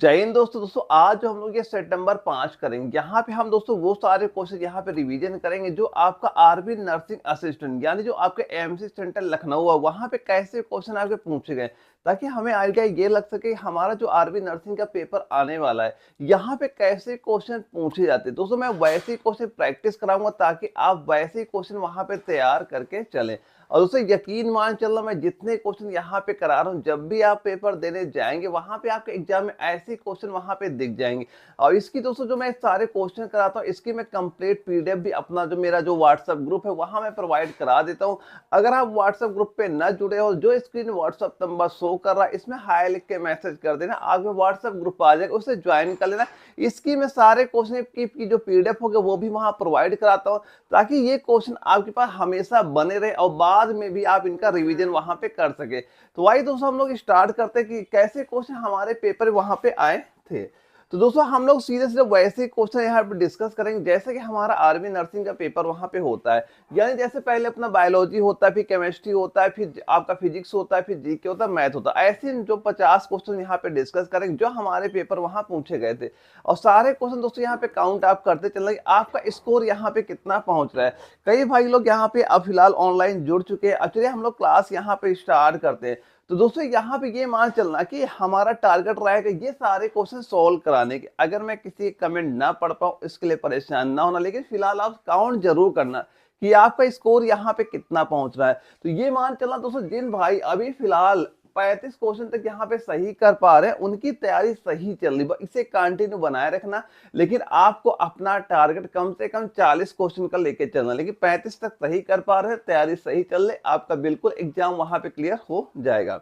जय हिंद दोस्तों आज जो हम लोग ये सितंबर 5 करेंगे, यहाँ पे हम दोस्तों वो सारे क्वेश्चन यहाँ पे रिवीजन करेंगे जो आपका आरबी नर्सिंग असिस्टेंट यानी जो आपके एमसी सेंटर लखनऊ है वहाँ पे कैसे क्वेश्चन आपके पूछे गए, ताकि हमें आइडिया ये लग सके हमारा जो आरबी नर्सिंग का पेपर आने वाला है यहाँ पे कैसे क्वेश्चन पूछे जाते हैं। दोस्तों मैं वैसे ही क्वेश्चन प्रैक्टिस कराऊंगा ताकि आप वैसे ही क्वेश्चन वहाँ पे तैयार करके चलें। और दोस्तों यकीन मान चलना, मैं जितने क्वेश्चन यहाँ पे करा रहा हूँ, जब भी आप पेपर देने जाएंगे वहां पे आपके एग्जाम में ऐसे क्वेश्चन वहां पे दिख जाएंगे। और इसकी दोस्तों जो मैं सारे क्वेश्चन कराता हूँ इसकी मैं कंप्लीट पीडीएफ भी अपना जो मेरा जो व्हाट्सएप ग्रुप है वहां मैं प्रोवाइड करा देता हूँ। अगर आप व्हाट्सएप ग्रुप पे न जुड़े हो, जो स्क्रीन व्हाट्सएप नंबर शो कर रहा है इसमें हाई लिख के मैसेज कर देना, आपके व्हाट्सएप ग्रुप आ जाएगा, उसे ज्वाइन कर लेना। इसकी मैं सारे क्वेश्चन की जो पीडीएफ होगा वो भी वहां प्रोवाइड कराता हूँ, ताकि ये क्वेश्चन आपके पास हमेशा बने रहे और बाद में भी आप इनका रिवीजन वहां पे कर सके। तो वही दोस्तों हम लोग स्टार्ट करते हैं कि कैसे क्वेश्चन हमारे पेपर वहां पे आए थे। तो दोस्तों हम लोग सीधे सीधे वैसे क्वेश्चन यहाँ पे डिस्कस करेंगे जैसे कि हमारा आर्मी नर्सिंग का पेपर वहां पे होता है। यानी जैसे पहले अपना बायोलॉजी होता है, फिर केमिस्ट्री होता है, फिर आपका फिजिक्स होता है, फिर जीके होता है, मैथ होता है। ऐसे जो 50 क्वेश्चन यहाँ पे डिस्कस करेंगे जो हमारे पेपर वहां पूछे गए थे। और सारे क्वेश्चन दोस्तों यहाँ पे काउंट आप करते चलेंगे, आपका स्कोर यहाँ पे कितना पहुंच रहा है। कई भाई लोग यहाँ पे अब फिलहाल ऑनलाइन जुड़ चुके हैं। चलिए हम लोग क्लास यहाँ पे स्टार्ट करते हैं। तो दोस्तों यहाँ पे ये मान चलना कि हमारा टारगेट रहेगा ये सारे क्वेश्चन सॉल्व कराने के। अगर मैं किसी कमेंट ना पढ़ पाऊँ इसके लिए परेशान ना होना, लेकिन फिलहाल आप काउंट जरूर करना कि आपका स्कोर यहाँ पे कितना पहुंच रहा है। तो ये मान चलना दोस्तों जिन भाई अभी फिलहाल 35 क्वेश्चन तक यहाँ पे सही कर पा रहे हैं उनकी तैयारी सही चल रही है, इसे कंटिन्यू बनाए रखना। लेकिन आपको अपना टारगेट कम से कम 40 क्वेश्चन का लेके चलना, लेकिन 35 तक सही कर पा रहे हैं, तैयारी सही चल रही, आपका बिल्कुल एग्जाम वहां पे क्लियर हो जाएगा।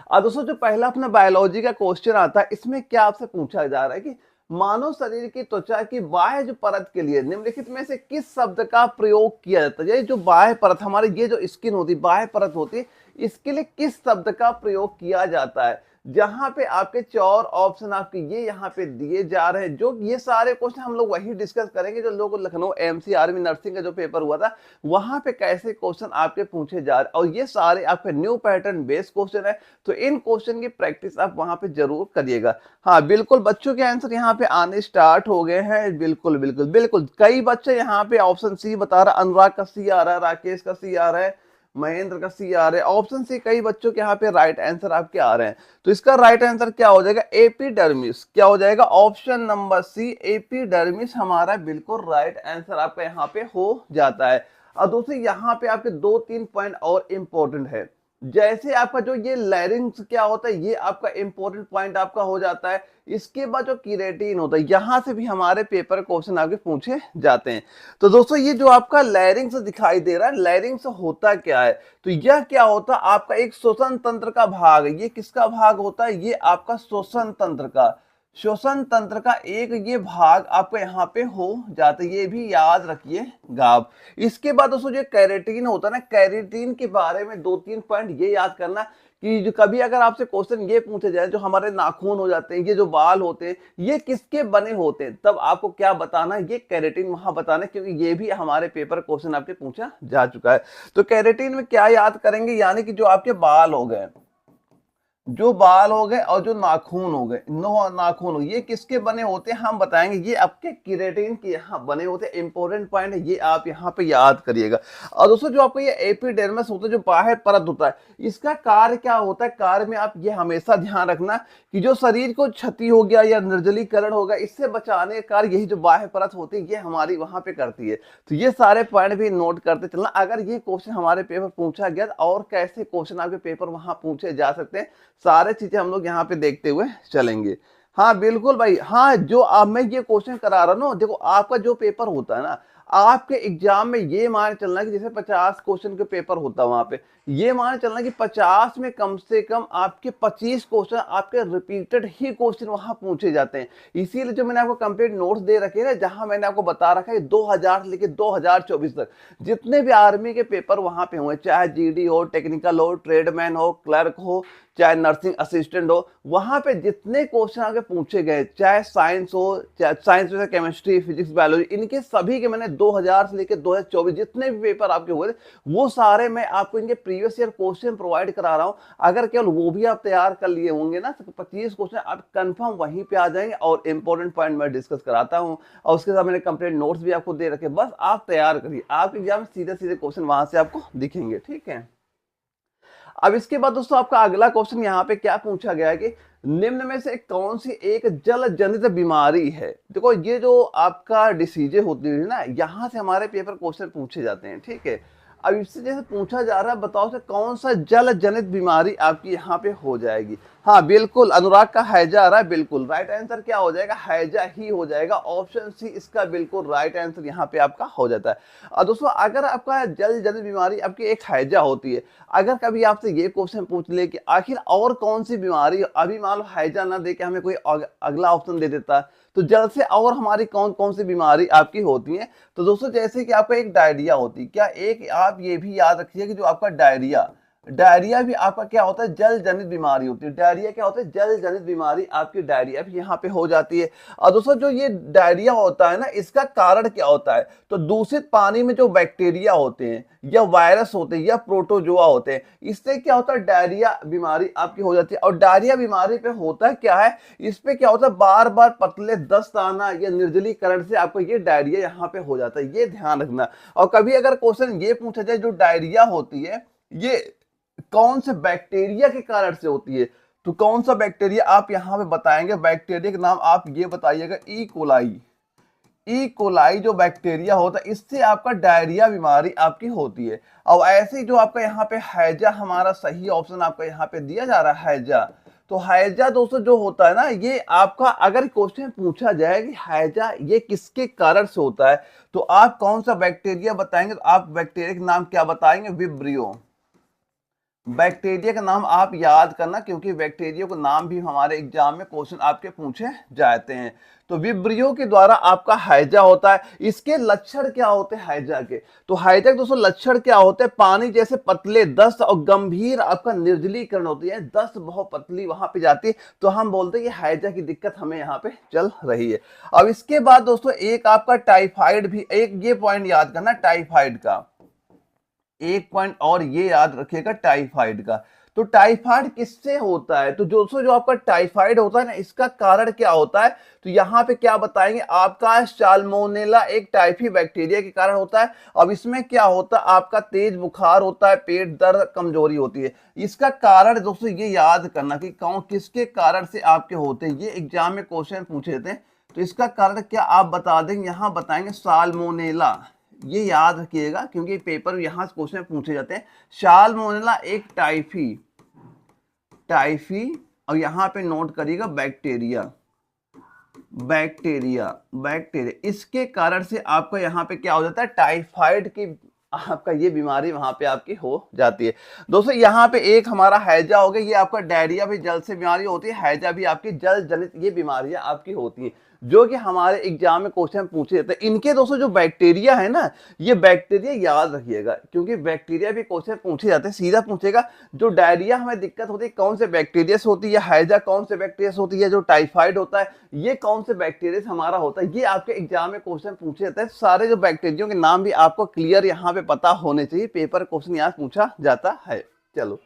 और दोस्तों जो पहला अपना बायोलॉजी का क्वेश्चन आता है इसमें क्या आपसे पूछा जा रहा है कि मानव शरीर की त्वचा की बाह्य जो परत के लिए निम्नलिखित में से किस शब्द का प्रयोग किया जाता है। ये जो बाह्य परत हमारी ये जो स्किन होती है, बाह्य परत होती है, इसके लिए किस शब्द का प्रयोग किया जाता है। जहां पे आपके 4 ऑप्शन आपके ये यहाँ पे दिए जा रहे हैं। जो ये सारे क्वेश्चन हम लोग वही डिस्कस करेंगे जो लोग लखनऊ एमसी आर्मी नर्सिंग का जो पेपर हुआ था वहां पे कैसे क्वेश्चन आपके पूछे जा रहे हैं। और ये सारे आपके न्यू पैटर्न बेस्ड क्वेश्चन है, तो इन क्वेश्चन की प्रैक्टिस आप वहां पे जरूर करिएगा। हाँ बिल्कुल, बच्चों के आंसर यहाँ पे आने स्टार्ट हो गए हैं। बिल्कुल बिल्कुल बिल्कुल, कई बच्चे यहाँ पे ऑप्शन सी बता रहा, अनुराग का सी आ रहा है, राकेश का सी आ रहा है, महेंद्र का सी आ रहा है, ऑप्शन सी कई बच्चों के यहाँ पे राइट आंसर आपके आ रहे हैं। तो इसका राइट आंसर क्या हो जाएगा, एपिडर्मिस। क्या हो जाएगा, ऑप्शन नंबर सी एपिडर्मिस हमारा बिल्कुल राइट आंसर आपका यहाँ पे हो जाता है। और दूसरी यहाँ पे आपके 2-3 पॉइंट और इंपॉर्टेंट है। जैसे आपका जो ये लैरिंग्स क्या होता है ये आपका इंपॉर्टेंट पॉइंट आपका हो जाता है। इसके बाद जो कीरेटिन होता है यहां से भी हमारे पेपर क्वेश्चन आपके पूछे जाते हैं। तो दोस्तों ये जो आपका लैरिंग्स दिखाई दे रहा है, लैरिंग्स होता क्या है, तो यह क्या होता है आपका एक श्वसन तंत्र का भाग है। ये किसका भाग होता है, ये आपका श्वसन तंत्र का, श्वसन तंत्र का एक ये भाग आपको यहाँ पे हो जाता है, ये भी याद रखिएगा आप। इसके बाद दोस्तों जो कैरेटीन होता है ना, कैरेटीन के बारे में 2-3 पॉइंट ये याद करना कि जो कभी अगर आपसे क्वेश्चन ये पूछे जाए जो हमारे नाखून हो जाते हैं, ये जो बाल होते हैं, ये किसके बने होते हैं, तब आपको क्या बताना है, ये कैरेटीन वहां बताना है, क्योंकि ये भी हमारे पेपर क्वेश्चन आपके पूछा जा चुका है। तो कैरेटीन में क्या याद करेंगे, यानी कि जो आपके बाल हो गए, जो बाल हो गए और जो नाखून हो गए, नो नाखून हो, ये किसके बने होते हैं हम बताएंगे, ये आपके केराटिन के यहाँ बने होते हैं। इंपॉर्टेंट पॉइंट है, ये आप यहाँ पे याद करिएगा। और दोस्तों जो आपका ये एपिडर्मिस होता है, जो बाह्य परत होता है, इसका कार्य क्या होता है, कार्य में आप ये हमेशा ध्यान रखना कि जो शरीर को क्षति हो गया या निर्जलीकरण हो गया, इससे बचाने का कार्य यही जो बाह्य परत होती है ये हमारी वहां पे करती है। तो ये सारे पॉइंट भी नोट करते चलना। अगर ये क्वेश्चन हमारे पेपर पूछा गया और कैसे क्वेश्चन आपके पेपर वहां पूछे जा सकते हैं, सारे चीजें हम लोग यहाँ पे देखते हुए चलेंगे। हाँ बिल्कुल भाई, हाँ जो अब मैं ये क्वेश्चन करा रहा हूँ ना, देखो आपका जो पेपर होता है ना, आपके एग्जाम में ये मान चलना कि जैसे 50 क्वेश्चन के पेपर होता है वहां पे, ये मान चलना कि 50 में कम से कम आपके 25 क्वेश्चन आपके रिपीटेड ही क्वेश्चन वहां पूछे जाते हैं। इसीलिए जो मैंने आपको कंप्लीट नोट्स दे रखे हैं, जहां मैंने आपको बता रखा है 2000 से लेकर 2024 तक जितने भी आर्मी के पेपर वहां पे हुए, चाहे जीडी हो, टेक्निकल हो, ट्रेडमैन हो, क्लर्क हो, चाहे नर्सिंग असिस्टेंट हो, वहां पे जितने क्वेश्चन आगे पूछे गए, चाहे साइंस हो, चाहे साइंस में केमिस्ट्री, फिजिक्स, बायोलॉजी, इनके सभी के मैंने 2000 से लेकर 2024 जितने भी पेपर आपके हुए थे, वो सारे मैं आपको इनके प्रीवियस ईयर क्वेश्चन प्रोवाइड करा रहा हूं। अगर केवल वो भी आप तैयार कर लिए होंगे ना, तो 25 क्वेश्चन आप कंफर्म वहीं पे आ जाएंगे, और इंपॉर्टेंट पॉइंट मैं डिस्कस कराता हूं, और उसके साथ मैंने कंप्लीट नोट्स भी आपको दे रखे। बस आप तैयार करिए, आपके एग्जाम में सीधे सीधे क्वेश्चन वहां से आपको दिखेंगे। ठीक है, अब इसके बाद दोस्तों आपका अगला क्वेश्चन यहाँ पे क्या पूछा गया है कि निम्न में से कौन सी एक जल जनित बीमारी है। देखो, ये जो आपका डिसीजेज होती है ना, यहाँ से हमारे पेपर क्वेश्चन पूछे जाते हैं। ठीक है, अब इससे जैसे पूछा जा रहा है, बताओ से कौन सा जल जनित बीमारी आपकी यहाँ पे हो जाएगी। हाँ बिल्कुल, अनुराग का हैजा आ रहा है, बिल्कुल राइट आंसर क्या हो जाएगा, हैजा ही हो जाएगा। ऑप्शन सी इसका बिल्कुल राइट आंसर यहाँ पे आपका हो जाता है। और दोस्तों, अगर आपका जल जनित बीमारी आपकी एक हैजा होती है, अगर कभी आपसे ये क्वेश्चन पूछ ले कि आखिर और कौन सी बीमारी, अभी मान लो हैजा ना दे के हमें कोई अगला ऑप्शन दे देता, तो जल से और हमारी कौन कौन सी बीमारी आपकी होती है। तो दोस्तों, जैसे कि आपका एक डायरिया होती है, क्या एक आप ये भी याद रखिए कि जो आपका डायरिया भी आपका क्या होता है, जल जनित बीमारी होती है। डायरिया क्या होता है, जल जनित बीमारी, आपकी डायरिया भी यहाँ पे हो जाती है। और दोस्तों, जो ये डायरिया होता है ना, इसका कारण क्या होता है, तो दूषित पानी में जो बैक्टीरिया होते हैं, या वायरस होते हैं, या प्रोटोजोआ होते हैं, इससे क्या होता है, डायरिया बीमारी आपकी हो जाती है। और डायरिया बीमारी पे होता है क्या है, इस पे क्या होता है, बार बार पतले दस्त आना या निर्जलीकरण से आपको ये डायरिया यहाँ पे हो जाता है, ये ध्यान रखना। और कभी अगर क्वेश्चन ये पूछा जाए, जो डायरिया होती है ये कौन से बैक्टीरिया के कारण से होती है, तो कौन सा बैक्टीरिया आप यहां पे बताएंगे, बैक्टीरिया के नाम आप ये बताइएगा, ई कोलाई। ई कोलाई जो बैक्टीरिया होता है, इससे आपका डायरिया बीमारी आपकी होती है। और ऐसे ही जो आपका यहाँ पे हैजा, हमारा सही ऑप्शन आपका यहाँ पे दिया जा रहा है, हैजा। तो हैजा दोस्तों जो होता है ना, ये आपका अगर क्वेश्चन पूछा जाए कि हैजा ये किसके कारण से होता है, तो आप कौन सा बैक्टीरिया बताएंगे, तो आप बैक्टीरिया के नाम क्या बताएंगे, विब्रियो। बैक्टीरिया का नाम आप याद करना, क्योंकि बैक्टीरिया को नाम भी हमारे एग्जाम में क्वेश्चन आपके पूछे जाते हैं। तो विब्रियो के द्वारा आपका हैजा होता है। इसके लक्षण क्या होते हैं हैजा के, तो हैजा के दोस्तों लक्षण क्या होते हैं, पानी जैसे पतले दस्त और गंभीर आपका निर्जलीकरण होती है, दस्त बहुत पतली वहां पे जाती है, तो हम बोलते हैं कि हैजा की दिक्कत हमें यहाँ पे चल रही है। अब इसके बाद दोस्तों एक आपका टाइफाइड भी, एक ये पॉइंट याद करना टाइफाइड का, एक पॉइंट और ये याद रखिएगा टाइफाइड का। तो टाइफाइड किससे होता है, तो दोस्तों जो आपका टाइफाइड होता है ना, इसका कारण क्या होता है, तो यहाँ पे क्या बताएंगे, आपका साल्मोनेला एक टाइफी बैक्टीरिया के कारण होता है। अब इसमें क्या होता है, आपका तेज बुखार होता है, पेट दर्द, कमजोरी होती है। इसका कारण दोस्तों ये याद करना कि कौन किसके कारण से आपके होते हैं, ये एग्जाम में क्वेश्चन पूछे थे। तो इसका कारण क्या आप बता देंगे, यहाँ बताएंगे साल्मोनेला, ये याद रखिएगा क्योंकि पेपर यहां से क्वेश्चन पूछे जाते हैं। साल्मोनेला एक टाइफी और यहां पे नोट करिएगा बैक्टीरिया, इसके कारण से आपका यहाँ पे क्या हो जाता है, टाइफाइड की आपका ये बीमारी वहां पे आपकी हो जाती है। दोस्तों यहाँ पे एक हमारा हैजा हो गया, ये आपका डायरिया भी जल से बीमारी होती है, हैजा भी आपकी जल जनित ये बीमारियां आपकी होती है, जो कि हमारे एग्जाम में क्वेश्चन पूछे जाते हैं। इनके दोस्तों जो बैक्टीरिया है ना, ये बैक्टीरिया याद रखिएगा, क्योंकि बैक्टीरिया भी क्वेश्चन पूछे जाते हैं। सीधा पूछेगा जो डायरिया हमें दिक्कत होती है कौन से बैक्टीरिया से होती है, हैजा कौन से बैक्टीरिया से होती है, जो टाइफाइड होता है ये कौन से बैक्टीरिया से हमारा होता है, ये आपके एग्जाम में क्वेश्चन पूछे जाते हैं। सारे जो बैक्टीरिया के नाम भी आपको क्लियर यहाँ पे पता होने चाहिए, पेपर क्वेश्चन यहाँ पूछा जाता है। चलो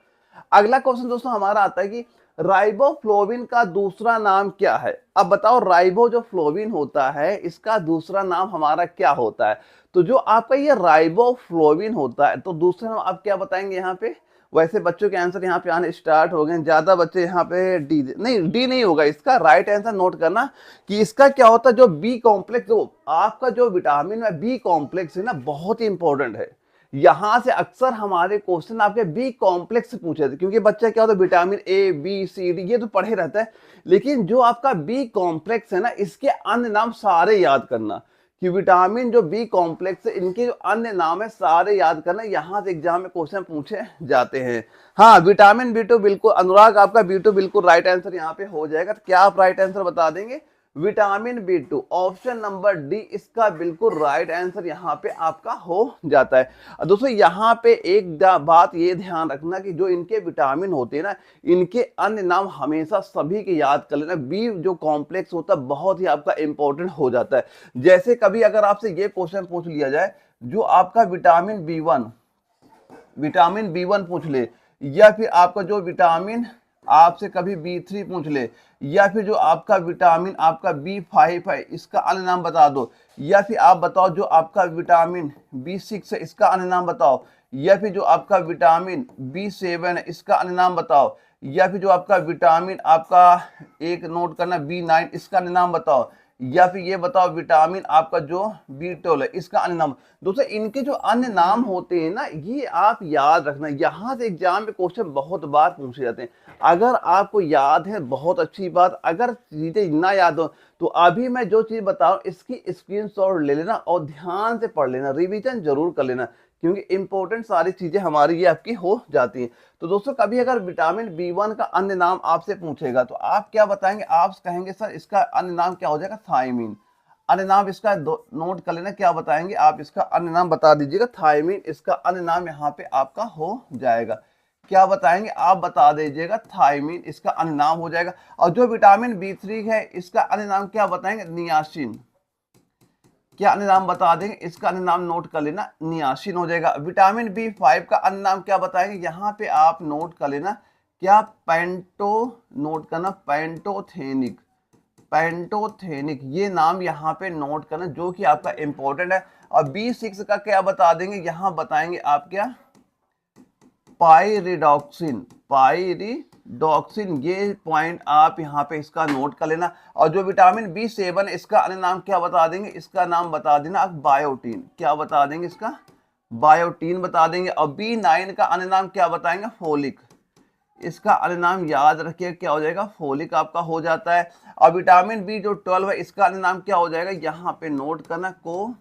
अगला क्वेश्चन दोस्तों हमारा आता है कि राइबोफ्लोविन का दूसरा नाम क्या है। अब बताओ राइबो जो फ्लोविन होता है इसका दूसरा नाम हमारा क्या होता है। तो जो आपका ये राइबोफ्लोविन होता है तो दूसरा नाम आप क्या बताएंगे यहाँ पे। वैसे बच्चों के आंसर यहाँ पे आने स्टार्ट हो गए, ज्यादा बच्चे यहाँ पे डी नहीं होगा इसका राइट आंसर। नोट करना कि इसका क्या होता है, जो बी कॉम्प्लेक्स, जो आपका जो विटामिन में बी कॉम्प्लेक्स है ना बहुत ही इंपॉर्टेंट है। यहां से अक्सर हमारे क्वेश्चन आपके बी कॉम्प्लेक्स से पूछे थे, क्योंकि बच्चा क्या होता है vitamin A B C D ये तो पढ़े रहता है, लेकिन जो आपका बी कॉम्प्लेक्स है ना इसके अन्य नाम सारे याद करना कि विटामिन जो बी कॉम्प्लेक्स है इनके जो अन्य नाम है सारे याद करना। यहां से एग्जाम में क्वेश्चन पूछे जाते हैं। हाँ विटामिन बी2 बिल्कुल अनुराग आपका बी2 बिल्कुल राइट आंसर यहाँ पे हो जाएगा। तो क्या आप राइट आंसर बता देंगे, vitamin B2, option number D इसका बिल्कुल राइट आंसर यहाँ पे आपका हो जाता है। दोस्तों यहाँ पे एक बात ये ध्यान रखना कि जो इनके विटामिन होते हैं ना, इनके अन्य नाम हमेशा सभी के याद कर लेना। बी जो कॉम्प्लेक्स होता है बहुत ही आपका इंपॉर्टेंट हो जाता है। जैसे कभी अगर आपसे ये क्वेश्चन पूछ लिया जाए, जो आपका विटामिन B1 पूछ ले, या फिर आपका जो विटामिन आपसे कभी B3 पूछ ले, या फिर जो आपका विटामिन आपका B5 है इसका अन्य नाम बता दो, या फिर आप बताओ जो आपका विटामिन B6 है इसका अन्य नाम बताओ, या फिर जो आपका विटामिन B7 है इसका अन्य नाम बताओ, या फिर जो आपका विटामिन आपका एक नोट करना B9 इसका अन्य नाम बताओ, या फिर ये बताओ विटामिन आपका जो B12 है इसका अन्य नाम। दोस्तों इनके जो अन्य नाम होते हैं ना, ये आप याद रखना। यहाँ से एग्जाम में क्वेश्चन बहुत बार पूछे जाते हैं। अगर आपको याद है बहुत अच्छी बात, अगर चीजें ना याद हो तो अभी मैं जो चीज बता रहा हूँ इसकी स्क्रीनशॉट ले लेना और ध्यान से पढ़ लेना, रिवीजन जरूर कर लेना, क्योंकि इंपॉर्टेंट सारी चीजें हमारी ये आपकी हो जाती हैं। तो दोस्तों कभी अगर विटामिन B1 का अन्य नाम आपसे पूछेगा तो आप क्या बताएंगे? आप कहेंगे सर इसका अन्य नाम क्या हो जाएगा? थायमीन। अन्य नाम इसका नोट कर लेना, क्या बताएंगे आप? इसका अन्य नाम बता दीजिएगा, थायमीन इसका अन्य नाम यहाँ पे आपका हो जाएगा। क्या बताएंगे? आप बता दीजिएगा, थायमीन इसका अन्य नाम हो जाएगा। और जो विटामिन B3 है इसका अन्य नाम क्या बताएंगे? नियासिन। क्या अन्य नाम बता देंगे? इसका अन्य नाम नोट कर लेना, नियासिन हो जाएगा। विटामिन B5 का अन्य नाम क्या बताएंगे? यहाँ पे आप नोट कर लेना, क्या? पेंटो, नोट करना, पेंटोथेनिक। पेंटोथेनिक ये नाम यहाँ पे नोट करना, जो कि आपका इंपॉर्टेंट है। और B6 का क्या बता देंगे? यहाँ बताएंगे आप क्या? पाइरिडॉक्सिन। पाइरिडॉक्सिन, ये पॉइंट आप यहाँ पे इसका नोट कर लेना। और जो विटामिन B7 इसका अन्य नाम क्या बता देंगे? इसका नाम बता देना आप बायोटीन। क्या बता देंगे? इसका बायोटीन बता देंगे। और B9 का अन्य नाम क्या बताएंगे? फोलिक। इसका अन्य नाम याद रखिए, क्या हो जाएगा? फोलिक आपका हो जाता है। और विटामिन B जो 12 है इसका अन्य नाम क्या हो जाएगा? यहाँ पे नोट करना, कोबालामीन।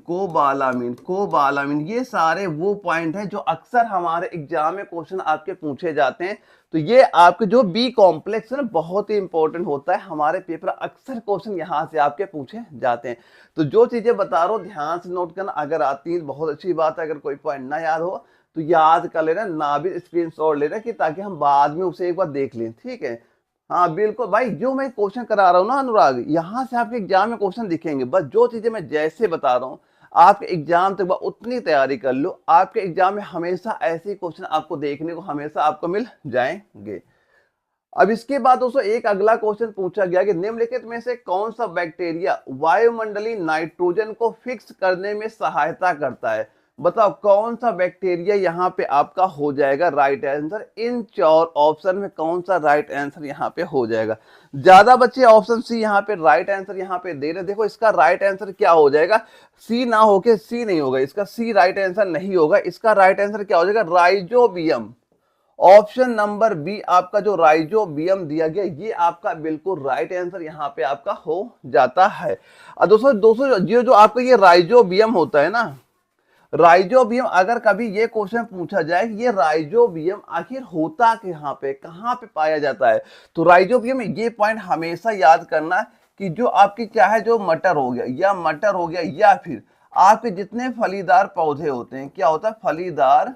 कोबालामीन, कोबालामीन। ये सारे वो पॉइंट हैं जो अक्सर हमारे एग्जाम में क्वेश्चन आपके पूछे जाते हैं। तो ये आपके जो बी कॉम्प्लेक्स है ना, बहुत ही इंपॉर्टेंट होता है हमारे पेपर, अक्सर क्वेश्चन यहाँ से आपके पूछे जाते हैं। तो जो चीजें बता रहा हूँ ध्यान से नोट करना, अगर आती है बहुत अच्छी बात है, अगर कोई पॉइंट ना याद हो तो याद कर लेना, ना भी स्क्रीनशॉट लेना, कि ताकि हम बाद में उसे एक बार देख लें। ठीक है, हाँ बिल्कुल भाई, जो मैं क्वेश्चन करा रहा हूँ ना अनुराग, यहाँ से आपके एग्जाम में क्वेश्चन दिखेंगे। बस जो चीजें मैं जैसे बता रहा हूँ आपके एग्जाम तक उतनी तैयारी कर लो, आपके एग्जाम में हमेशा ऐसे क्वेश्चन आपको देखने को हमेशा आपको मिल जाएंगे। अब इसके बाद दोस्तों एक अगला क्वेश्चन पूछा गया कि निम्नलिखित में से कौन सा बैक्टीरिया वायुमंडलीय नाइट्रोजन को फिक्स करने में सहायता करता है? बताओ कौन सा बैक्टीरिया यहाँ पे आपका हो जाएगा राइट आंसर? इन 4 ऑप्शन में कौन सा राइट आंसर यहाँ पे हो जाएगा? ज्यादा बच्चे ऑप्शन सी यहाँ पे राइट आंसर यहाँ पे दे रहे। देखो इसका राइट आंसर क्या हो जाएगा? सी ना होके सी नहीं होगा, इसका सी राइट आंसर नहीं होगा। इसका राइट आंसर क्या हो जाएगा? राइजोबियम। ऑप्शन नंबर बी आपका जो राइजोबियम दिया गया, ये आपका बिल्कुल राइट आंसर यहाँ पे आपका हो जाता है। और दोस्तों जो आपका ये राइजोबियम होता है ना, राइजोबियम, अगर कभी ये क्वेश्चन पूछा जाए कि ये राइजोबियम आखिर होता कहाँ पे, कहाँ पे पाया जाता है, तो राइजोबियम ये पॉइंट हमेशा याद करना कि जो आपकी क्या है, जो मटर हो गया या फिर आपके जितने फलीदार पौधे होते हैं, क्या होता है? फलीदार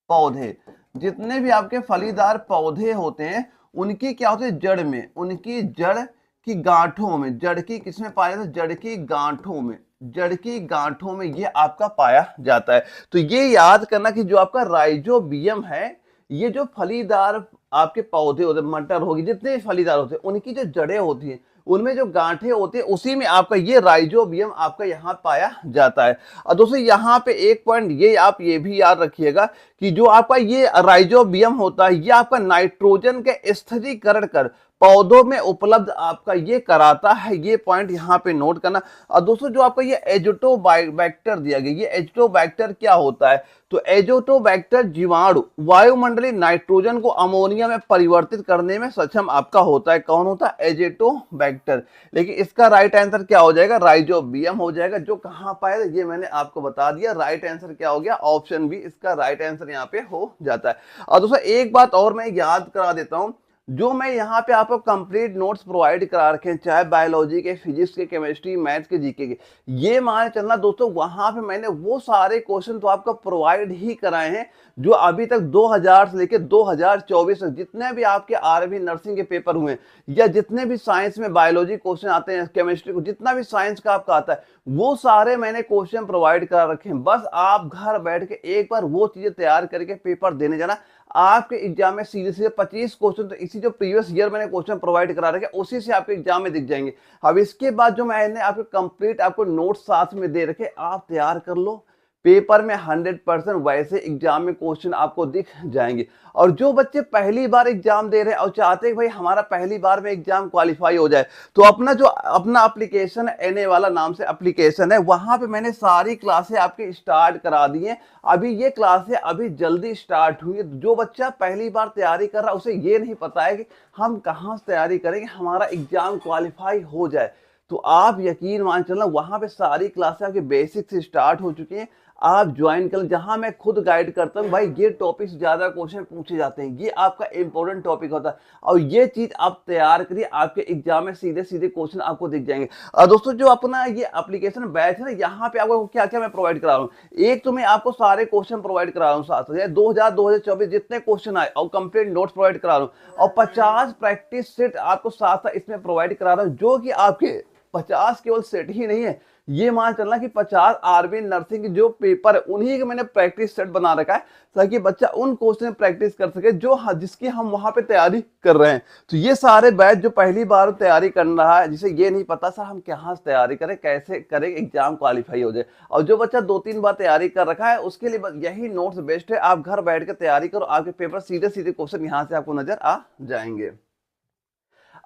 पौधे, जितने भी आपके फलीदार पौधे होते हैं उनकी क्या होती है? जड़ में, उनकी जड़ की गांठों में, जड़ की किसमें पाया जाता है? जड़ की गांठों में, जड़ की गांठों में ये आपका पाया जाता है। तो ये याद करना कि जो आपका राइजोबियम है, ये जो फलीदार आपके पौधे होते हैं, मटर होगी, जितने फलीदार होते हैं, उनकी जो जड़ें होती हैं, उनमें जो गांठें होती है, उसी में आपका ये राइजोबियम आपका यहाँ पाया जाता है। और दोस्तों यहाँ पे एक पॉइंट ये आप ये भी याद रखिएगा कि जो आपका ये राइजोबियम होता है, ये आपका नाइट्रोजन के स्थिरीकरण कर पौधों में उपलब्ध आपका ये कराता है। ये पॉइंट यहाँ पे नोट करना। और दोस्तों जो आपका ये एजोटोबैक्टर दिया गया, ये एजोटोबैक्टर क्या होता है? तो एजोटोबैक्टर जीवाणु वायुमंडलीय नाइट्रोजन को अमोनिया में परिवर्तित करने में सक्षम आपका होता है। कौन होता है? एजोटोबैक्टर। लेकिन इसका राइट आंसर क्या हो जाएगा? राइजोबियम हो जाएगा। जो कहाँ पाया ये मैंने आपको बता दिया। राइट आंसर क्या हो गया? ऑप्शन बी इसका राइट आंसर यहाँ पे हो जाता है। और दोस्तों एक बात और मैं याद करा देता हूँ, जो मैं यहाँ पे आपको कंप्लीट नोट्स प्रोवाइड करा रखे हैं, चाहे बायोलॉजी के, फिजिक्स के, केमिस्ट्री, मैथ्स के, जीके के, ये मान चलना दोस्तों वहां पे मैंने वो सारे क्वेश्चन तो आपको प्रोवाइड ही कराए हैं जो अभी तक 2000 से लेकर 2024 तक जितने भी आपके आरबी नर्सिंग के पेपर हुए या जितने भी साइंस में बायोलॉजी क्वेश्चन आते हैं, केमिस्ट्री को जितना भी साइंस का आपका आता है, वो सारे मैंने क्वेश्चन प्रोवाइड करा रखे हैं। बस आप घर बैठ के एक बार वो चीजें तैयार करके पेपर देने जाना, आपके एग्जाम में सीधे सीधे 25 क्वेश्चन तो इसी जो प्रीवियस ईयर मैंने क्वेश्चन प्रोवाइड करा रखे उसी से आपके एग्जाम में दिख जाएंगे। अब इसके बाद जो मैंने आपको कंप्लीट आपको नोट्स साथ में दे रखे, आप तैयार कर लो, पेपर में 100% वैसे एग्जाम में क्वेश्चन आपको दिख जाएंगे। और जो बच्चे पहली बार एग्जाम दे रहे हैं और चाहते हैं भाई हमारा पहली बार में एग्जाम क्वालिफाई हो जाए, तो अपना एप्लीकेशन एनए वाला नाम से एप्लीकेशन है, वहां पे मैंने सारी क्लासें आपके स्टार्ट करा दी हैं। अभी ये क्लासें अभी जल्दी स्टार्ट हुई है। जो बच्चा पहली बार तैयारी कर रहा है उसे ये नहीं पता है कि हम कहाँ से तैयारी करेंगे हमारा एग्जाम क्वालिफाई हो जाए, तो आप यकीन मान चलना वहां पे सारी क्लासें आपके बेसिक से स्टार्ट हो चुकी हैं। आप ज्वाइन कर, जहां मैं खुद गाइड करता हूं भाई ये टॉपिक ज्यादा क्वेश्चन पूछे जाते हैं, ये आपका इंपॉर्टेंट टॉपिक होता है और ये चीज आप तैयार करिए, आपके एग्जाम में सीधे सीधे क्वेश्चन आपको दिख जाएंगे। और दोस्तों जो अपना ये एप्लीकेशन बैच है ना, यहाँ पे आपको क्या क्या मैं प्रोवाइड करा रहा हूँ, एक तो मैं आपको सारे क्वेश्चन प्रोवाइड करा रहा हूँ साथ 2024 जितने क्वेश्चन आए और कंप्लीट नोट्स प्रोवाइड करा रहा हूँ और 50 प्रैक्टिस सेट आपको साथ साथ इसमें प्रोवाइड करा रहा हूँ, जो कि आपके 50 केवल सेट ही नहीं है, ये मान चलना कि 50 आरबी नर्सिंग के जो पेपर है उन्हीं के मैंने प्रैक्टिस सेट बना रखा है ताकि बच्चा उन क्वेश्चन में प्रैक्टिस कर सके जो जिसकी हम वहां पे तैयारी कर रहे हैं। तो ये सारे बैच जो पहली बार तैयारी कर रहा है, जिसे ये नहीं पता सर हम कहाँ से तैयारी करें, कैसे करें एग्जाम क्वालिफाई हो जाए, और जो बच्चा 2-3 बार तैयारी कर रखा है उसके लिए यही नोट्स बेस्ट है। आप घर बैठ कर तैयारी करो, आपके पेपर सीधे सीधे क्वेश्चन यहाँ से आपको नजर आ जाएंगे।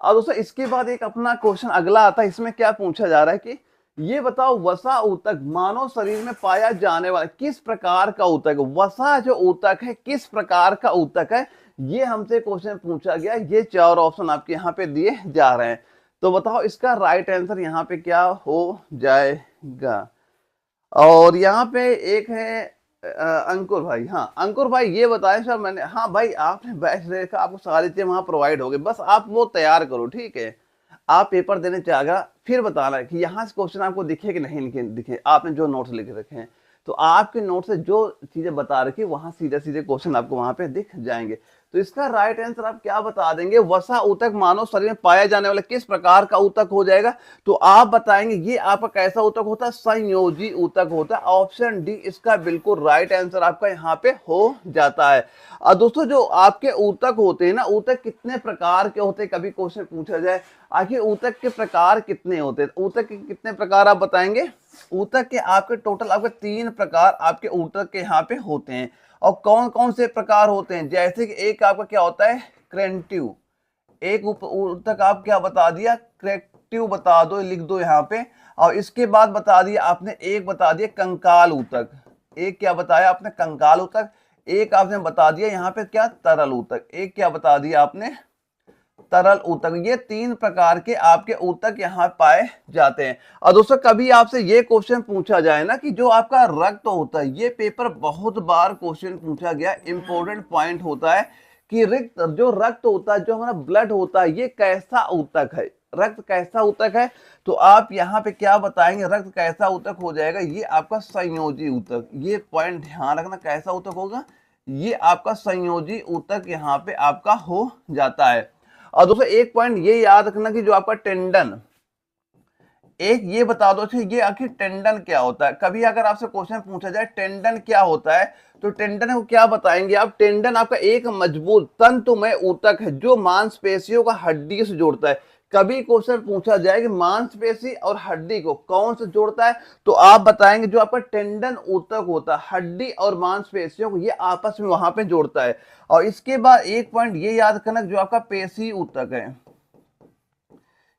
और दोस्तों इसके बाद एक अपना क्वेश्चन अगला आता है, इसमें क्या पूछा जा रहा है कि ये बताओ वसा ऊतक मानव शरीर में पाया जाने वाला किस प्रकार का ऊतक है। वसा जो ऊतक है किस प्रकार का ऊतक है, ये हमसे क्वेश्चन पूछा गया। ये 4 ऑप्शन आपके यहाँ पे दिए जा रहे हैं, तो बताओ इसका राइट आंसर यहाँ पे क्या हो जाएगा। और यहाँ पे एक है अंकुर भाई। हाँ अंकुर भाई ये बताएं सर मैंने, हाँ भाई आपने बैच देखा, आपको सारी चीजें वहां प्रोवाइड हो गई, बस आप वो तैयार करो, ठीक है। आप पेपर देने जाएगा फिर बताना कि यहाँ से क्वेश्चन आपको दिखे कि नहीं दिखे, आपने जो नोट्स लिख रखे हैं, तो आपके नोट से जो चीजें बता रखी वहां सीधे सीधे क्वेश्चन आपको वहां पे दिख जाएंगे। तो इसका राइट आंसर आप क्या बता देंगे, वसा ऊतक मानव शरीर में पाया जाने वाला किस प्रकार का ऊतक हो जाएगा। तो आप बताएंगे ये आपका कैसा ऊतक होता है, संयोजी ऊतक होता है। ऑप्शन डी इसका बिल्कुल राइट आंसर आपका यहाँ पे हो जाता है। और दोस्तों जो आपके ऊतक होते हैं ना, ऊतक कितने प्रकार के होते हैं, कभी क्वेश्चन पूछा जाए आखिर ऊतक के प्रकार कितने होते हैं, ऊतक के कितने प्रकार आप बताएंगे। ऊतक के आपके टोटल आपके 3 प्रकार आपके ऊतक के यहाँ पे होते हैं। और कौन कौन से प्रकार होते हैं, जैसे कि एक आपका क्या होता है क्रेंटिव, एक ऊतक आप क्या बता दिया क्रेक्टिव, बता दो लिख दो यहाँ पे। और इसके बाद बता दिया आपने, एक बता दिया कंकाल ऊतक, एक क्या बताया आपने कंकाल ऊतक, एक आपने बता दिया यहाँ पे क्या तरल ऊतक, एक क्या बता दिया आपने तरल ऊतक। ये 3 प्रकार के आपके ऊतक यहाँ पाए जाते हैं। और दोस्तों कभी आपसे ये क्वेश्चन पूछा जाए ना कि जो आपका रक्त होता है, ये पेपर बहुत बार क्वेश्चन पूछा गया, इंपॉर्टेंट पॉइंट होता है कि जो रक्त होता है, जो हमारा ब्लड होता है, ये कैसा ऊतक है, रक्त कैसा ऊतक है। तो आप यहाँ पे क्या बताएंगे, रक्त कैसा ऊतक हो जाएगा, ये आपका संयोजी ऊतक। ये पॉइंट ध्यान रखना, कैसा ऊतक होगा, ये आपका संयोजी ऊतक यहाँ पे आपका हो जाता है। और दोस्तों एक पॉइंट ये याद रखना कि जो आपका टेंडन, एक ये बता दो कि ये आखिर टेंडन क्या होता है। कभी अगर आपसे क्वेश्चन पूछा जाए टेंडन क्या होता है, तो टेंडन को क्या बताएंगे आप, टेंडन आपका एक मजबूत तंतुमय ऊतक है जो मांसपेशियों का हड्डी से जोड़ता है। कभी क्वेश्चन पूछा जाए कि मांसपेशी और हड्डी को कौन से जोड़ता है, तो आप बताएंगे जो आपका टेंडन ऊतक होता है, हड्डी और मांसपेशियों को ये आपस में वहां पे जोड़ता है। और इसके बाद एक पॉइंट ये याद करना जो आपका पेशी ऊतक है,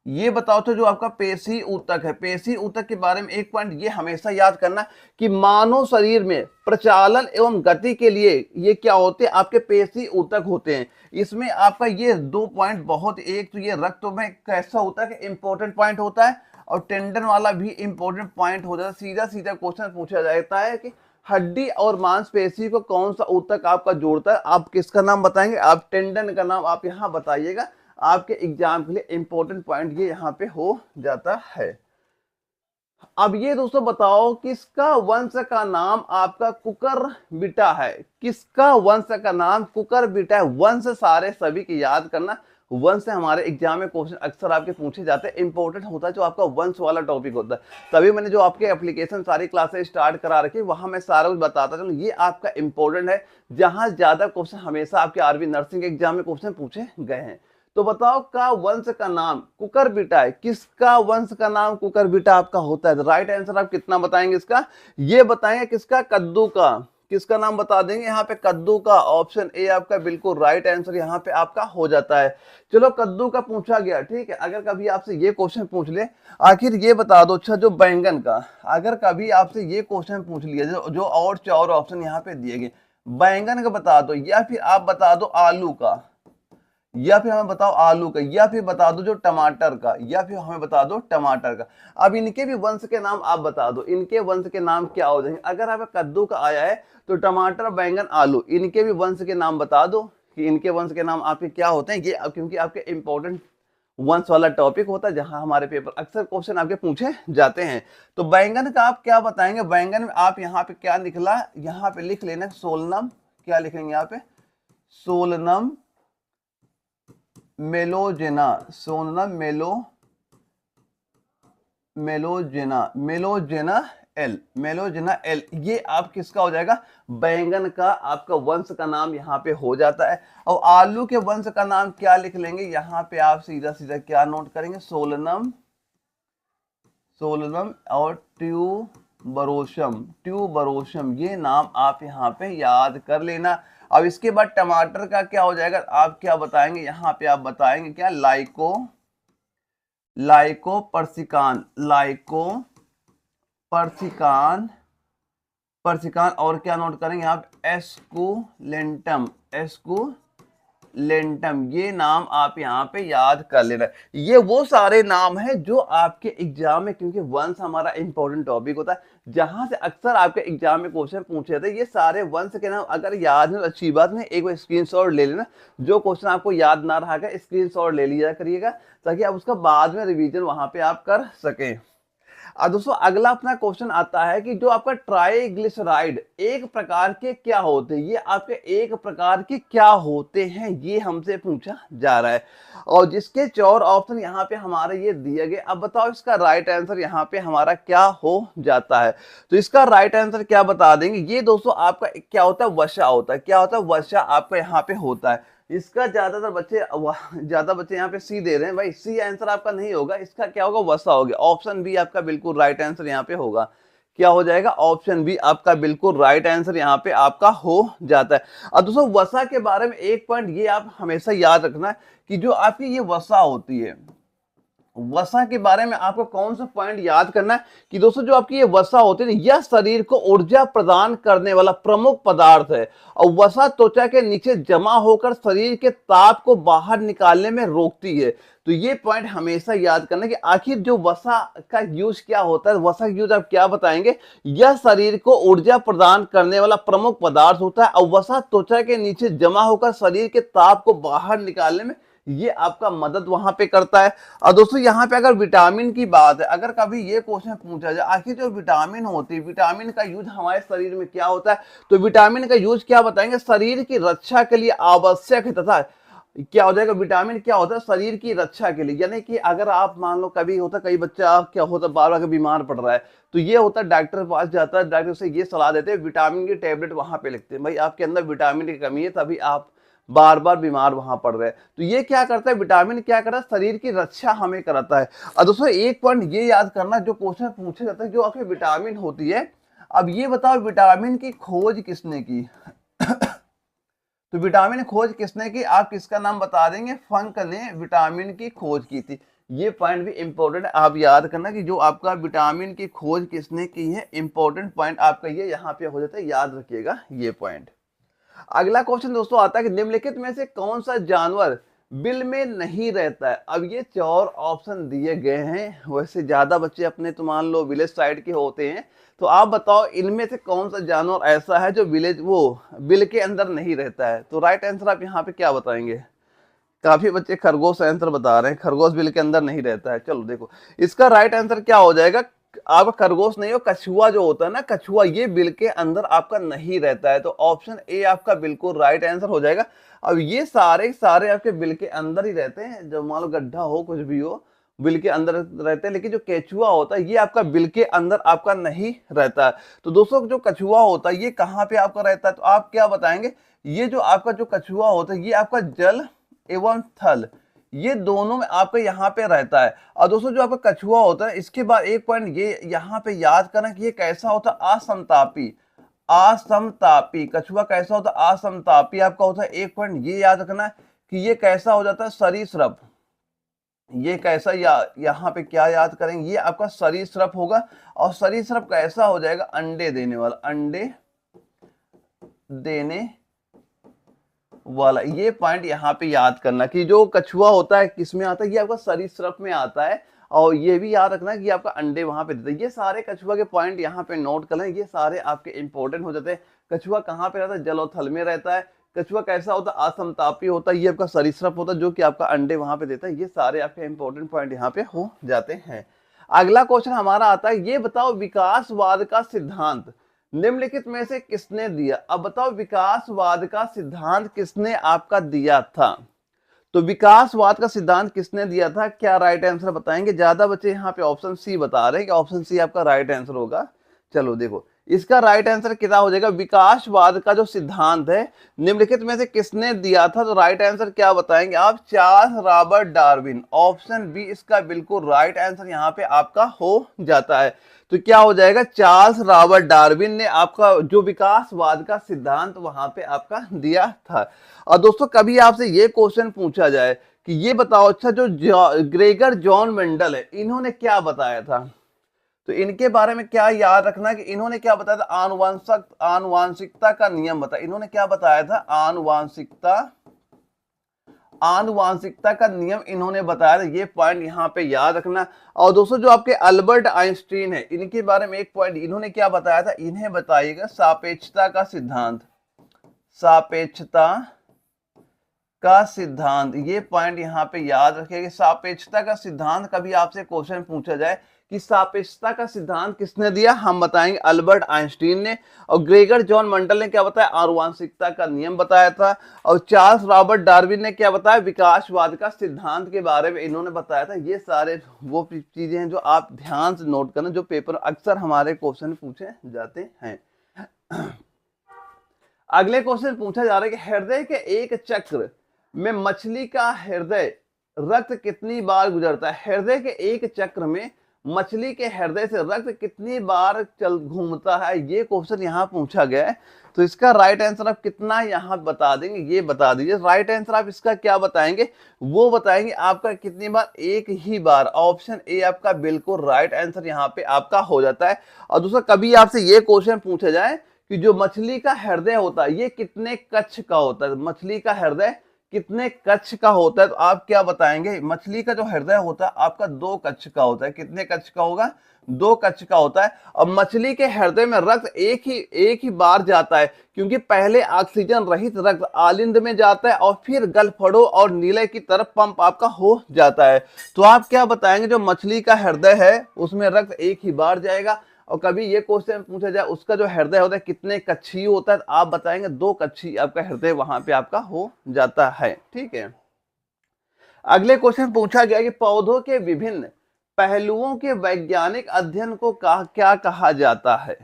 ये बताओ तो जो आपका पेशी ऊतक है, पेशी ऊतक के बारे में एक पॉइंट ये हमेशा याद करना कि मानव शरीर में प्रचालन एवं गति के लिए ये क्या होते हैं, आपके पेशी ऊतक होते हैं। इसमें आपका ये 2 पॉइंट बहुत, एक तो ये रक्त में कैसा होता है, इंपॉर्टेंट पॉइंट होता है, और टेंडन वाला भी इंपॉर्टेंट पॉइंट हो जाता है। सीधा सीधा क्वेश्चन पूछा जाता है कि हड्डी और मांसपेशी को कौन सा ऊतक आपका जोड़ता है? आप किसका नाम बताएंगे? आप टेंडन का नाम आप यहाँ बताइएगा। आपके एग्जाम के लिए इंपॉर्टेंट पॉइंट ये यहाँ पे हो जाता है। अब ये दोस्तों बताओ किसका वंश का नाम आपका कुकुरबिटा है? किसका वंश का नाम कुकुरबिटा है? वंश सारे सभी की याद करना। वंश से हमारे एग्जाम में क्वेश्चन अक्सर आपके पूछे जाते हैं, इंपॉर्टेंट होता है जो आपका वंश वाला टॉपिक होता है। तभी मैंने जो आपके एप्लीकेशन सारी क्लासेस स्टार्ट करा रखी वहां मैं सारा कुछ बताता चलूं। ये आपका इंपॉर्टेंट है, जहां ज्यादा क्वेश्चन हमेशा आपके आरबी नर्सिंग एग्जाम में क्वेश्चन पूछे गए हैं। तो बताओ का वंश का नाम कुकुरबिटा है? किसका वंश का नाम कुकुरबिटा आपका होता है? राइट आंसर आप कितना बताएंगे इसका? ये बताएंगे किसका? कद्दू का। किसका नाम बता देंगे यहाँ पे? कद्दू का। ऑप्शन ए आपका बिल्कुल राइट आंसर यहाँ पे आपका हो जाता है। चलो कद्दू का पूछा गया, ठीक है। अगर कभी आपसे ये क्वेश्चन पूछ ले, आखिर ये बता दो, अच्छा जो बैंगन का, अगर कभी आपसे ये क्वेश्चन पूछ लिया जो और 4 ऑप्शन यहाँ पे दिए गए, बैंगन का बता दो, या फिर आप बता दो आलू का, या फिर हमें बताओ आलू का, या फिर बता दो जो टमाटर का, या फिर हमें बता दो टमाटर का। अब इनके भी वंश के नाम आप बता दो, इनके वंश के नाम क्या हो जाएंगे? अगर आप कद्दू का आया है तो टमाटर, बैंगन, आलू, इनके भी वंश के नाम बता दो कि इनके वंश के नाम आपके क्या होते हैं। ये क्योंकि आपके इंपॉर्टेंट वंश वाला टॉपिक होता है, जहां हमारे पेपर अक्सर क्वेश्चन आपके पूछे जाते हैं। तो बैंगन का आप क्या बताएंगे? बैंगन में आप यहाँ पे क्या निकला, यहाँ पे लिख लेना सोलनम। क्या लिखेंगे यहाँ पे? सोलनम मेलोजेना। सोलनम मेलोजेना एल, मेलोजेना एल, ये आप किसका हो जाएगा? बैंगन का आपका वंश का नाम यहाँ पे हो जाता है। और आलू के वंश का नाम क्या लिख लेंगे? यहाँ पे आप सीधा सीधा क्या नोट करेंगे? सोलनम और ट्यूबरोसम, ये नाम आप यहाँ पे याद कर लेना। अब इसके बाद टमाटर का क्या हो जाएगा? आप क्या बताएंगे यहाँ पे? आप बताएंगे क्या? पर्सिकान, और क्या नोट करेंगे आप? एस्कुलेंटम, ये नाम आप यहाँ पे याद कर लेना। ये वो सारे नाम हैं जो आपके एग्जाम में, क्योंकि वंश हमारा इंपॉर्टेंट टॉपिक होता है, जहां से अक्सर आपके एग्जाम में क्वेश्चन पूछे जाते हैं। ये सारे वंश के नाम अगर याद है तो अच्छी बात नहीं, एक बार स्क्रीनशॉट ले लेना। जो क्वेश्चन आपको याद ना रहा है स्क्रीनशॉट ले लिया करिएगा, ताकि आप उसका बाद में रिवीजन वहां पे आप कर सकें। अब दोस्तों अगला अपना क्वेश्चन आता है कि जो आपका ट्राइग्लिसराइड एक प्रकार के क्या होते हैं? ये आपके एक प्रकार के क्या होते हैं, ये हमसे पूछा जा रहा है। और जिसके 4 ऑप्शन यहाँ पे हमारे ये दिए गए। अब बताओ इसका राइट आंसर यहाँ पे हमारा क्या हो जाता है? तो इसका राइट आंसर क्या बता देंगे? ये दोस्तों आपका क्या होता है? वसा होता है। क्या होता है? वसा आपका यहाँ पे होता है। इसका ज्यादा बच्चे यहाँ पे सी दे रहे हैं, भाई सी आंसर आपका नहीं होगा। इसका क्या होगा? वसा हो गया। ऑप्शन बी आपका बिल्कुल राइट आंसर यहाँ पे होगा। क्या हो जाएगा? ऑप्शन बी आपका बिल्कुल राइट आंसर यहाँ पे आपका हो जाता है। अब दोस्तों वसा के बारे में एक पॉइंट ये आप हमेशा याद रखना कि जो आपकी ये वसा होती है, वसा के बारे में आपको कौन सा पॉइंट याद करना है कि दोस्तों जो आपकी ये वसा होती है, यह शरीर को ऊर्जा प्रदान करने वाला प्रमुख पदार्थ है। और वसा त्वचा के नीचे जमा होकर शरीर के ताप को बाहर निकालने में रोकती है। तो ये पॉइंट हमेशा याद करना कि आखिर जो वसा का यूज क्या होता है, वसा का यूज आप क्या बताएंगे? यह शरीर को ऊर्जा प्रदान करने वाला प्रमुख पदार्थ होता है, और वसा त्वचा के नीचे जमा होकर शरीर के ताप को बाहर निकालने में ये आपका मदद वहां पे करता है। और दोस्तों यहाँ पे अगर विटामिन की बात है, अगर कभी ये क्वेश्चन पूछा जाए आखिर जो विटामिन होती है, विटामिन का यूज हमारे शरीर में क्या होता है? तो विटामिन का यूज क्या बताएंगे? शरीर की रक्षा के लिए आवश्यक है। तथा क्या हो जाएगा? विटामिन क्या होता है? शरीर की रक्षा के लिए। यानी कि अगर आप मान लो कभी होता, कई बच्चा क्या होता है बार बार बीमार पड़ रहा है, तो ये होता है डॉक्टर के पास जाता है, डॉक्टर से ये सलाह देते हैं, विटामिन की टेबलेट वहां पे लिखते हैं, भाई आपके अंदर विटामिन की कमी है, तभी आप बार बार बीमार वहां पड़ रहे हैं। तो ये क्या करता है? विटामिन क्या करता है? शरीर की रक्षा हमें कराता है। और दोस्तों एक पॉइंट ये याद करना, जो क्वेश्चन पूछे जाता है जो आपकी विटामिन होती है, अब ये बताओ विटामिन की खोज किसने की? तो विटामिन खोज किसने की? आप किसका नाम बता देंगे? फंक ने विटामिन की खोज की थी। ये पॉइंट भी इंपॉर्टेंट है, आप याद करना कि जो आपका विटामिन की खोज किसने की है, इंपॉर्टेंट पॉइंट आपका ये यहाँ पे हो जाता है, याद रखिएगा ये पॉइंट। अगला क्वेश्चन दोस्तों आता है कि निम्नलिखित में से कौन सा जानवर बिल में नहीं रहता है। अब ये 4 ऑप्शन दिए गए हैं, वैसे ज्यादा बच्चे अपने तो मान लो विलेज साइड के होते हैं, तो आप बताओ इनमें से कौन सा जानवर ऐसा है जो विलेज वो बिल के अंदर नहीं रहता है। तो राइट आंसर आप यहाँ पे क्या बताएंगे? काफी बच्चे खरगोश आंसर बता रहे हैं, खरगोश बिल के अंदर नहीं रहता है। चलो देखो इसका राइट आंसर क्या हो जाएगा, आपका खरगोश नहीं हो, कछुआ जो होता है ना, कछुआ, ये बिल के अंदर आपका नहीं रहता है। तो ऑप्शन ए आपका बिल्कुल राइट आंसर हो जाएगा। अब ये सारे सारे आपके बिल के अंदर ही रहते हैं, जब मान लो गड्ढा हो कुछ भी हो बिल के अंदर रहते हैं, लेकिन जो केचुआ होता है ये आपका बिल के अंदर आपका नहीं रहता है। तो दोस्तों जो कछुआ होता है ये कहाँ पे आपका रहता है? तो आप क्या बताएंगे? ये जो आपका जो कछुआ होता है ये आपका जल एवं थल, ये दोनों में आपका यहाँ पे रहता है। और दोस्तों जो आपका कछुआ होता है, इसके बाद एक पॉइंट ये यहाँ पे याद करना कि ये कैसा होता है? असमतापी। असमतापी कछुआ कैसा होता है? असमतापी आपका होता है। एक पॉइंट ये याद रखना कि ये कैसा हो जाता है? सरीसृप। ये कैसा यहाँ पे क्या याद करेंगे? ये आपका सरीसृप होगा। और सरीसृप कैसा हो जाएगा? अंडे देने वाला, अंडे देने वाला। ये पॉइंट यहाँ पे याद करना कि जो कछुआ होता है किसमें आता है? ये आपका सरीसृप में आता है। और ये भी याद रखना कि आपका अंडे वहां पे देता है। ये सारे कछुआ के पॉइंट यहाँ पे नोट कर लें, ये सारे आपके इंपॉर्टेंट हो जाते हैं। कछुआ कहाँ पे रहता है? जल और थल में रहता है। कछुआ कैसा होता है? असमतापी होता है। ये आपका सरीसृप होता है जो कि आपका अंडे वहां पे देता है। ये सारे आपके इंपॉर्टेंट पॉइंट यहाँ पे हो जाते हैं। अगला क्वेश्चन हमारा आता है, ये बताओ विकासवाद का सिद्धांत निम्नलिखित में से किसने दिया? अब बताओ विकासवाद का सिद्धांत किसने आपका दिया था? तो विकासवाद का सिद्धांत किसने दिया था? क्या राइट आंसर बताएंगे? ज्यादा बच्चे यहाँ पे ऑप्शन सी बता रहे हैं कि ऑप्शन सी आपका राइट आंसर होगा। चलो देखो इसका राइट आंसर क्या हो जाएगा? विकासवाद का जो सिद्धांत है निम्नलिखित में से किसने दिया था? तो राइट आंसर क्या बताएंगे आप? Charles Robert Darwin. Option B इसका बिल्कुल राइट आंसर यहाँ पे आपका हो जाता है। तो क्या हो जाएगा? चार्ल्स रॉबर्ट डार्विन ने आपका जो विकासवाद का सिद्धांत वहां पे आपका दिया था। और दोस्तों कभी आपसे ये क्वेश्चन पूछा जाए कि ये बताओ अच्छा जो ग्रेगर जॉन मेंडल है इन्होंने क्या बताया था? तो इनके बारे में क्या याद रखना कि इन्होंने क्या बताया था? आनुवांशिकता का नियम बताया। इन्होंने क्या बताया था? आनुवांशिकता का नियम इन्होंने बताया था। ये पॉइंट यहाँ पे याद रखना। और दोस्तों जो आपके अल्बर्ट आइंस्टीन है इनके बारे में एक पॉइंट इन्होंने क्या बताया था? इन्हें बताइएगा सापेक्षता का सिद्धांत। सापेक्षता का सिद्धांत, ये पॉइंट यहाँ पे याद रखिएगा। सापेक्षता का सिद्धांत कभी आपसे क्वेश्चन पूछा जाए कि सापेक्षता का सिद्धांत किसने दिया, हम बताएंगे अल्बर्ट आइंस्टीन ने। और ग्रेगर जॉन मंडल ने क्या बताया? आनुवांशिकता का नियम बताया था। और चार्ल्स रॉबर्ट डार्विन ने क्या बताया? विकासवाद का सिद्धांत के बारे में इन्होंने बताया था। ये सारे वो चीजें हैं जो आप ध्यान से नोट करना, जो पेपर अक्सर हमारे क्वेश्चन पूछे जाते हैं। अगले क्वेश्चन पूछा जा रहा है कि हृदय के एक चक्र में मछली का हृदय रक्त कितनी बार गुजरता है? हृदय के एक चक्र में मछली के हृदय से रक्त कितनी बार चल घूमता है? ये क्वेश्चन यहाँ पूछा गया है। तो इसका राइट आंसर आप कितना यहाँ बता देंगे? ये बता दीजिए। राइट आंसर आप इसका क्या बताएंगे? वो बताएंगे आपका कितनी बार? एक ही बार। ऑप्शन ए आपका बिल्कुल राइट आंसर यहाँ पे आपका हो जाता है। और दूसरा कभी आपसे ये क्वेश्चन पूछा जाए कि जो मछली का हृदय होता है ये कितने कक्ष का होता है? मछली का हृदय कितने कक्ष का होता है? तो आप क्या बताएंगे? मछली का जो हृदय होता है आपका 2 कक्ष का होता है। कितने कक्ष का होगा? 2 कक्ष का होता है। और मछली के हृदय में रक्त एक ही बार जाता है, क्योंकि पहले ऑक्सीजन रहित रक्त आलिंद में जाता है और फिर गलफड़ों और नीले की तरफ पंप आपका हो जाता है। तो आप क्या बताएंगे? जो मछली का हृदय है उसमें रक्त एक ही बार जाएगा। और कभी ये क्वेश्चन पूछा जाए उसका जो हृदय होता है कितने कक्षीय होता है? तो आप बताएंगे 2 कक्षीय आपका हृदय वहां पे आपका हो जाता है। ठीक है। अगले क्वेश्चन पूछा गया कि पौधों के विभिन्न पहलुओं के वैज्ञानिक अध्ययन को क्या कहा जाता है?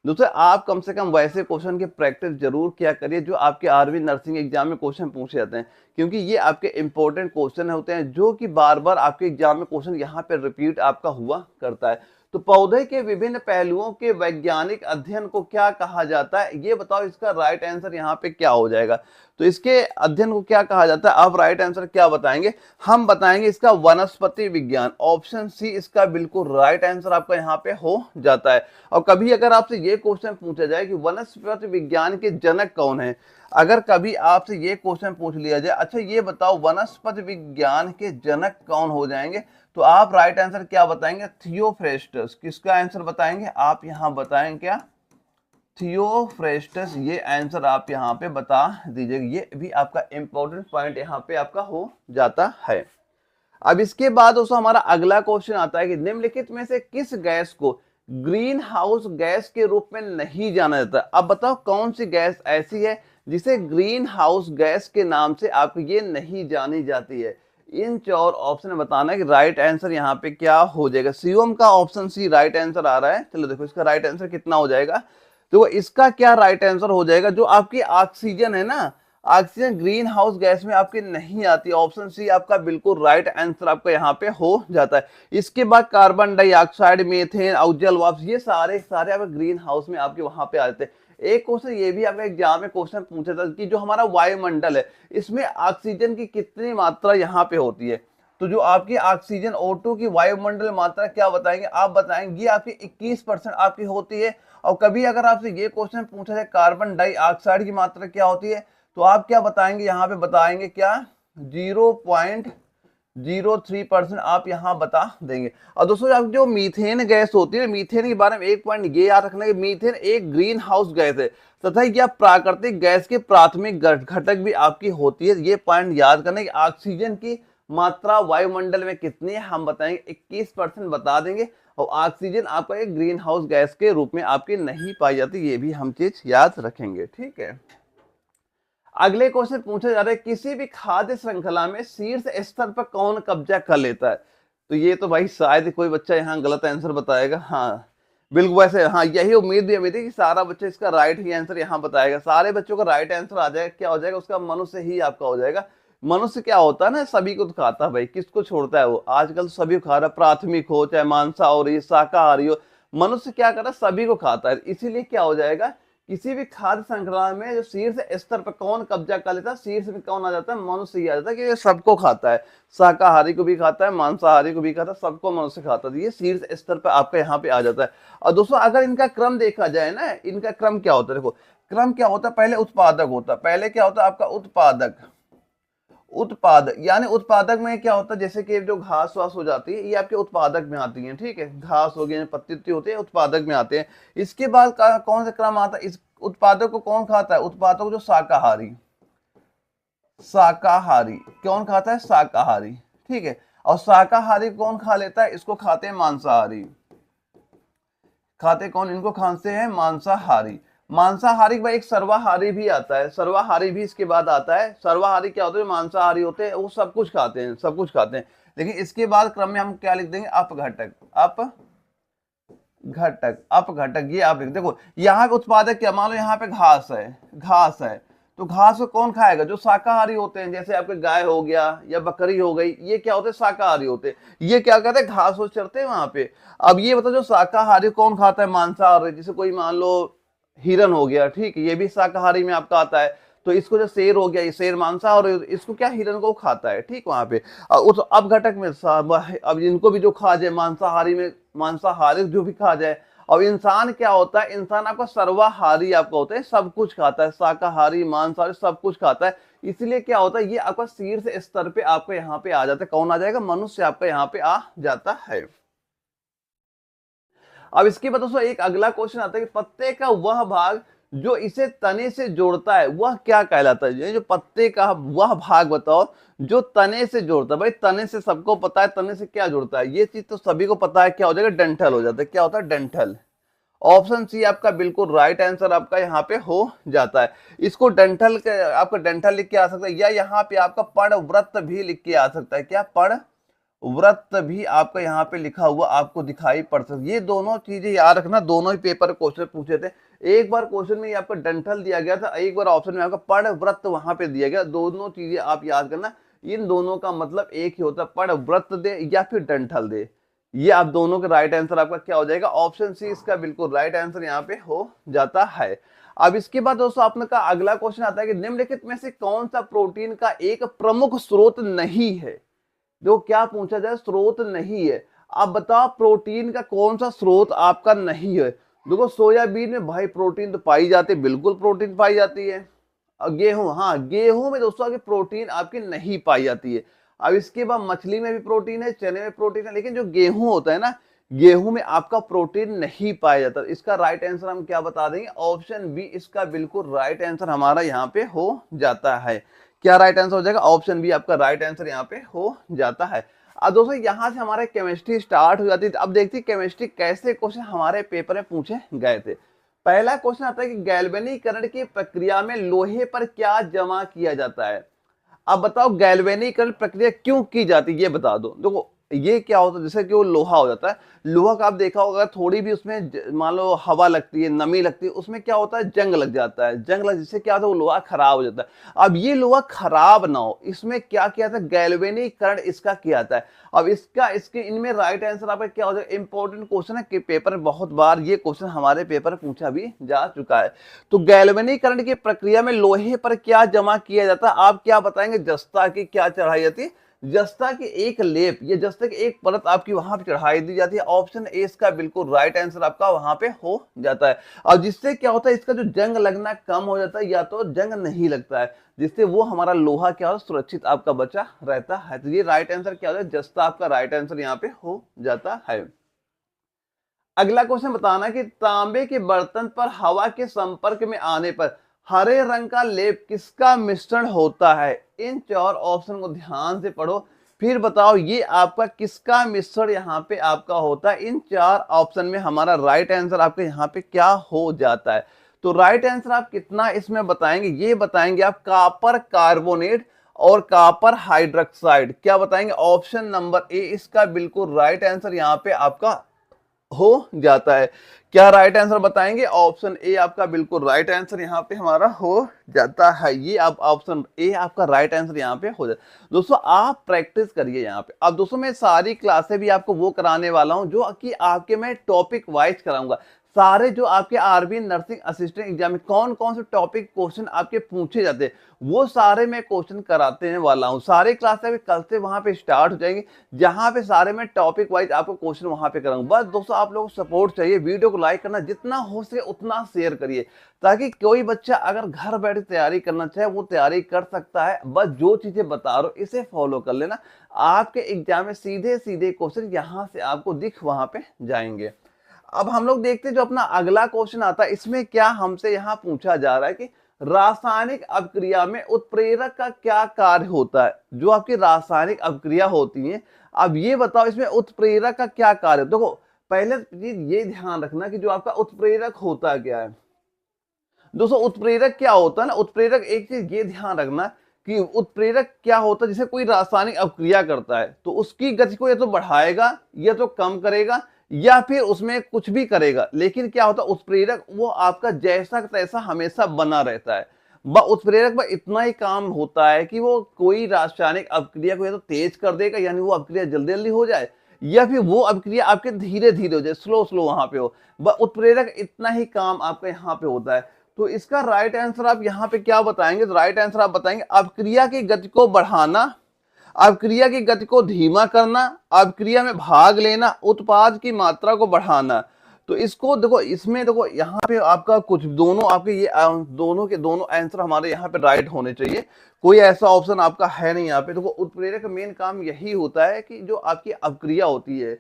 दोस्तों आप कम से कम वैसे क्वेश्चन की प्रैक्टिस जरूर किया करिए जो आपके आर्मी नर्सिंग एग्जाम में क्वेश्चन पूछे जाते हैं, क्योंकि ये आपके इंपॉर्टेंट क्वेश्चन होते हैं जो कि बार बार आपके एग्जाम में क्वेश्चन यहाँ पे रिपीट आपका हुआ करता है। तो पौधे के विभिन्न पहलुओं के वैज्ञानिक अध्ययन को क्या कहा जाता है? ये बताओ। इसका राइट आंसर यहाँ पे क्या हो जाएगा? तो इसके अध्ययन को क्या कहा जाता है? आप राइट आंसर क्या बताएंगे? हम बताएंगे इसका वनस्पति विज्ञान। ऑप्शन सी इसका बिल्कुल राइट आंसर आपका यहाँ पे हो जाता है। और कभी अगर आपसे ये क्वेश्चन पूछा जाए कि वनस्पति विज्ञान के जनक कौन है, अगर कभी आपसे ये क्वेश्चन पूछ लिया जाए, अच्छा ये बताओ वनस्पति विज्ञान के जनक कौन हो जाएंगे, तो आप राइट आंसर क्या बताएंगे? थियोफ्रेस्टस। किसका आंसर बताएंगे? आप यहाँ बताएंगे क्या? थियोफ्रेस्टस। ये आंसर आप यहाँ पे बता दीजिएगा, ये भी आपका इंपॉर्टेंट पॉइंट यहाँ पे आपका हो जाता है। अब इसके बाद दोस्तों हमारा अगला क्वेश्चन आता है कि निम्नलिखित में से किस गैस को ग्रीन हाउस गैस के रूप में नहीं जाना जाता? अब बताओ कौन सी गैस ऐसी है जिसे ग्रीन हाउस गैस के नाम से आपको ये नहीं जानी जाती है? इन चार ऑप्शन में बताना है कि राइट आंसर यहाँ पे क्या हो जाएगा। सीओएम का ऑप्शन सी राइट आंसर आ रहा है। चलो देखो इसका राइट आंसर कितना हो जाएगा। तो इसका क्या राइट आंसर हो जाएगा? जो आपकी ऑक्सीजन है ना, ऑक्सीजन ग्रीन हाउस गैस में आपकी नहीं आती। ऑप्शन सी आपका बिल्कुल राइट आंसर आपका यहाँ पे हो जाता है। इसके बाद कार्बन डाइऑक्साइड, मीथेन और जल वाष्प, ये सारे आपके ग्रीन हाउस में आपके वहां पे आ जाते हैं। एक क्वेश्चन ये भी आपका एग्जाम में क्वेश्चन पूछा था कि जो हमारा वायुमंडल है इसमें ऑक्सीजन की कितनी मात्रा यहाँ पे होती है? तो जो आपकी ऑक्सीजन O2 की वायुमंडल मात्रा क्या बताएंगे? आप बताएंगे ये आपकी 21% आपकी होती है। और कभी अगर आपसे ये क्वेश्चन पूछा जाए कार्बन डाइऑक्साइड की मात्रा क्या होती है, तो आप क्या बताएंगे? यहाँ पे बताएंगे क्या? 0.03% आप यहाँ बता देंगे। और दोस्तों आप जो मीथेन गैस होती है, मीथेन के बारे में एक पॉइंट ये याद रखना कि मीथेन एक ग्रीन हाउस गैस है तथा यह प्राकृतिक गैस के प्राथमिक घटक भी आपकी होती है। ये पॉइंट याद करना कि ऑक्सीजन की मात्रा वायुमंडल में कितनी है, हम बताएंगे 21% बता देंगे। और ऑक्सीजन आपका एक ग्रीन हाउस गैस के रूप में आपकी नहीं पाई जाती, ये भी हम चीज याद रखेंगे। ठीक है, अगले क्वेश्चन पूछा जा रहा है किसी भी खाद्य श्रृंखला में शीर्ष स्तर पर कौन कब्जा कर लेता है? तो ये तो भाई शायद कोई बच्चा यहाँ गलत आंसर बताएगा। हाँ बिल्कुल, वैसे हाँ यही उम्मीद भी हमें थी कि सारा बच्चा इसका राइट ही आंसर यहाँ बताएगा। सारे बच्चों का राइट आंसर आ जाएगा, क्या हो जाएगा उसका? मनुष्य ही आपका हो जाएगा। मनुष्य क्या होता है ना, सभी को तो खाता है भाई, किसको छोड़ता है वो? आजकल सभी को खा रहा है, प्राथमिक हो चाहे मांसाहारी शाकाहारी हो, मनुष्य क्या कर रहा है? सभी को खाता है। इसीलिए क्या हो जाएगा, किसी भी खाद्य श्रृंखला में जो शीर्ष स्तर पर कौन कब्जा कर लेता है, शीर्ष में कौन आ जाता है? मनुष्य ही आ जाता है, कि ये सबको खाता है, शाकाहारी को भी खाता है, मांसाहारी को भी खाता है, सबको मनुष्य खाता है। ये शीर्ष स्तर पर आपका यहाँ पे आ जाता है। और दोस्तों अगर इनका क्रम देखा जाए ना, इनका क्रम क्या होता है? देखो क्रम क्या होता है, पहले उत्पादक होता है। पहले क्या होता है आपका? उत्पादक यानी उत्पादक में क्या होता है, जैसे कि जो घास वास हो जाती है ये आपके उत्पादक में आती है। ठीक है, घास हो गई, पत्ती होती है, उत्पादक में आते हैं। इसके बाद कौन सा क्रम आता है? इस उत्पादक को कौन खाता है? उत्पादक को जो शाकाहारी कौन खाता है? शाकाहारी। ठीक है, और शाकाहारी कौन खा लेता है? इसको खाते हैं मांसाहारी। खाते कौन? इनको खाते हैं मांसाहारी। मांसाहारी के बाद एक सर्वाहारी भी आता है, सर्वाहारी भी इसके बाद आता है। सर्वाहारी क्या होते हैं? मांसाहारी होते हैं, वो सब कुछ खाते हैं, सब कुछ खाते हैं। लेकिन इसके बाद क्रम में हम क्या लिख देंगे? अपघटक। अपघटक ये आप लिख देखो। यहाँ पे उत्पादक क्या, मान लो यहाँ पे घास है, तो घास को कौन खाएगा? जो शाकाहारी होते हैं, जैसे आपके गाय हो गया या बकरी हो गई, ये क्या होते हैं? शाकाहारी होते हैं। ये क्या करते हैं? घास हो चरते हैं वहां पे। अब ये बताओ जो शाकाहारी कौन खाता है? मांसाहारी। जैसे कोई मान लो हिरन हो गया, ठीक है, ये भी शाकाहारी में आपका आता है। तो इसको जो शेर हो गया, ये शेर मांसाहारी, इसको क्या हिरन को खाता है। ठीक, वहां पे उस अपघटक में अब इनको भी जो खा जाए, मांसाहारी में मांसाहारी जो भी खा जाए। और इंसान क्या होता है? इंसान आपका सर्वाहारी आपका होता है, सब कुछ खाता है, शाकाहारी मांसाहारी सब कुछ खाता है। इसलिए क्या होता है, ये आपका शीर्ष स्तर पे आपका यहाँ पे आ जाता है। कौन आ जाएगा? मनुष्य आपका यहाँ पे आ जाता है। अब इसके बाद दोस्तों एक अगला क्वेश्चन आता है कि पत्ते का वह भाग जो इसे तने से जोड़ता है वह क्या कहलाता है? ये जो पत्ते का वह भाग बताओ जो तने से जोड़ता है। भाई तने से सबको पता है, तने से क्या जोड़ता है? ये चीज तो सभी को पता है, क्या हो जाएगा? डंठल हो जाता है। क्या होता है? डंठल। ऑप्शन सी आपका बिल्कुल राइट आंसर आपका यहाँ पे हो जाता है। इसको डंठल के आपका डंठल लिख के आ सकता है, या यहाँ पे आपका पर्णवृत्त भी लिख के आ सकता है। क्या? पर्णवृत्त भी आपका यहाँ पे लिखा हुआ आपको दिखाई पड़ सकता है। ये दोनों चीजें याद रखना, दोनों ही पेपर क्वेश्चन पूछे थे। एक बार क्वेश्चन में आपका डंठल दिया गया था, एक बार ऑप्शन में आपका पर्णवृत्त वहां पे दिया गया। दोनों चीजें आप याद करना, इन दोनों का मतलब एक ही होता है, पर्णवृत्त दे या फिर डंठल दे। ये आप दोनों का राइट आंसर आपका क्या हो जाएगा, ऑप्शन सी इसका बिल्कुल राइट आंसर यहाँ पे हो जाता है। अब इसके बाद दोस्तों आपने का अगला क्वेश्चन आता है कि निम्नलिखित में से कौन सा प्रोटीन का एक प्रमुख स्रोत नहीं है। जो क्या पूछा जाए, स्रोत नहीं है। आप बताओ प्रोटीन का कौन सा स्रोत आपका नहीं है। देखो सोयाबीन में भाई प्रोटीन तो पाई जाती है, बिल्कुल प्रोटीन पाई जाती है। और गेहूं, हाँ गेहूं में दोस्तों आपकी प्रोटीन आपकी नहीं पाई जाती है। अब इसके बाद मछली में भी प्रोटीन है, चने में प्रोटीन है, लेकिन जो गेहूं होता है ना, गेहूं में आपका प्रोटीन नहीं पाया जाता। इसका राइट आंसर हम क्या बता देंगे, ऑप्शन बी इसका बिल्कुल राइट आंसर हमारा यहाँ पे हो जाता है। क्या राइट आंसर हो जाएगा, ऑप्शन बी आपका राइट आंसर यहाँ पे हो जाता है। अब दोस्तों यहां से हमारे केमिस्ट्री स्टार्ट हो जाती है। अब देखते हैं केमिस्ट्री कैसे क्वेश्चन हमारे पेपर में पूछे गए थे। पहला क्वेश्चन आता है कि गैल्वेनीकरण की प्रक्रिया में लोहे पर क्या जमा किया जाता है। अब बताओ गैल्वेनीकरण प्रक्रिया क्यों की जाती है, ये बता दो। देखो ये क्या होता है, जैसे कि वो लोहा हो जाता है, लोहा का आप देखा होगा थोड़ी भी उसमें मान लो हवा लगती है, नमी लगती है, उसमें क्या होता है, जंग लग जाता है। जंग लग जिससे क्या होता है, वो लोहा खराब हो जाता है। अब ये लोहा खराब ना हो, इसमें क्या किया था, गैल्वेनीकरण इसका किया जाता है। अब इसका इसके इनमें राइट आंसर आपका क्या हो जाएगा, इंपॉर्टेंट क्वेश्चन है कि पेपर में बहुत बार ये क्वेश्चन हमारे पेपर में पूछा भी जा चुका है। तो गैल्वेनीकरण की प्रक्रिया में लोहे पर क्या जमा किया जाता है, आप क्या बताएंगे, जस्ता की क्या चढ़ाई जाती है, जस्ता की एक लेप, ये जस्ता की एक परत आपकी वहां पे चढ़ाई दी जाती है। ऑप्शन ए इसका बिल्कुल राइट आंसर आपका वहां पे हो जाता है। और जिससे क्या होता है, इसका जो जंग लगना कम हो जाता है, या तो जंग नहीं लगता है, जिससे वो हमारा लोहा क्या होता है, सुरक्षित आपका बचा रहता है। तो ये राइट आंसर क्या होता है, जस्ता आपका राइट आंसर यहाँ पे हो जाता है। अगला क्वेश्चन बताना कि तांबे के बर्तन पर हवा के संपर्क में आने पर हरे रंग का लेप किसका मिश्रण होता है। इन चार ऑप्शन को ध्यान से पढ़ो, फिर बताओ ये आपका किसका मिश्रण यहाँ पे आपका होता है। इन चार ऑप्शन में हमारा राइट आंसर आपके यहाँ पे क्या हो जाता है। तो राइट आंसर आप कितना इसमें बताएंगे, ये बताएंगे आप कापर कार्बोनेट और कापर हाइड्रोक्साइड। क्या बताएंगे, ऑप्शन नंबर ए इसका बिल्कुल राइट आंसर यहाँ पे आपका हो जाता है। क्या राइट आंसर बताएंगे, ऑप्शन ए आपका बिल्कुल राइट आंसर यहाँ पे हमारा हो जाता है। ये आप ऑप्शन ए आपका राइट आंसर यहाँ पे हो जाता है। दोस्तों आप प्रैक्टिस करिए यहाँ पे। अब दोस्तों मैं सारी क्लासें भी आपको वो कराने वाला हूँ जो कि आपके मैं टॉपिक वाइज कराऊंगा। सारे जो आपके आरबी नर्सिंग असिस्टेंट एग्जाम में कौन कौन से टॉपिक क्वेश्चन आपके पूछे जाते हैं, वो सारे मैं क्वेश्चन कराते वाला हूँ। सारे क्लासें कल से वहां पे स्टार्ट हो जाएंगी, जहां पे सारे मैं टॉपिक वाइज आपको क्वेश्चन वहां पे कराऊंगा। बस दोस्तों आप लोगों को सपोर्ट चाहिए, वीडियो को लाइक करना, जितना हो सके उतना शेयर करिए, ताकि कोई बच्चा अगर घर बैठे तैयारी करना चाहे वो तैयारी कर सकता है। बस जो चीजें बता रहा हूं इसे फॉलो कर लेना, आपके एग्जाम में सीधे सीधे क्वेश्चन यहाँ से आपको दिख वहां पे जाएंगे। अब हम लोग देखते हैं जो अपना अगला क्वेश्चन आता है, इसमें क्या हमसे यहाँ पूछा जा रहा है कि रासायनिक अभिक्रिया में उत्प्रेरक का क्या कार्य होता है। जो आपकी रासायनिक अभिक्रिया होती है, अब ये बताओ इसमें उत्प्रेरक का क्या कार्य। देखो पहले चीज ये ध्यान रखना कि जो आपका उत्प्रेरक होता क्या है। दोस्तों उत्प्रेरक क्या होता है ना, उत्प्रेरक एक चीज ये ध्यान रखना कि उत्प्रेरक क्या होता है, जैसे कोई रासायनिक अभिक्रिया करता है तो उसकी गति को या तो बढ़ाएगा या तो कम करेगा या फिर उसमें कुछ भी करेगा, लेकिन क्या होता है उत्प्रेरक वो आपका जैसा तैसा हमेशा बना रहता है। उत्प्रेरक पर इतना ही काम होता है कि वो कोई रासायनिक अभिक्रिया को या तो तेज कर देगा, यानी वो अभिक्रिया जल्दी जल्दी हो जाए, या फिर वो अभिक्रिया आपके धीरे धीरे हो जाए, स्लो स्लो वहां पे हो। उत्प्रेरक इतना ही काम आपका यहाँ पे होता है। तो इसका राइट आंसर आप यहाँ पे क्या बताएंगे, तो राइट आंसर आप बताएंगे अभिक्रिया की गति को बढ़ाना, अभिक्रिया की गति को धीमा करना, अभिक्रिया में भाग लेना, उत्पाद की मात्रा को बढ़ाना। तो इसको देखो, इसमें देखो यहाँ पे आपका कुछ दोनों आपके ये दोनों के दोनों आंसर हमारे यहाँ पे राइट होने चाहिए। कोई ऐसा ऑप्शन आपका है नहीं यहाँ पे। देखो उत्प्रेरक का मेन काम यही होता है कि जो आपकी अभिक्रिया होती है,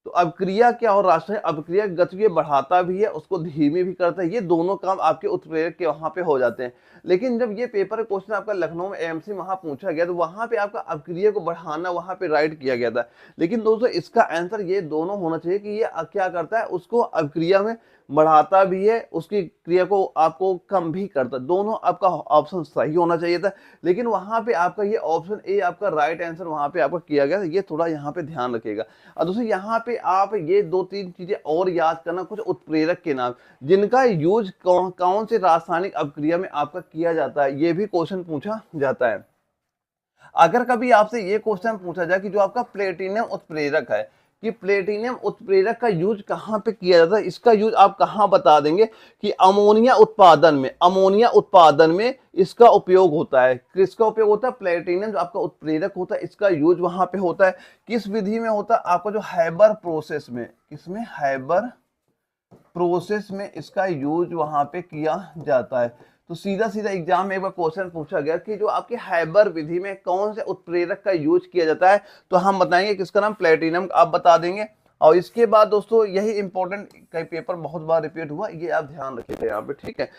तो अभिक्रिया क्या हो, रासायनिक अभिक्रिया गति को बढ़ाता भी है, उसको धीमी भी करता है। ये दोनों काम आपके उत्प्रेरक के वहां पे हो जाते हैं। लेकिन जब ये पेपर क्वेश्चन आपका लखनऊ में एएमसी वहां पूछा गया तो वहां पे आपका अभिक्रिया को बढ़ाना वहां पे राइट किया गया था। लेकिन दोस्तों इसका आंसर ये दोनों होना चाहिए कि ये क्या करता है, उसको अभिक्रिया में बढ़ाता भी है, उसकी क्रिया को आपको कम भी करता है। दोनों आपका ऑप्शन सही होना चाहिए था, लेकिन वहां पे आपका ये ऑप्शन ए आपका राइट आंसर वहां पे आपका किया गया। ये थोड़ा यहाँ पे ध्यान रखिएगा। और दोस्तों यहाँ पे आप ये दो तीन चीजें और याद करना, कुछ उत्प्रेरक के नाम जिनका यूज कौन से रासायनिक अभिक्रिया में आपका किया जाता है, ये भी क्वेश्चन पूछा जाता है। अगर कभी आपसे ये क्वेश्चन पूछा जाए कि जो आपका प्लेटिनम उत्प्रेरक है कि प्लेटिनम उत्प्रेरक का यूज कहाँ पे किया जाता है, इसका यूज आप कहाँ बता देंगे कि अमोनिया उत्पादन में इसका उपयोग होता है। किसका उपयोग होता है? प्लेटिनम जो आपका उत्प्रेरक होता है इसका यूज वहां पे होता है। किस विधि में होता है? आपका जो हैबर प्रोसेस में, किसमें? हैबर प्रोसेस में इसका यूज वहां पे किया जाता है। तो सीधा सीधा एग्जाम में एक बार क्वेश्चन पूछा गया कि जो आपके हैबर विधि में कौन से उत्प्रेरक का यूज किया जाता है, तो हम बताएंगे किसका नाम? प्लेटिनम, आप बता देंगे। और इसके बाद दोस्तों यही इंपॉर्टेंट, कई पेपर बहुत बार रिपीट हुआ, ये आप ध्यान रखिएगा यहाँ पे, ठीक है।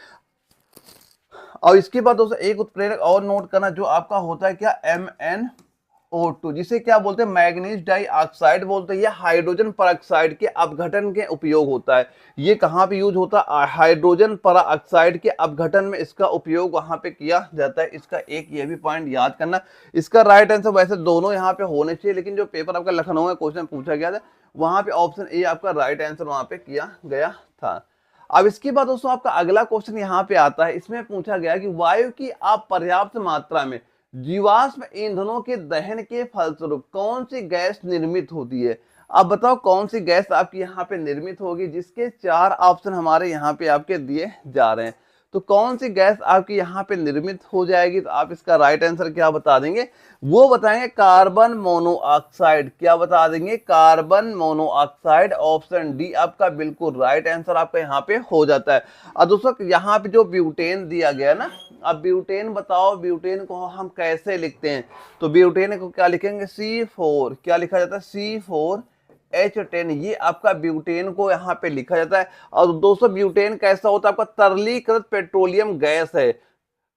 और इसके बाद दोस्तों एक उत्प्रेरक और नोट करना जो आपका होता है क्या? MnO2, जिसे क्या बोलते हैं? मैग्नीज डाइऑक्साइड बोलते हैं, या हाइड्रोजन परऑक्साइड के अपघटन के उपयोग होता है। ये कहाँ पे यूज होता है? हाइड्रोजन परऑक्साइड के अपघटन में इसका उपयोग वहां पे किया जाता है। इसका एक ये भी पॉइंट याद करना। इसका राइट आंसर वैसे दोनों यहाँ पे होने चाहिए, लेकिन जो पेपर आपका लखनऊ में क्वेश्चन पूछा गया था वहां पे ऑप्शन ए आपका राइट आंसर वहां पे किया गया था। अब इसके बाद दोस्तों आपका अगला क्वेश्चन यहाँ पे आता है। इसमें पूछा गया कि वायु की पर्याप्त मात्रा में जीवाश्म ईंधनों के दहन के फलस्वरूप कौन सी गैस निर्मित होती है? अब बताओ कौन सी गैस आपकी यहाँ पे निर्मित होगी, जिसके 4 ऑप्शन हमारे यहाँ पे आपके दिए जा रहे हैं। तो कौन सी गैस आपकी यहाँ पे निर्मित हो जाएगी? तो आप इसका राइट आंसर क्या बता देंगे? वो बताएंगे कार्बन मोनोऑक्साइड। क्या बता देंगे? Carbon monoxide. ऑप्शन डी आपका बिल्कुल राइट आंसर आपका यहाँ पे हो जाता है। और दोस्तों यहाँ पे जो ब्यूटेन दिया गया ना, अब ब्यूटेन बताओ, ब्यूटेन को हम कैसे लिखते हैं? तो ब्यूटेन को क्या लिखेंगे? C4। क्या लिखा जाता है? C4H10। ये आपका ब्यूटेन को यहाँ पे लिखा जाता है। और दोस्तों ब्यूटेन कैसा होता है? आपका तरलीकृत पेट्रोलियम गैस है,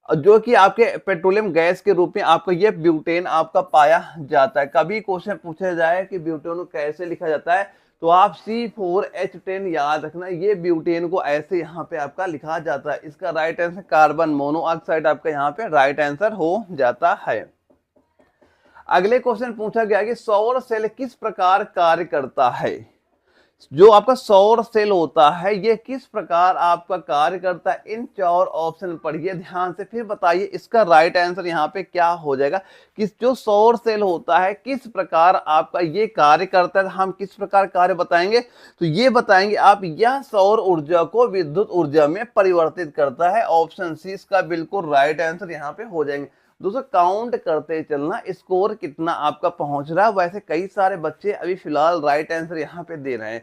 जो कि आपके पेट्रोलियम गैस के रूप में आपका ये ब्यूटेन आपका पाया जाता है। कभी क्वेश्चन पूछा जाए कि ब्यूटेन को कैसे लिखा जाता है, तो आप C4H10 याद रखना, ये ब्यूटेन को ऐसे यहाँ पे आपका लिखा जाता है। इसका राइट आंसर कार्बन मोनोऑक्साइड आपका यहाँ पे राइट आंसर हो जाता है। अगले क्वेश्चन पूछा गया कि सौर सेल किस प्रकार कार्य करता है? जो आपका सौर सेल होता है ये किस प्रकार आपका कार्य करता है? इन 4 ऑप्शन पढ़िए ध्यान से, फिर बताइए इसका राइट आंसर यहाँ पे क्या हो जाएगा। कि जो सौर सेल होता है किस प्रकार आपका ये कार्य करता है। हम किस प्रकार कार्य बताएंगे? तो ये बताएंगे आप, यह सौर ऊर्जा को विद्युत ऊर्जा में परिवर्तित करता है। ऑप्शन सी इसका बिल्कुल राइट आंसर यहाँ पे हो जाएंगे। दोस्तों काउंट करते चलना, स्कोर कितना आपका पहुंच रहा है। वैसे कई सारे बच्चे अभी फिलहाल राइट आंसर यहाँ पे दे रहे हैं।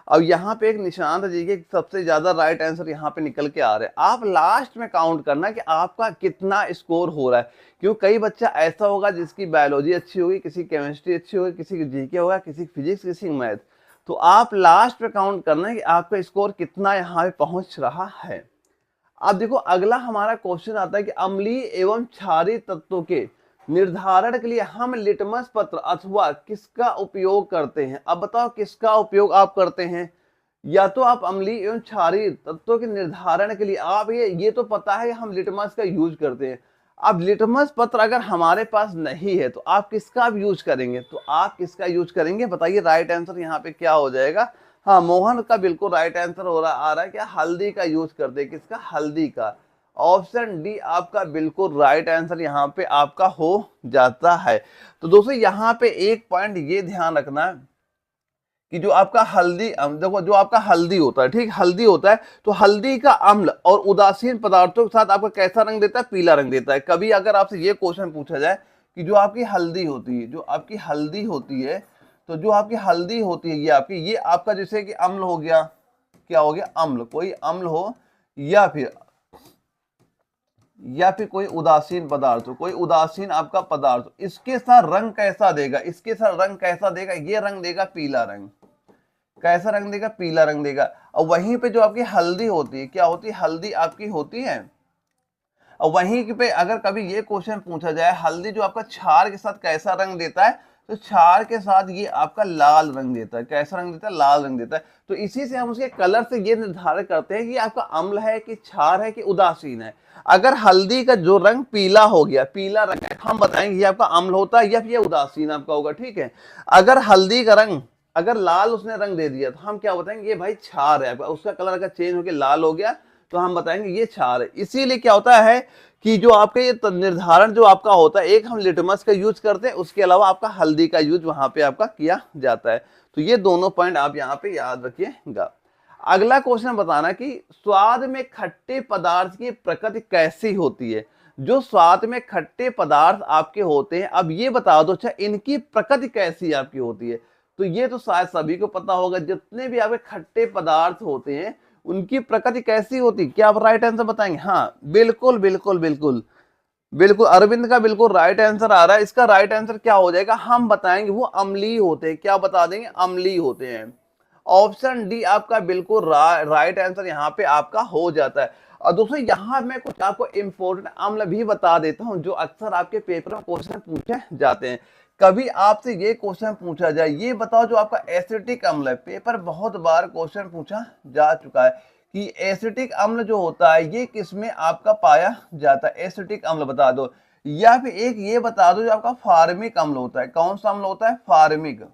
अब यहाँ पे एक निशान दीजिए, सबसे ज्यादा राइट आंसर यहाँ पे निकल के आ रहे हैं। आप लास्ट में काउंट करना कि आपका कितना स्कोर हो रहा है, क्यों कई बच्चा ऐसा होगा जिसकी बायोलॉजी अच्छी होगी, किसी केमिस्ट्री अच्छी होगी, किसी की जीके होगा, किसी की फिजिक्स, किसी की मैथ। तो आप लास्ट में काउंट करना कि आपका स्कोर कितना यहाँ पे पहुंच रहा है। अब देखो अगला हमारा क्वेश्चन आता है कि अम्लीय एवं क्षारीय तत्वों के निर्धारण के लिए हम लिटमस पत्र अथवा किसका उपयोग करते हैं? अब बताओ किसका उपयोग आप करते हैं? या तो आप अम्लीय एवं क्षारीय तत्वों के निर्धारण के लिए आप ये तो पता है हम लिटमस का यूज करते हैं। अब लिटमस पत्र अगर हमारे पास नहीं है तो आप किसका यूज करेंगे? तो आप किसका यूज करेंगे बताइए। राइट आंसर यहाँ पे क्या हो जाएगा? हाँ, मोहन का बिल्कुल राइट आंसर आ रहा है क्या? हल्दी का यूज करते हैं। किसका? हल्दी का। ऑप्शन डी आपका बिल्कुल राइट आंसर यहाँ पे आपका हो जाता है। तो दोस्तों यहाँ पे एक पॉइंट ये ध्यान रखना कि जो आपका हल्दी, देखो जो आपका हल्दी होता है, ठीक, हल्दी होता है, तो हल्दी का अम्ल और उदासीन पदार्थों के साथ आपका कैसा रंग देता है? पीला रंग देता है। कभी अगर आपसे ये क्वेश्चन पूछा जाए कि जो आपकी हल्दी होती है, जो आपकी हल्दी होती है, तो जो आपकी हल्दी होती है ये आपका जैसे कि अम्ल हो गया, क्या हो गया? अम्ल, कोई अम्ल हो या फिर कोई उदासीन पदार्थ हो, कोई उदासीन आपका पदार्थ हो, इसके साथ रंग कैसा देगा? इसके साथ रंग कैसा देगा? ये रंग देगा पीला रंग। कैसा रंग देगा? पीला रंग देगा। और वहीं पे जो आपकी हल्दी होती है, क्या होती है? हल्दी आपकी होती है। और वहीं पे अगर कभी ये क्वेश्चन पूछा जाए हल्दी जो आपका क्षार के साथ कैसा रंग देता है, तो क्षार के साथ ये आपका लाल रंग देता है। कैसा रंग देता है? लाल रंग देता है। तो इसी से हम उसके कलर से ये निर्धारित करते हैं कि आपका अम्ल है कि क्षार है कि उदासीन है। अगर हल्दी का जो रंग पीला हो गया, पीला रंग है, हम बताएंगे ये आपका अम्ल होता है या फिर ये उदासीन आपका होगा, ठीक है। अगर हल्दी का रंग अगर लाल उसने रंग दे दिया तो हम क्या बताएंगे? ये भाई क्षार है। उसका कलर अगर चेंज होकर लाल हो गया तो हम बताएंगे ये क्षार है। इसीलिए क्या होता है कि जो आपका ये निर्धारण जो आपका होता है, एक हम लिटमस का यूज करते हैं, उसके अलावा आपका हल्दी का यूज वहां पे आपका किया जाता है। तो ये दोनों पॉइंट आप यहाँ पे याद रखिएगा। अगला क्वेश्चन बताना कि स्वाद में खट्टे पदार्थ की प्रकृति कैसी होती है। जो स्वाद में खट्टे पदार्थ आपके होते हैं, अब ये बता दो अच्छा इनकी प्रकृति कैसी आपकी होती है। तो ये तो शायद सभी को पता होगा, जितने भी आपके खट्टे पदार्थ होते हैं उनकी प्रकृति कैसी होती है। क्या आप राइट आंसर बताएंगे? हाँ बिल्कुल बिल्कुल बिल्कुल बिल्कुल, अरविंद का बिल्कुल राइट आंसर आ रहा है। इसका राइट आंसर क्या हो जाएगा, हम बताएंगे वो अम्लीय होते हैं। क्या बता देंगे? अम्लीय होते हैं। ऑप्शन डी आपका बिल्कुल राइट आंसर यहाँ पे आपका हो जाता है। और दोस्तों यहाँ मैं कुछ आपको इंपॉर्टेंट अम्ल भी बता देता हूँ जो अक्सर आपके पेपर में क्वेश्चन पूछे जाते हैं। कभी आपसे ये क्वेश्चन पूछा जाए, ये बताओ जो आपका एसिटिक अम्ल है, पेपर बहुत बार क्वेश्चन पूछा जा चुका है कि एसिटिक अम्ल जो होता है ये किसमें आपका पाया जाता है। एसिटिक अम्ल बता दो, या फिर एक ये बता दो जो आपका फार्मिक अम्ल होता है। कौन सा अम्ल होता है? फार्मिक।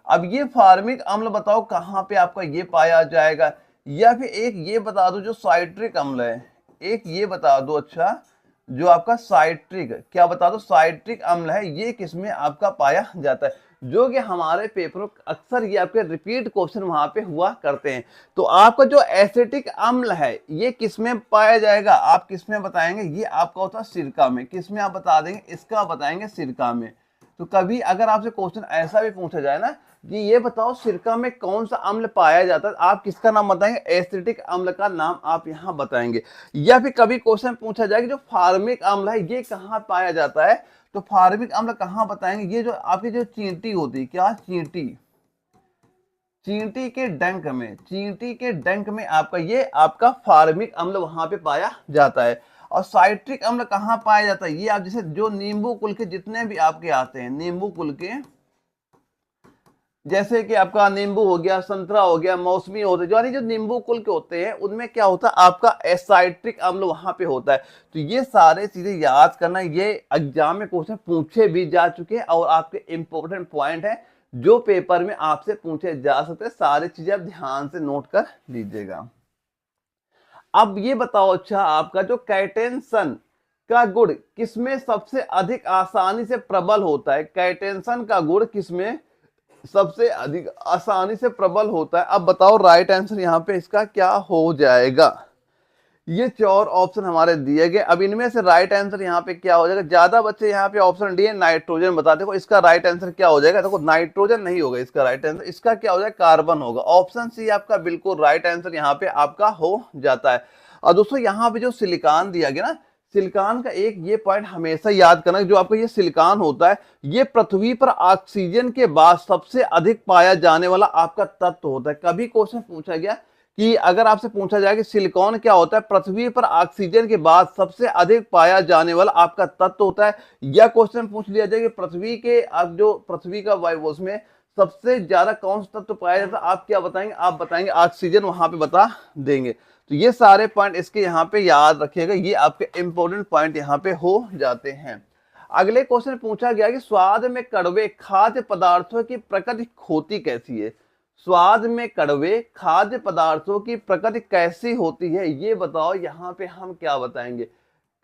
अब ये फार्मिक अम्ल बताओ कहाँ पे आपका ये पाया जाएगा। या फिर एक ये बता दो जो साइट्रिक अम्ल है, एक ये बता दो अच्छा जो आपका साइट्रिक, क्या बता दो, साइट्रिक अम्ल है, ये किसमें आपका पाया जाता है। जो कि हमारे पेपर अक्सर ये आपके रिपीट क्वेश्चन वहां पे हुआ करते हैं। तो आपका जो एसिटिक अम्ल है ये किसमें पाया जाएगा, आप किसमें बताएंगे? ये आपका होता है सिरका में। किसमें आप बता देंगे? इसका बताएंगे सिरका में। तो कभी अगर आपसे क्वेश्चन ऐसा भी पूछा जाए ना कि ये बताओ सिरका में कौन सा अम्ल पाया जाता है, आप किसका नाम बताएंगे? एसिटिक अम्ल का नाम आप यहाँ बताएंगे। या फिर कभी क्वेश्चन पूछा जाए कि जो फार्मिक अम्ल है ये कहाँ पाया जाता है, तो फार्मिक अम्ल कहाँ बताएंगे? ये जो आपकी जो चींटी होती है, क्या चींटी, चींटी के डंक में, चींटी के डंक में आपका ये आपका फार्मिक अम्ल वहां पे पाया जाता है। और साइट्रिक अम्ल कहाँ पाया जाता है? ये आप जैसे जो नींबू कुल के जितने भी आपके आते हैं, नींबू कुल के, जैसे कि आपका नींबू हो गया, संतरा हो गया, मौसमी होते हैं, जो नींबू कुल के होते हैं उनमें क्या होता है आपका एसाइट्रिक अम्ल वहां पे होता है। तो ये सारे चीजें याद करना, ये एग्जाम में क्वेश्चन पूछे भी जा चुके हैं और आपके इंपॉर्टेंट पॉइंट है जो पेपर में आपसे पूछे जा सकते हैं। सारी चीजें आप ध्यान से नोट कर लीजिएगा। अब ये बताओ अच्छा आपका जो कैटेंशन का गुण किसमें सबसे अधिक आसानी से प्रबल होता है। कैटेंशन का गुण किसमें सबसे अधिक आसानी से प्रबल होता है। अब बताओ राइट आंसर यहाँ पे इसका क्या हो जाएगा। ये 4 ऑप्शन हमारे दिए गए। अब इनमें से राइट आंसर यहाँ पे क्या हो जाएगा। ज्यादा बच्चे यहाँ पे ऑप्शन डी है नाइट्रोजन बता देखो, इसका राइट आंसर क्या हो जाएगा। देखो नाइट्रोजन नहीं होगा इसका राइट आंसर, इसका क्या हो जाएगा, कार्बन होगा। ऑप्शन सी आपका बिल्कुल राइट आंसर यहाँ पे आपका हो जाता है। और दोस्तों यहाँ पे जो सिलिकॉन दिया गया ना, सिलिकॉन का एक ये पॉइंट हमेशा याद करना, जो आपका ये सिलिकॉन होता है ये पृथ्वी पर ऑक्सीजन के बाद सबसे अधिक पाया जाने वाला आपका तत्व होता है। कभी क्वेश्चन पूछा गया कि अगर आपसे पूछा जाए कि सिलिकॉन क्या होता है, पृथ्वी पर ऑक्सीजन के बाद सबसे अधिक पाया जाने वाला आपका तत्व होता है। या क्वेश्चन पूछ लिया जाए कि पृथ्वी के आप जो पृथ्वी का वायु उसमें सबसे ज्यादा कौन सा तत्व पाया जाता है, आप क्या बताएंगे? आप बताएंगे ऑक्सीजन, वहां पे बता देंगे। तो ये सारे पॉइंट इसके यहाँ पे याद रखिएगा, ये आपके इंपॉर्टेंट पॉइंट यहाँ पे हो जाते हैं। अगले क्वेश्चन पूछा गया कि स्वाद में कड़वे खाद्य पदार्थों की प्रकृति होती कैसी है। स्वाद में कड़वे खाद्य पदार्थों की प्रकृति कैसी होती है, ये बताओ। यहाँ पे हम क्या बताएंगे?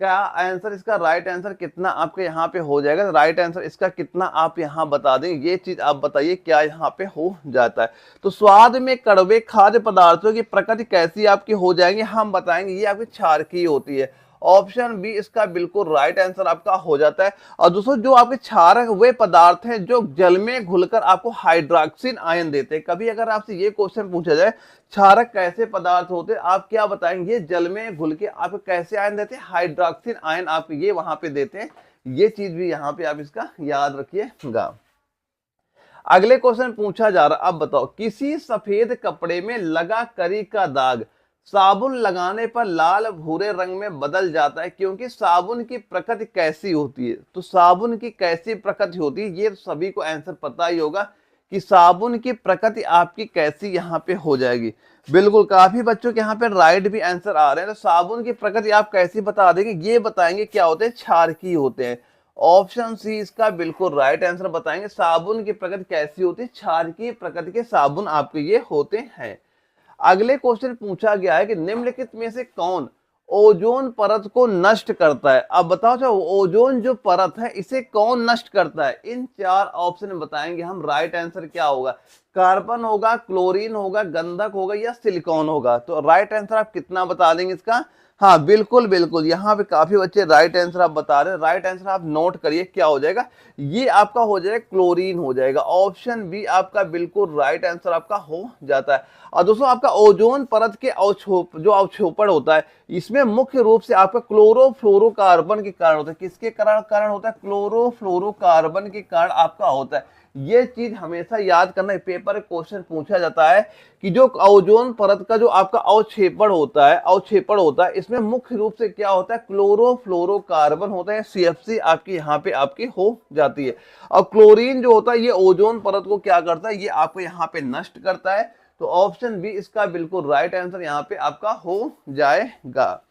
क्या आंसर इसका राइट आंसर कितना आपके यहाँ पे हो जाएगा? राइट आंसर इसका कितना आप यहाँ बता देंगे, ये चीज आप बताइए क्या यहाँ पे हो जाता है। तो स्वाद में कड़वे खाद्य पदार्थों की प्रकृति कैसी आपकी हो जाएंगे, हम बताएंगे ये आपकी क्षारकीय होती है। ऑप्शन बी इसका बिल्कुल राइट आंसर आपका हो जाता है। और दोस्तों जो आपके क्षारक वे पदार्थ हैं जो जल में घुलकर आपको हाइड्रोक्सिन आयन देते हैं। कभी अगर आपसे ये क्वेश्चन पूछा जाए क्षारक कैसे पदार्थ होते हैं, आप क्या बताएंगे? ये जल में घुल के आपको कैसे आयन देते हैं? हाइड्रोक्सिन आयन आपको ये वहां पे देते हैं। ये चीज भी यहाँ पे आप इसका याद रखिएगा। अगले क्वेश्चन पूछा जा रहा, अब बताओ किसी सफेद कपड़े में लगा करी का दाग साबुन लगाने पर लाल भूरे रंग में बदल जाता है, क्योंकि साबुन की प्रकृति कैसी होती है। तो साबुन की कैसी प्रकृति होती है, ये सभी को आंसर पता ही होगा कि साबुन की प्रकृति आपकी कैसी यहाँ पे हो जाएगी। बिल्कुल काफी बच्चों के यहाँ पे राइट भी आंसर आ रहे हैं। तो साबुन की प्रकृति आप कैसी बता देंगे, ये बताएंगे क्या होते हैं, क्षारकीय होते हैं। ऑप्शन सी इसका बिल्कुल राइट आंसर बताएंगे। साबुन की प्रकृति कैसी होती है, क्षारकीय प्रकृति के साबुन आपके ये होते हैं। अगले क्वेश्चन पूछा गया है कि निम्नलिखित में से कौन ओजोन परत को नष्ट करता है। अब बताओ जो ओजोन जो परत है इसे कौन नष्ट करता है, इन चार ऑप्शन में बताएंगे हम। राइट आंसर क्या होगा, कार्बन होगा, क्लोरीन होगा, गंधक होगा या सिलिकॉन होगा। तो राइट आंसर आप कितना बता देंगे इसका? हाँ बिल्कुल बिल्कुल, यहाँ पे काफी बच्चे राइट आंसर आप बता रहे हैं। राइट आंसर आप नोट करिए क्या हो जाएगा, ये आपका हो जाएगा क्लोरीन हो जाएगा। ऑप्शन बी आपका बिल्कुल राइट आंसर आपका हो जाता है। और दोस्तों आपका ओजोन परत के जो अवक्षेपण होता है इसमें मुख्य रूप से आपका क्लोरोफ्लोरोकार्बन के कारण होता है। किसके कारण होता है? क्लोरोफ्लोरोकार्बन के कारण आपका होता है। ये चीज हमेशा याद करना है, पेपर क्वेश्चन पूछा जाता है कि जो ओजोन परत का जो आपका अवक्षेपण होता है इसमें मुख्य रूप से क्या होता है? क्लोरोफ्लोरोकार्बन होता है। CFC आपकी यहाँ पे आपकी हो जाती है। और क्लोरीन जो होता है ये ओजोन परत को क्या करता है, ये आपको यहाँ पे नष्ट करता है। तो ऑप्शन बी इसका बिल्कुल राइट आंसर यहाँ पे आपका हो जाएगा।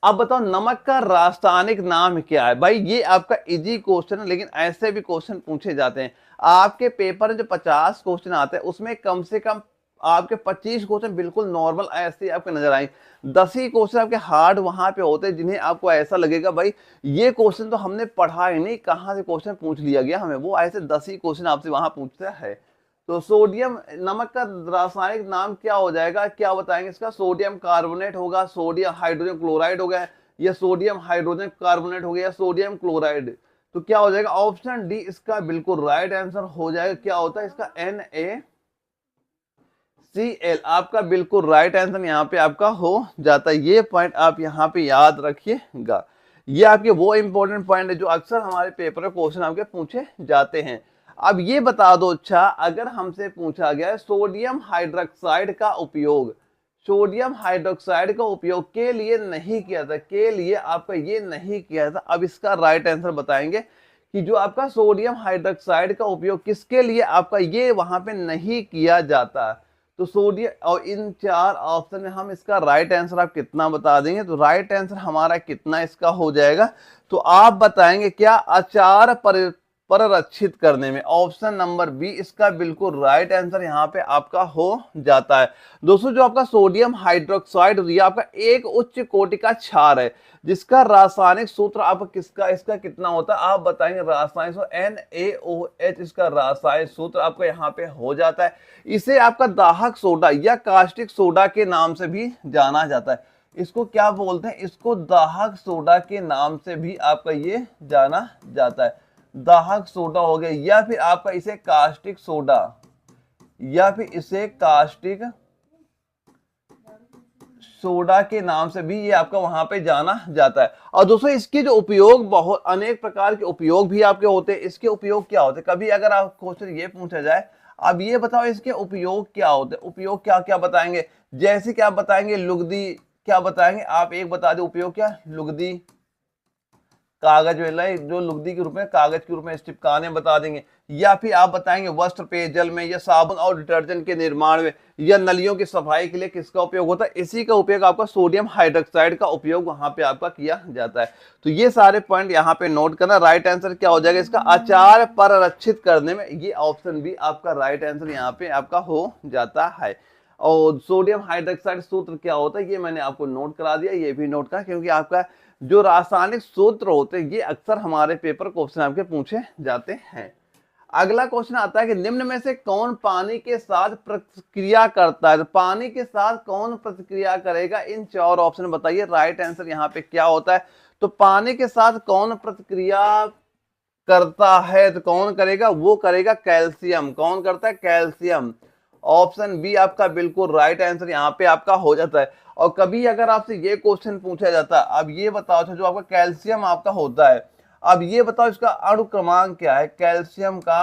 अब बताओ नमक का रासायनिक नाम क्या है? भाई ये आपका इजी क्वेश्चन है, लेकिन ऐसे भी क्वेश्चन पूछे जाते हैं। आपके पेपर में जो 50 क्वेश्चन आते हैं उसमें कम से कम आपके 25 क्वेश्चन बिल्कुल नॉर्मल ऐसे आपके नजर आए। 10 ही क्वेश्चन आपके हार्ड वहां पे होते हैं जिन्हें आपको ऐसा लगेगा भाई ये क्वेश्चन तो हमने पढ़ा ही नहीं, कहाँ से क्वेश्चन पूछ लिया गया हमें। वो ऐसे 10 ही क्वेश्चन आपसे वहां पूछता है। तो सोडियम नमक का रासायनिक नाम क्या हो जाएगा, क्या बताएंगे इसका? सोडियम कार्बोनेट होगा, सोडियम हाइड्रोजन क्लोराइड हो गया, या सोडियम हाइड्रोजन कार्बोनेट हो गया, या सोडियम क्लोराइड। तो क्या हो जाएगा? ऑप्शन डी इसका बिल्कुल राइट आंसर हो जाएगा। क्या होता है इसका? NaCl आपका बिल्कुल राइट आंसर यहाँ पे आपका हो जाता है। ये पॉइंट आप यहाँ पे याद रखिएगा। ये आपके वो इंपॉर्टेंट पॉइंट है जो अक्सर हमारे पेपर में क्वेश्चन आपके पूछे जाते हैं। अब ये बता दो, अच्छा अगर हमसे पूछा गया है सोडियम हाइड्रोक्साइड का उपयोग, सोडियम हाइड्रोक्साइड का उपयोग के लिए नहीं किया था, के लिए आपका ये नहीं किया था। अब इसका राइट आंसर बताएंगे कि जो आपका सोडियम हाइड्रोक्साइड का उपयोग किसके लिए आपका ये वहां पे नहीं किया जाता। तो सोडियम, और इन चार ऑप्शन में हम इसका राइट आंसर आप कितना बता देंगे? तो राइट आंसर हमारा कितना इसका हो जाएगा? तो आप बताएंगे क्या? अचार परिरक्षित करने में। ऑप्शन नंबर बी इसका बिल्कुल राइट आंसर यहाँ पे आपका हो जाता है। दोस्तों जो आपका सोडियम हाइड्रोक्साइड ये आपका एक उच्च कोटि का क्षार है जिसका रासायनिक सूत्र आपका किसका इसका कितना होता है आप बताएंगे? रासायनिक सूत्र NaOH इसका रासायनिक सूत्र आपका यहाँ पे हो जाता है। इसे आपका दाहक सोडा या कास्टिक सोडा के नाम से भी जाना जाता है। इसको क्या बोलते हैं? इसको दाहक सोडा के नाम से भी आपका ये जाना जाता है। दाहक सोडा हो गया, या फिर आपका इसे कास्टिक सोडा, या फिर इसे कास्टिक सोडा के नाम से भी ये आपका वहां पे जाना जाता है। और दोस्तों इसके जो उपयोग बहुत अनेक प्रकार के उपयोग भी आपके होते हैं। इसके उपयोग क्या होते हैं? कभी अगर आप क्वेश्चन ये पूछा जाए अब ये बताओ इसके उपयोग क्या होते हैं? उपयोग क्या क्या बताएंगे? जैसे कि आप बताएंगे लुगदी, क्या बताएंगे आप? एक बता दे उपयोग क्या? लुगदी कागज जो लुगदी के रूप में कागज के रूप में चिपकाने बता देंगे, या फिर आप बताएंगे वस्त्र पेयजल में, या साबुन और डिटर्जेंट के निर्माण में, या नलियों की सफाई के लिए किसका उपयोग होता है? इसी का उपयोग आपका सोडियम हाइड्रोक्साइड का उपयोग वहां पे आपका किया जाता है। तो ये सारे पॉइंट यहाँ पे नोट करना। राइट आंसर क्या हो जाएगा इसका? अचार परिरक्षित करने में। ये ऑप्शन भी आपका राइट आंसर यहाँ पे आपका हो जाता है। और सोडियम हाइड्रोक्साइड सूत्र क्या होता है ये मैंने आपको नोट करा दिया, ये भी नोट करा, क्योंकि आपका जो रासायनिक सूत्र होते हैं ये अक्सर हमारे पेपर क्वेश्चन आपके पूछे जाते हैं। अगला क्वेश्चन आता है कि निम्न में से कौन पानी के साथ प्रतिक्रिया करता है? तो पानी के साथ कौन प्रतिक्रिया करेगा? इन चार ऑप्शन बताइए। राइट आंसर यहाँ पे क्या होता है? तो पानी के साथ कौन प्रतिक्रिया करता है? तो कौन करेगा? वो करेगा कैल्शियम। कौन करता है? कैल्शियम। ऑप्शन बी आपका बिल्कुल राइट आंसर यहाँ पे आपका हो जाता है। और कभी अगर आपसे ये क्वेश्चन पूछा जाता है, अब ये बताओ जो आपका कैल्शियम आपका होता है, अब ये बताओ इसका अणु क्रमांक क्या है? कैल्शियम का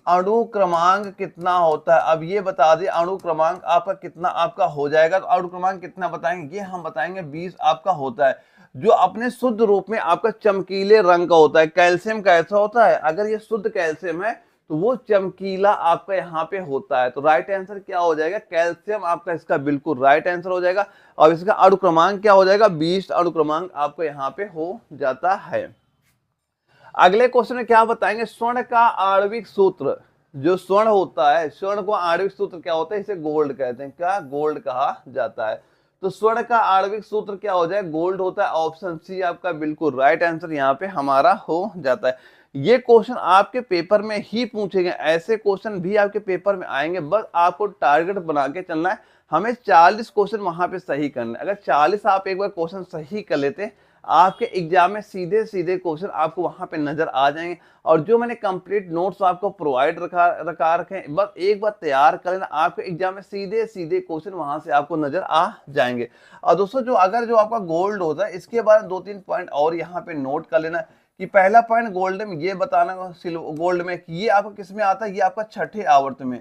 अणु क्रमांक कितना होता है? अब ये बता दिए अणु क्रमांक आपका कितना आपका हो जाएगा। तो अणु क्रमांक कितना बताएंगे? ये हम बताएंगे 20 आपका होता है, जो अपने शुद्ध रूप में आपका चमकीले रंग का होता है। कैल्शियम कैसा होता है? अगर ये शुद्ध कैल्शियम है तो वो चमकीला आपका यहाँ पे होता है। तो राइट आंसर क्या हो जाएगा? कैल्शियम आपका इसका बिल्कुल राइट आंसर हो जाएगा। और इसका अणु क्रमांक क्या हो जाएगा? 20 अणु क्रमांक आपको यहाँ पे हो जाता है। अगले क्वेश्चन में क्या बताएंगे? स्वर्ण का आणविक सूत्र, जो स्वर्ण होता है, स्वर्ण को आणविक सूत्र क्या होता है, इसे गोल्ड कहते हैं, क्या गोल्ड कहा जाता है। तो स्वर्ण का आणविक सूत्र क्या हो जाए, गोल्ड होता है। ऑप्शन सी आपका बिल्कुल राइट आंसर यहाँ पे हमारा हो जाता है। ये क्वेश्चन आपके पेपर में ही पूछे गए, ऐसे क्वेश्चन भी आपके पेपर में आएंगे, बस आपको टारगेट बना के चलना है। हमें 40 क्वेश्चन वहां पे सही करना है। अगर 40 आप एक बार क्वेश्चन सही कर लेते हैं, आपके एग्जाम में सीधे सीधे क्वेश्चन आपको वहां पे नजर आ जाएंगे। और जो मैंने कंप्लीट नोट्स आपको प्रोवाइड रखा रखे हैं, बस एक बार तैयार कर लेना, आपके एग्जाम में सीधे सीधे क्वेश्चन वहां से आपको नजर आ जाएंगे। और दोस्तों जो आपका गोल्ड होता है, इसके बारे में 2-3 पॉइंट और यहाँ पे नोट कर लेना कि पहला पॉइंट गोल्ड में ये बताना, गोल्ड में ये आपका किस में आता है, ये आपका छठे आवर्त में,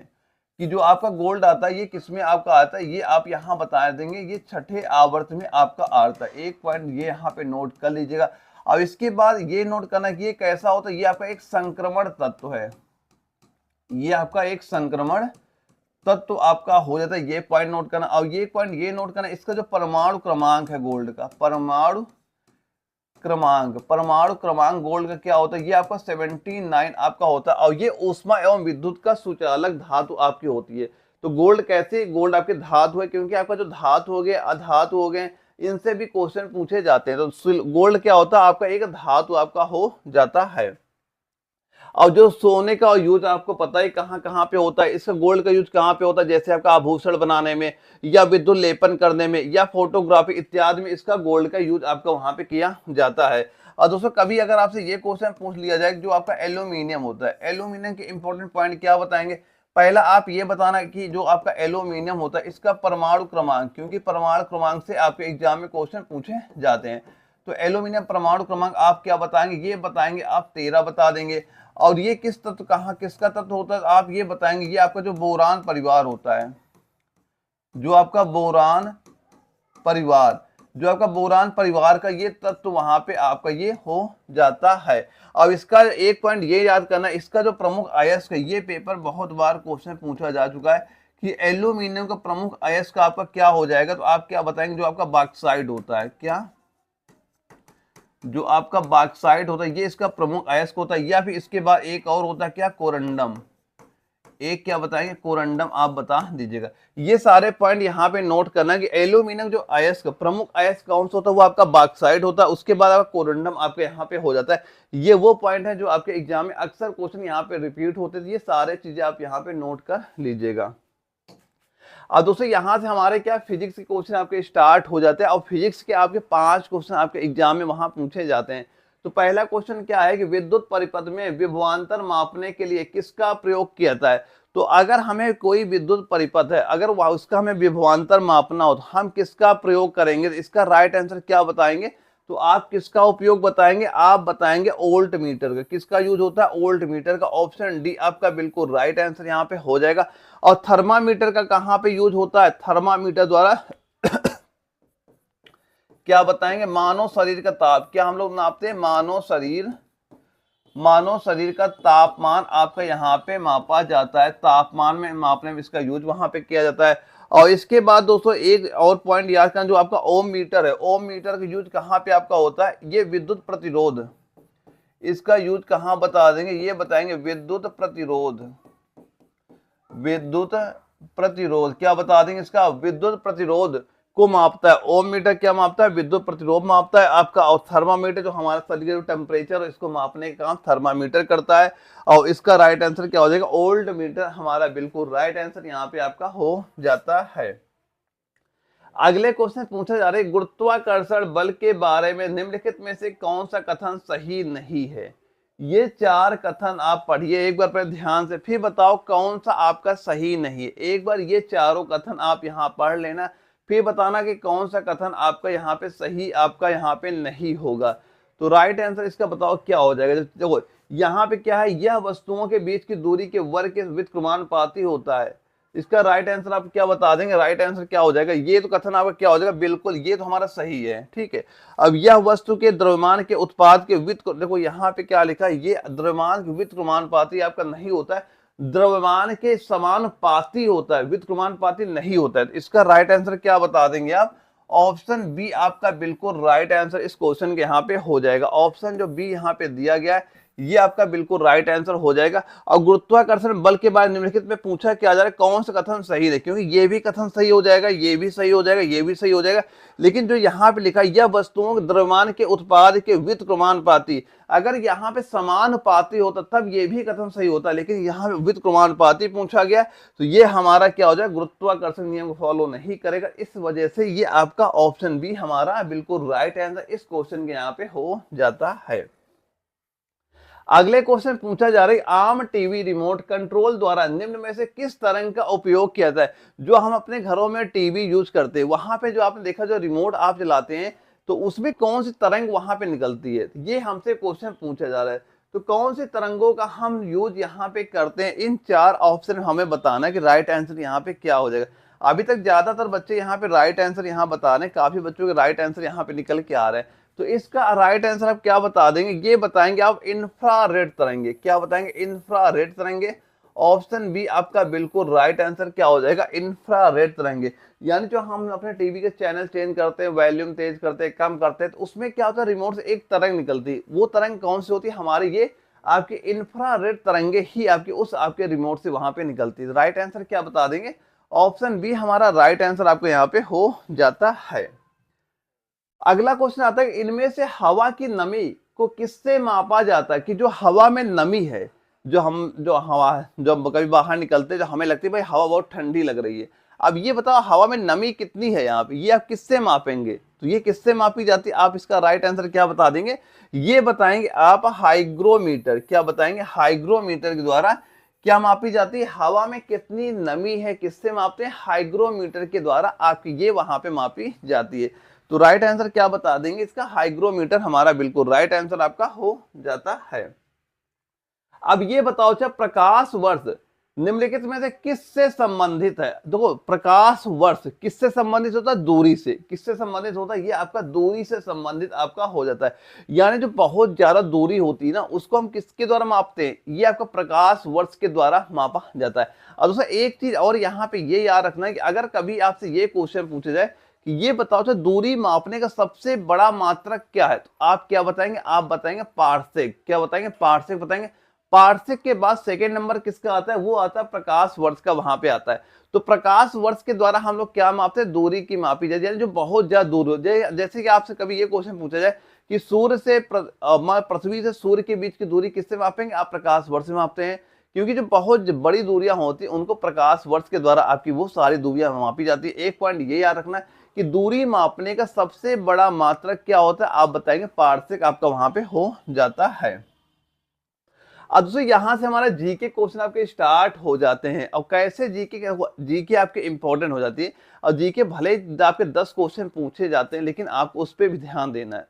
कि जो आपका गोल्ड आता है ये किसमें आपका आता है, ये आप यहाँ बता देंगे, ये छठे आवर्त में आपका आता है। एक पॉइंट ये यहाँ पे नोट कर लीजिएगा। अब इसके बाद ये नोट करना कि ये कैसा होता है, ये आपका एक संक्रमण तत्व है, ये आपका एक संक्रमण तत्व आपका हो जाता है, ये पॉइंट नोट करना। और ये पॉइंट ये नोट करना, इसका जो परमाणु क्रमांक है गोल्ड का, परमाणु क्रमांक गोल्ड का क्या होता है, ये आपका 79 आपका होता है। और ये ऊष्मा एवं विद्युत का सुचालक धातु आपकी होती है। तो गोल्ड कैसे, गोल्ड आपके धातु है, क्योंकि आपका जो धातु हो गए, अधातु हो गए, इनसे भी क्वेश्चन पूछे जाते हैं। तो गोल्ड क्या होता है, आपका एक धातु आपका हो जाता है। और जो सोने का यूज आपको पता है कहाँ कहाँ पे होता है, इसका गोल्ड का यूज कहाँ पे होता है, जैसे आपका आभूषण बनाने में, या विद्युत लेपन करने में, या फोटोग्राफी इत्यादि में इसका गोल्ड का यूज आपका वहां पे किया जाता है। और दोस्तों कभी अगर आपसे ये क्वेश्चन पूछ लिया जाए, जो आपका एल्यूमिनियम होता है, एल्यूमिनियम के इंपॉर्टेंट पॉइंट क्या बताएंगे, पहला आप ये बताना कि जो आपका एल्यूमिनियम होता है, इसका परमाणु क्रमांक, क्योंकि परमाणु क्रमांक से आपके एग्जाम में क्वेश्चन पूछे जाते हैं। तो एल्यूमिनियम परमाणु क्रमांक आप क्या बताएंगे, ये बताएंगे आप 13 बता देंगे। और ये किस तत्व, कहाँ किसका तत्व होता है, आप ये बताएंगे, ये आपका जो बोरान परिवार होता है, जो आपका बोरान परिवार, जो आपका बोरान परिवार का ये तत्व वहां पे आपका ये हो जाता है। अब इसका एक पॉइंट ये याद करना, इसका जो प्रमुख अयस्क है, ये पेपर बहुत बार क्वेश्चन पूछा जा चुका है कि एल्यूमिनियम का प्रमुख अयस्क आपका क्या हो जाएगा। तो आप क्या बताएंगे, जो आपका बॉक्साइट होता है, क्या जो आपका बॉक्साइट होता है, ये इसका प्रमुख अयस्क होता है। या फिर इसके बाद एक और होता है क्या, कोरंडम, एक क्या बताएंगे, कोरंडम आप बता दीजिएगा। ये सारे पॉइंट यहाँ पे नोट करना कि एल्यूमिनियम जो अयस्क, प्रमुख अयस्क कौन सा होता है, वो आपका बॉक्साइट होता है। उसके बाद आपका कोरंडम आपके यहाँ पे हो जाता है। ये वो पॉइंट है जो आपके एग्जाम में अक्सर क्वेश्चन यहाँ पे रिपीट होते थे। ये सारे चीजें आप यहाँ पे नोट कर लीजिएगा। और दोस्तों यहाँ से हमारे क्या फिजिक्स के क्वेश्चन आपके स्टार्ट हो जाते हैं। और फिजिक्स के आपके 5 क्वेश्चन आपके एग्जाम में वहां पूछे जाते हैं। तो पहला क्वेश्चन क्या है कि विद्युत परिपथ में विभवांतर मापने के लिए किसका प्रयोग किया जाता है। तो अगर हमें कोई विद्युत परिपथ है, अगर उसका हमें विभवांतर मापना हो, तो हम किसका प्रयोग करेंगे, तो इसका राइट आंसर क्या बताएंगे, तो आप किसका उपयोग बताएंगे, आप बताएंगे वोल्ट मीटर का। किसका यूज होता है, वोल्ट मीटर का। ऑप्शन डी आपका बिल्कुल राइट आंसर यहाँ पे हो जाएगा। और थर्मामीटर का कहाँ पे यूज होता है, थर्मामीटर द्वारा क्या बताएंगे, मानव शरीर का ताप, क्या हम लोग नापते हैं, मानव शरीर का तापमान आपका यहाँ पे मापा जाता है। तापमान में मापने में इसका यूज वहां पे किया जाता है। और इसके बाद दोस्तों एक और पॉइंट याद करना, जो आपका ओम मीटर है, ओम मीटर का यूज कहाँ पे आपका होता है, ये विद्युत प्रतिरोध, इसका यूज कहाँ बता देंगे, ये बताएंगे विद्युत प्रतिरोध, विद्युत प्रतिरोध क्या बता देंगे, इसका विद्युत प्रतिरोध को मापता है। ओम मीटर क्या मापता है, विद्युत प्रतिरोध मापता है आपका। और थर्मामीटर जो हमारा शरीर का टेम्परेचर है, इसको मापने का काम थर्मामीटर करता है। और इसका राइट आंसर क्या हो जाएगा, वोल्ट मीटर हमारा बिल्कुल राइट आंसर यहाँ पे आपका हो जाता है। अगले क्वेश्चन पूछा जा रहा है, गुरुत्वाकर्षण बल के बारे में निम्नलिखित में से कौन सा कथन सही नहीं है। ये 4 कथन आप पढ़िए एक बार पहले ध्यान से, फिर बताओ कौन सा आपका सही नहीं है। एक बार ये चारों कथन आप यहाँ पढ़ लेना, फिर बताना कि कौन सा कथन आपका यहाँ पे सही, आपका यहाँ पे नहीं होगा। तो राइट आंसर इसका बताओ क्या हो जाएगा। देखो यहाँ पे क्या है, यह वस्तुओं के बीच की दूरी के वर्ग के व्युत्क्रमानुपाती होता है। इसका राइट आंसर आप क्या बता देंगे, राइट आंसर क्या हो जाएगा, ये तो कथन आपका क्या हो जाएगा, बिल्कुल ये तो हमारा सही है, ठीक है। अब यह वस्तु के द्रव्यमान के उत्पाद के देखो यहाँ पे क्या लिखा है, ये द्रव्यमान के व्युत्क्रमानुपाती आपका नहीं होता है, द्रव्यमान के समानुपाती होता है, व्युत्क्रमानुपाती नहीं होता है। इसका राइट आंसर क्या बता देंगे आप, ऑप्शन बी आपका बिल्कुल राइट आंसर इस क्वेश्चन के यहाँ पे हो जाएगा। ऑप्शन जो बी यहाँ पे दिया गया है, ये आपका बिल्कुल राइट आंसर हो जाएगा। और गुरुत्वाकर्षण बल के बारे में निम्नलिखित में पूछा क्या जा रहा है, कौन सा कथन सही है, क्योंकि ये भी कथन सही हो जाएगा, ये भी सही हो जाएगा, ये भी सही हो जाएगा, लेकिन जो यहाँ पे लिखा है यह वस्तुओं के द्रव्यमान के उत्पाद के व्युत्क्रमानुपाती, अगर यहाँ पे समानुपाती होता तब ये भी कथन सही होता, लेकिन यहाँ पे व्युत्क्रमानुपाती पूछा गया, तो ये हमारा क्या हो जाएगा, गुरुत्वाकर्षण नियम को फॉलो नहीं करेगा। इस वजह से ये आपका ऑप्शन बी हमारा बिल्कुल राइट आंसर इस क्वेश्चन के यहाँ पे हो जाता है। अगले क्वेश्चन पूछा जा रहा है, आम टीवी रिमोट कंट्रोल द्वारा निम्न में से किस तरंग का उपयोग किया जाता है। जो हम अपने घरों में टीवी यूज करते हैं, वहां पे जो आपने देखा जो रिमोट आप चलाते हैं, तो उसमें कौन सी तरंग वहां पे निकलती है, ये हमसे क्वेश्चन पूछा जा रहा है। तो कौन सी तरंगों का हम यूज यहाँ पे करते हैं, इन चार ऑप्शन हमें बताना है कि राइट आंसर यहाँ पे क्या हो जाएगा। अभी तक ज्यादातर बच्चे यहाँ पे राइट आंसर यहाँ बता रहे हैं, काफी बच्चों के राइट आंसर यहाँ पे निकल के आ रहे हैं। तो इसका राइट आंसर आप क्या बता देंगे, ये बताएंगे आप इंफ्रारेड तरंगे। क्या बताएंगे, इंफ्रारेड तरंगे। ऑप्शन बी आपका बिल्कुल राइट आंसर क्या हो जाएगा, इंफ्रारेड तरंगे। यानी जो हम अपने टीवी के चैनल चेंज करते हैं, वॉल्यूम तेज करते हैं, कम करते हैं, तो उसमें क्या होता है, रिमोट से एक तरंग निकलती है। वो तरंग कौन सी होती है हमारी, ये आपकी इंफ्रारेड तरंगे ही आपकी उस आपके रिमोट से वहां पे निकलती है। राइट आंसर क्या बता देंगे, ऑप्शन बी हमारा राइट आंसर आपको यहाँ पे हो जाता है। अगला क्वेश्चन आता है, इनमें से हवा की नमी को किससे मापा जाता है, कि जो हवा में नमी है, जो हवा जो हम कभी बाहर निकलते हैं, जो हमें लगती है भाई हवा बहुत ठंडी लग रही है, अब ये बताओ हवा में नमी कितनी है यहाँ पे, ये आप किससे मापेंगे, तो ये किससे मापी जाती है, आप इसका राइट आंसर क्या बता देंगे, ये बताएंगे आप हाइग्रोमीटर। क्या बताएंगे, हाइग्रोमीटर के द्वारा क्या मापी जाती है, हवा में कितनी नमी है, किससे मापते हैं, हाइग्रोमीटर के द्वारा आपकी ये वहां पे मापी जाती है। तो राइट आंसर क्या बता देंगे इसका, हाइग्रोमीटर हमारा बिल्कुल राइट आंसर आपका हो जाता है। अब ये बताओ अच्छा, प्रकाश वर्ष निम्नलिखित में से किससे संबंधित है। देखो प्रकाश वर्ष किससे संबंधित होता है, दूरी से। किससे संबंधित होता है, ये आपका दूरी से संबंधित आपका हो जाता है। यानी जो बहुत ज्यादा दूरी होती है ना, उसको हम किसके द्वारा मापते हैं, ये आपका प्रकाश वर्ष के द्वारा मापा जाता है। और दूसरा एक चीज और यहाँ पे ये याद रखना है कि अगर कभी आपसे ये क्वेश्चन पूछे जाए कि ये बताओ तो दूरी मापने का सबसे बड़ा मात्रक क्या है, तो आप क्या बताएंगे, आप बताएंगे पार्सेक। क्या बताएंगे, पार्सेक बताएंगे। पार्सेक के बाद सेकेंड नंबर किसका आता है, वो आता है प्रकाश वर्ष का, वहां पे आता है। तो प्रकाश वर्ष के द्वारा हम लोग क्या मापते हैं, दूरी की मापी जाए, यानी जो बहुत ज्यादा दूर हो जाए। जैसे कि आपसे कभी ये क्वेश्चन पूछा जाए कि सूर्य से पृथ्वी से सूर्य के बीच की दूरी किससे मापेंगे, आप प्रकाश वर्ष से मापते हैं, क्योंकि जो बहुत बड़ी दूरियां होती हैं उनको प्रकाश वर्ष के द्वारा आपकी वो सारी दूरियां मापी जाती है। एक पॉइंट ये याद रखना है कि दूरी मापने का सबसे बड़ा मात्रक क्या होता है, आप बताएंगे पार्सेक आपका वहां पे हो जाता है। अब दोस्तों यहां से हमारा जीके क्वेश्चन आपके स्टार्ट हो जाते हैं। और कैसे जीके आपके इंपॉर्टेंट हो जाती है। और जीके भले ही आपके 10 क्वेश्चन पूछे जाते हैं, लेकिन आपको उस पर भी ध्यान देना है।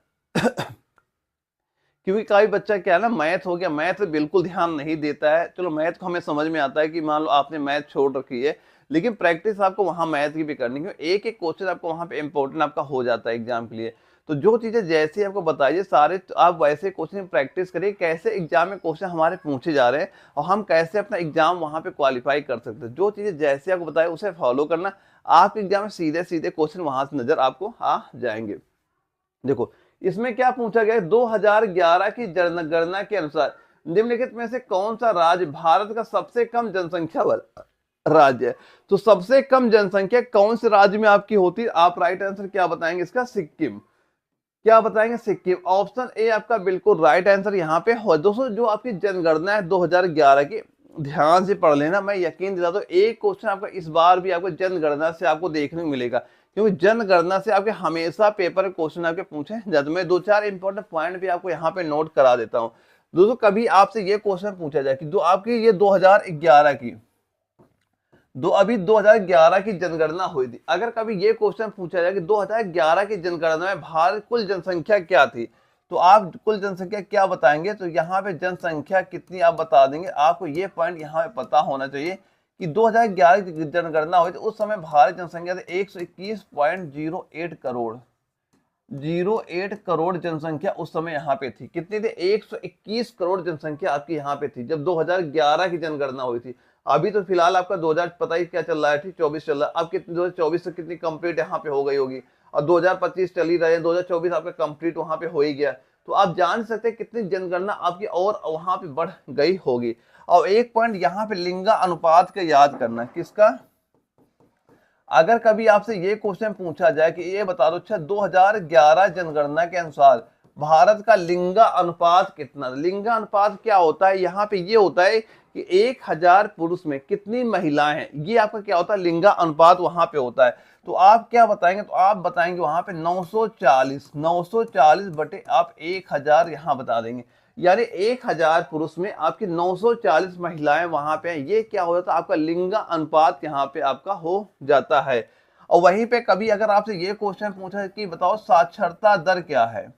क्योंकि कई बच्चा क्या है ना, मैथ हो गया, मैथ बिल्कुल ध्यान नहीं देता है। चलो मैथ को हमें समझ में आता है कि मान लो आपने मैथ छोड़ रखी है, लेकिन प्रैक्टिस आपको वहां मैथ की भी करनी है। एक एक क्वेश्चन आपको वहां पे इंपॉर्टेंट आपका हो जाता है एग्जाम के लिए। तो जो चीजें जैसे आपको बताइए सारे, तो आप वैसे क्वेश्चन प्रैक्टिस करिए, कैसे एग्जाम में क्वेश्चन हमारे पूछे जा रहे हैं और हम कैसे अपना एग्जाम वहां पे क्वालिफाई कर सकते हैं। जो चीजें जैसे आपको बताए उसे फॉलो करना, आपके एग्जाम में सीधे सीधे क्वेश्चन वहां से नजर आपको आ जाएंगे। देखो इसमें क्या पूछा गया, 2011 की जनगणना के अनुसार निम्नलिखित में से कौन सा राज्य भारत का सबसे कम जनसंख्या वाला राज्य है। तो सबसे कम जनसंख्या कौन से राज्य में आपकी होती है, आप राइट आंसर क्या बताएंगे इसका, सिक्किम। क्या बताएंगे, सिक्किम। ऑप्शन ए आपका बिल्कुल राइट आंसर यहाँ पे हो। दोस्तों जो आपकी जनगणना है 2011 की, ध्यान से पढ़ लेना, मैं यकीन दिलाता हूँ एक क्वेश्चन आपका इस बार भी आपको जनगणना से आपको देखने को मिलेगा, क्योंकि जनगणना से आपके हमेशा पेपर क्वेश्चन आपके पूछे जाते। मैं 2-4 इंपॉर्टेंट पॉइंट भी आपको यहाँ पे नोट करा देता हूँ। दोस्तों कभी आपसे ये क्वेश्चन पूछा जाए कि जो आपकी ये 2011 की अभी 2011 की जनगणना हुई थी, अगर कभी ये क्वेश्चन पूछा जाए कि 2011 की जनगणना में भारत कुल जनसंख्या क्या थी, तो आप कुल जनसंख्या क्या बताएंगे, तो यहाँ पे जनसंख्या कितनी आप बता देंगे। आपको ये पॉइंट यहाँ पे पता होना चाहिए कि 2011 की जनगणना हुई थी, उस समय भारत जनसंख्या थी 121.08 करोड़। 08 करोड़ जनसंख्या उस समय यहाँ पे थी। कितनी थी, 121 करोड़ जनसंख्या आपकी यहाँ पे थी जब 2011 की जनगणना हुई थी। अभी तो फिलहाल आपका 2000 पता ही क्या चल रहा है, ठीक 24 चल रहा है। अब कितनी 2024 से कितनी कंप्लीट यहाँ पे हो गई होगी, और 2025 चल ही रहे हैं, 2024 आपका कंप्लीट वहां पे हो ही गया। तो आप जान सकते हैं कितनी जनगणना आपकी और वहां पे बढ़ गई होगी। और एक पॉइंट यहाँ पे लिंगा अनुपात का याद करना, किसका, अगर कभी आपसे ये क्वेश्चन पूछा जाए कि ये बता दो अच्छा 2011 जनगणना के अनुसार भारत का लिंगा अनुपात कितना, लिंगा अनुपात क्या होता है, यहाँ पे ये होता है कि 1000 पुरुष में कितनी महिलाएं हैं, ये आपका क्या होता है लिंगा अनुपात वहां पे होता है। तो आप क्या बताएंगे, तो आप बताएंगे वहां पे 940 बटे आप 1000 यहाँ बता देंगे, यानी 1000 पुरुष में आपकी 940 महिलाएं वहां पे हैं। ये क्या हो जाता है आपका लिंगा अनुपात यहाँ पे आपका हो जाता है। और वहीं पे कभी अगर आपसे ये क्वेश्चन पूछा कि बताओ साक्षरता दर क्या है,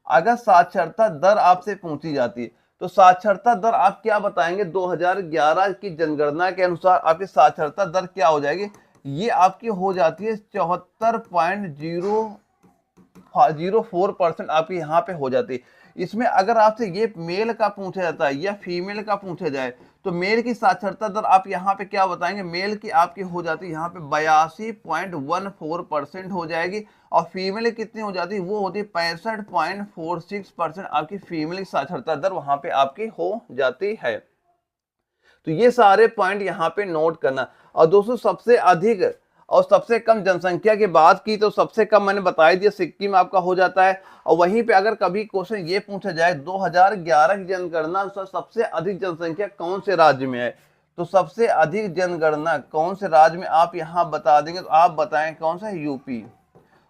अगर साक्षरता दर आपसे पूछी जाती है तो साक्षरता दर आप क्या बताएंगे, 2011 की जनगणना के अनुसार आपकी साक्षरता दर क्या हो जाएगी, ये आपकी हो जाती है 74.04% आपकी यहाँ पे हो जाती है। इसमें अगर आपसे ये मेल का पूछा जाता है या फीमेल का पूछा जाए तो मेल की साक्षरता दर आप यहाँ पे क्या बताएंगे, मेल की आपकी हो जाती है यहाँ पे 82.14% हो जाएगी, और फीमेल कितनी हो जाती है, वो होती है 65.46% आपकी फीमेल की साक्षरता दर वहां पे आपकी हो जाती है। तो ये सारे पॉइंट यहाँ पे नोट करना। और दोस्तों सबसे अधिक और सबसे कम जनसंख्या की बात की तो सबसे कम मैंने बता दिया सिक्किम आपका हो जाता है। और वहीं पे अगर कभी क्वेश्चन ये पूछा जाए 2011 की जनगणना अनुसार सबसे अधिक जनसंख्या कौन से राज्य में है, तो सबसे अधिक जनगणना कौन से राज्य में आप यहाँ बता देंगे, तो आप बताएं कौन सा है, यूपी,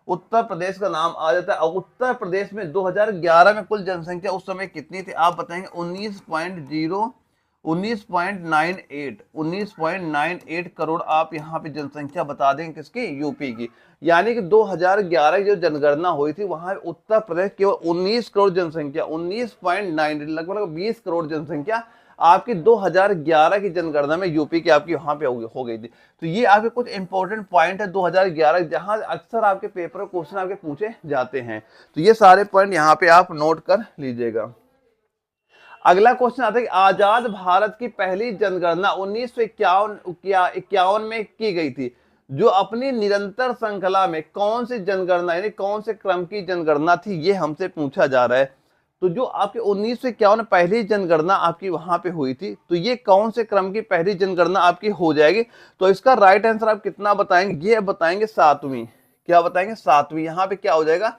उत्तर प्रदेश का नाम आ जाता है। और उत्तर प्रदेश में 2011 में कुल जनसंख्या उस समय कितनी थी, आप बताएंगे 19.98 करोड़ आप यहाँ पे जनसंख्या बता देंगे किसकी, यूपी की। यानी कि 2011 की जो जनगणना हुई थी वहां उत्तर प्रदेश केवल 19 करोड़ जनसंख्या, 19.9 लगभग 20 करोड़ जनसंख्या आपकी 2011 की जनगणना में यूपी की आपकी वहां पे हो गई थी। तो ये आपके कुछ इंपॉर्टेंट पॉइंट है 2011 जहां अक्सर आपके पेपर क्वेश्चन आपके पूछे जाते हैं। तो ये सारे पॉइंट यहाँ पे आप नोट कर लीजिएगा। अगला क्वेश्चन आता है कि आजाद भारत की पहली जनगणना 1951 में की गई थी, जो अपनी निरंतर श्रृंखला में कौन सी जनगणना यानी कौन से क्रम की जनगणना थी, ये हमसे पूछा जा रहा है। तो जो आपकी 1951 पहली जनगणना आपकी वहां पे हुई थी, तो ये कौन से क्रम की पहली जनगणना आपकी हो जाएगी, तो इसका राइट आंसर आप कितना बताएंगे, ये बताएंगे 7वीं, क्या बताएंगे 7वीं, यहाँ पे क्या हो जाएगा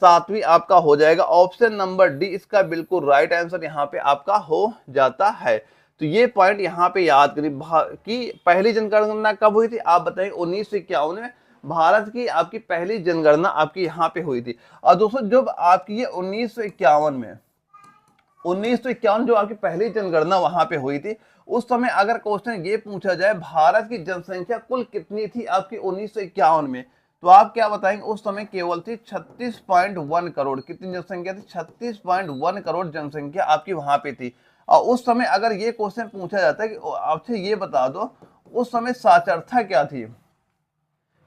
7वीं आपका हो जाएगा। ऑप्शन नंबर डी इसका बिल्कुल राइट आंसर यहाँ पे आपका हो जाता है। तो ये पॉइंट यहाँ पे याद करिए कि पहली जनगणना कब हुई थी, आप बताएंगे 1951 में भारत की आपकी पहली जनगणना आपकी यहाँ पे हुई थी। और दोस्तों जब आपकी ये 1951 जो आपकी पहली जनगणना वहां पे हुई थी, उस समय अगर क्वेश्चन ये पूछा जाए भारत की जनसंख्या कुल कितनी थी आपकी 1951 में, तो आप क्या बताएंगे, उस समय केवल थी 36.1 करोड़, कितनी जनसंख्या थी 36.1 करोड़ जनसंख्या आपकी वहां पे थी। और उस समय अगर ये क्वेश्चन पूछा जाता है कि आपसे ये बता दो उस समय साक्षरता क्या थी,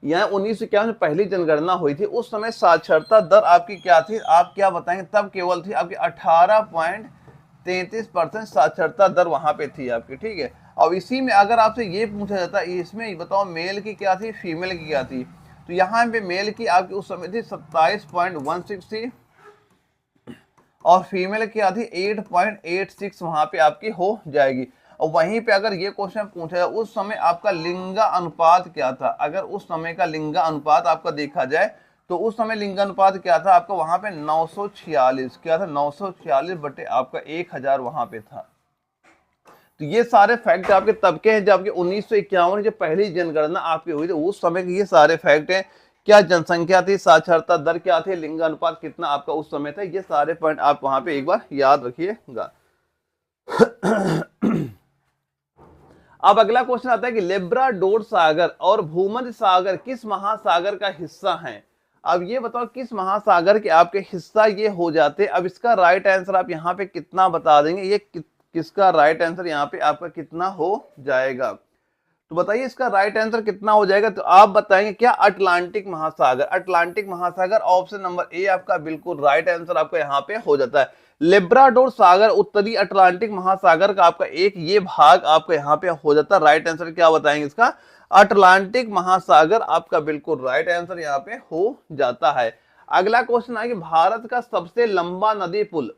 यहाँ 1951 में पहली जनगणना हुई थी, उस समय साक्षरता दर आपकी क्या थी, आप क्या बताएंगे, तब केवल थी आपकी 18.33% साक्षरता दर वहां पे थी आपकी, ठीक है। और इसी में अगर आपसे ये पूछा जाता है इसमें बताओ मेल की क्या थी फीमेल की क्या थी, तो यहाँ पे मेल की आपकी उस समय थी 27.16 थी और फीमेल की क्या थी 8.86 वहां पे आपकी हो जाएगी। और वहीं पे अगर ये क्वेश्चन पूछा जाए उस समय आपका लिंगा अनुपात क्या था, अगर उस समय का लिंगा अनुपात आपका देखा जाए तो उस समय लिंगा अनुपात क्या था आपका वहां पे 946, क्या था 946 बटे आपका 1000 वहां पे था। तो ये सारे फैक्ट आपके तब के हैं जब आपके 1951 जो पहली जनगणना आपकी हुई थी उस समय के ये सारे फैक्ट हैं, क्या जनसंख्या थी, साक्षरता दर क्या थी, लिंग अनुपात कितना आपका उस समय था, ये सारे पॉइंट आप वहां पे एक बार याद रखिएगा। अब अगला क्वेश्चन आता है कि लेब्राडोर सागर और भूमध्य सागर किस महासागर का हिस्सा हैं। अब ये बताओ किस महासागर के आपके हिस्सा ये हो जाते। अब इसका राइट आंसर आप यहाँ पे कितना बता देंगे, ये किसका राइट आंसर यहाँ पे आपका कितना हो जाएगा, तो बताइए इसका राइट आंसर कितना हो जाएगा। तो आप बताएंगे क्या अटलांटिक महासागर, अटलांटिक महासागर ऑप्शन नंबर ए आपका बिल्कुल राइट आंसर आपका यहाँ पे हो जाता है। लेब्राडोर सागर उत्तरी अटलांटिक महासागर का आपका एक ये भाग आपका यहाँ पे हो जाता है। राइट आंसर क्या बताएंगे इसका, अटलांटिक महासागर आपका बिल्कुल राइट आंसर यहाँ पे हो जाता है। अगला क्वेश्चन है कि भारत का सबसे लंबा नदी पुल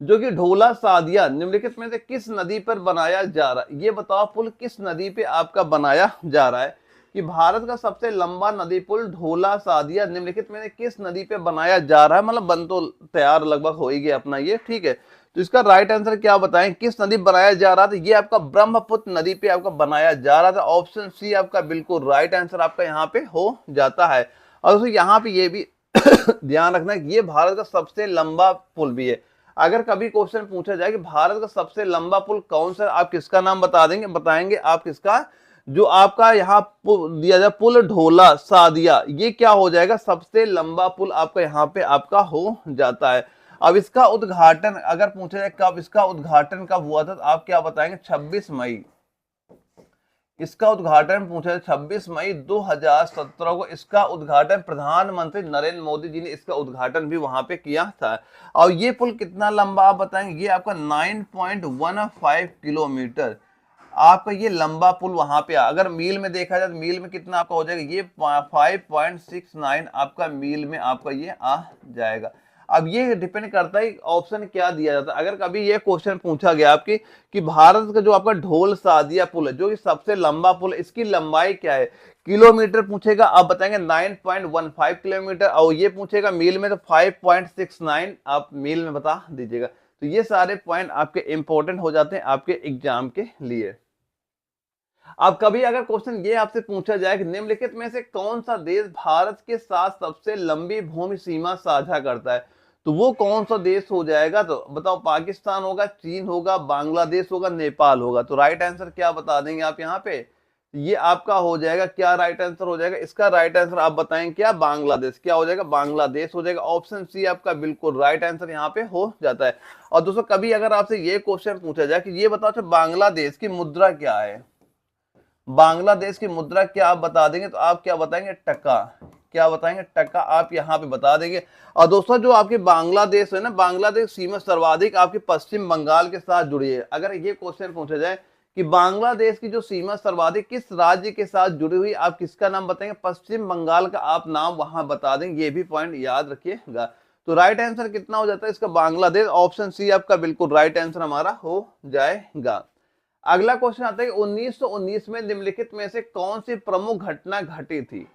जो कि ढोला सादिया निम्नलिखित में से किस नदी पर बनाया जा रहा है, ये बताओ पुल किस नदी पे आपका बनाया जा रहा है। कि भारत का सबसे लंबा नदी पुल ढोला सादिया निम्नलिखित में से किस नदी पे बनाया जा रहा है, मतलब बन तो तैयार लगभग हो ही गया अपना ये, ठीक है। तो इसका राइट आंसर क्या बताएं, किस नदी बनाया जा रहा था, ये आपका ब्रह्मपुत्र नदी पे आपका बनाया जा रहा था। ऑप्शन सी आपका बिल्कुल राइट आंसर आपका यहाँ पे हो जाता है। और दोस्तों यहाँ पे ये भी ध्यान रखना है ये भारत का सबसे लंबा पुल भी है। अगर कभी क्वेश्चन पूछा जाए कि भारत का सबसे लंबा पुल कौन सा, आप किसका नाम बता देंगे, बताएंगे आप किसका, जो आपका यहाँ दिया जाए पुल ढोला सादिया, ये क्या हो जाएगा, सबसे लंबा पुल आपका यहाँ पे आपका हो जाता है। अब इसका उद्घाटन अगर पूछा जाए कब, इसका उद्घाटन कब हुआ था, तो आप क्या बताएंगे, 26 मई। इसका उद्घाटन पूछा जाए 26 मई 2017 को इसका उद्घाटन प्रधानमंत्री नरेंद्र मोदी जी ने इसका उद्घाटन भी वहां पे किया था। और ये पुल कितना लंबा आप बताएंगे, ये आपका 9.15 किलोमीटर आपका ये लंबा पुल वहां पे, अगर मील में देखा जाए तो मील में कितना आपका हो जाएगा, ये 5.69 आपका मील में आपका ये आ जाएगा। अब ये डिपेंड करता है ऑप्शन क्या दिया जाता है। अगर कभी ये क्वेश्चन पूछा गया आपकी कि भारत का जो आपका ढोल सादिया पुल है जो कि सबसे लंबा पुल है, इसकी लंबाई क्या है, किलोमीटर पूछेगा आप बताएंगे 9.15 किलोमीटर, और ये पूछेगा मील में तो 5.69 आप मील में बता दीजिएगा। तो ये सारे पॉइंट आपके इंपॉर्टेंट हो जाते हैं आपके एग्जाम के लिए। अब कभी अगर क्वेश्चन ये आपसे पूछा जाए कि निम्नलिखित में से कौन सा देश भारत के साथ सबसे लंबी भूमि सीमा साझा करता है, तो वो कौन सा देश हो जाएगा, तो बताओ पाकिस्तान होगा, चीन होगा, बांग्लादेश होगा, नेपाल होगा। तो राइट आंसर क्या बता देंगे आप यहाँ पे, ये आपका हो जाएगा क्या राइट आंसर हो जाएगा, इसका राइट आंसर आप बताएंगे क्या, बांग्लादेश। क्या हो जाएगा, बांग्लादेश हो जाएगा। ऑप्शन सी आपका बिल्कुल राइट आंसर यहाँ पे हो जाता है। और दोस्तों कभी अगर आपसे ये क्वेश्चन पूछा जाए कि ये बताओ बांग्लादेश की मुद्रा क्या है, बांग्लादेश की मुद्रा क्या आप बता देंगे, तो आप क्या बताएंगे, टका। क्या बताएंगे, टका आप यहाँ पे बता देंगे। और दोस्तों जो आपके बांग्लादेश है ना, बांग्लादेश सीमा सर्वाधिक आपके पश्चिम बंगाल के साथ जुड़ी है। अगर ये क्वेश्चन पूछा जाए कि बांग्लादेश की जो सीमा सर्वाधिक किस राज्य के साथ जुड़ी हुई, आप किसका नाम बताएंगे, पश्चिम बंगाल का आप नाम वहां बता देंगे। ये भी पॉइंट याद रखिएगा। तो राइट आंसर कितना हो जाता है इसका, बांग्लादेश। ऑप्शन सी आपका बिल्कुल राइट आंसर हमारा हो जाएगा। अगला क्वेश्चन आता है 1919 में निम्नलिखित में से कौन सी प्रमुख घटना घटी थी।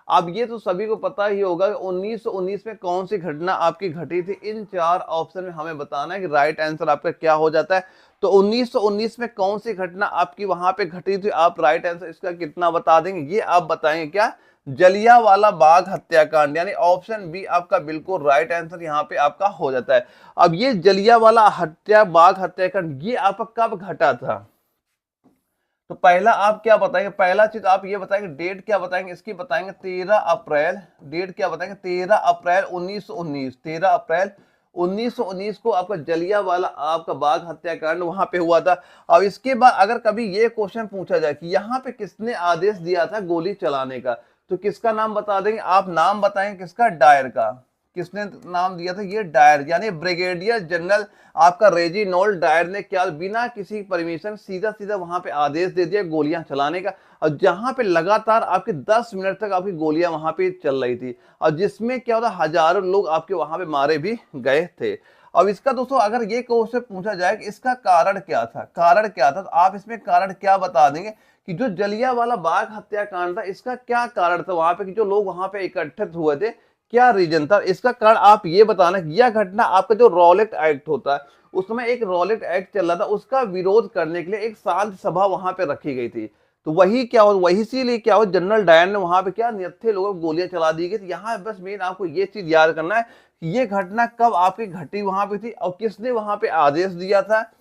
अब ये तो सभी को पता ही होगा 1919 में कौन सी घटना आपकी घटी थी। इन चार ऑप्शन में हमें बताना है कि राइट आंसर आपका क्या हो जाता है। तो 1919 में कौन सी घटना आपकी वहां पे घटी थी, आप राइट आंसर इसका कितना बता देंगे, ये आप बताएंगे क्या, जलियांवाला बाग हत्याकांड, यानी ऑप्शन बी आपका बिल्कुल राइट आंसर यहाँ पे आपका हो जाता है। अब ये जलियांवाला बाग हत्याकांड ये आपका कब घटा था, तो पहला आप क्या बताएंगे, पहला चीज आप ये बताएंगे, डेट क्या बताएंगे इसकी, बताएंगे 13 अप्रैल, डेट क्या बताएंगे 13 अप्रैल 1919, 13 अप्रैल 1919 को आपका जलियांवाला आपका बाग हत्याकांड वहां पे हुआ था। अब इसके बाद अगर कभी ये क्वेश्चन पूछा जाए कि यहाँ पे किसने आदेश दिया था गोली चलाने का, तो किसका नाम बता देंगे आप, नाम बताएंगे किसका, डायर का। किसने नाम दिया था, ये डायर, यानी ब्रिगेडियर जनरल आपका रेजिनोल्ड डायर ने क्या बिना किसी परमिशन सीधा सीधा वहां पे आदेश दे दिया गोलियां चलाने का। और जहां पे लगातार आपके 10 मिनट तक आपकी गोलियां वहां पे चल रही थी, और जिसमें क्या होता हजारों लोग आपके वहां पे मारे भी गए थे। अब इसका दोस्तों अगर ये क्वेश्चन पूछा जाए कि इसका कारण क्या था, कारण क्या था, तो आप इसमें कारण क्या बता देंगे कि जो जलियांवाला बाग हत्याकांड था इसका क्या कारण था, वहां पे कि जो लोग वहां पे इकट्ठित हुए थे क्या रीजन था, इसका कारण आप ये बताना कि यह घटना आपका जो रॉलेट एक्ट होता है, उस समय एक रॉलेट एक्ट चल रहा था, उसका विरोध करने के लिए एक शांत सभा वहां पे रखी गई थी। तो वही क्या हो, वही इसीलिए क्या हो, जनरल डायर ने वहां पे क्या निहत्थे लोगों को गोलियां चला दी गई थी। यहाँ बस मेन आपको ये चीज याद करना है कि ये घटना कब आपकी घटी वहां पे थी और किसने वहां पे आदेश दिया था,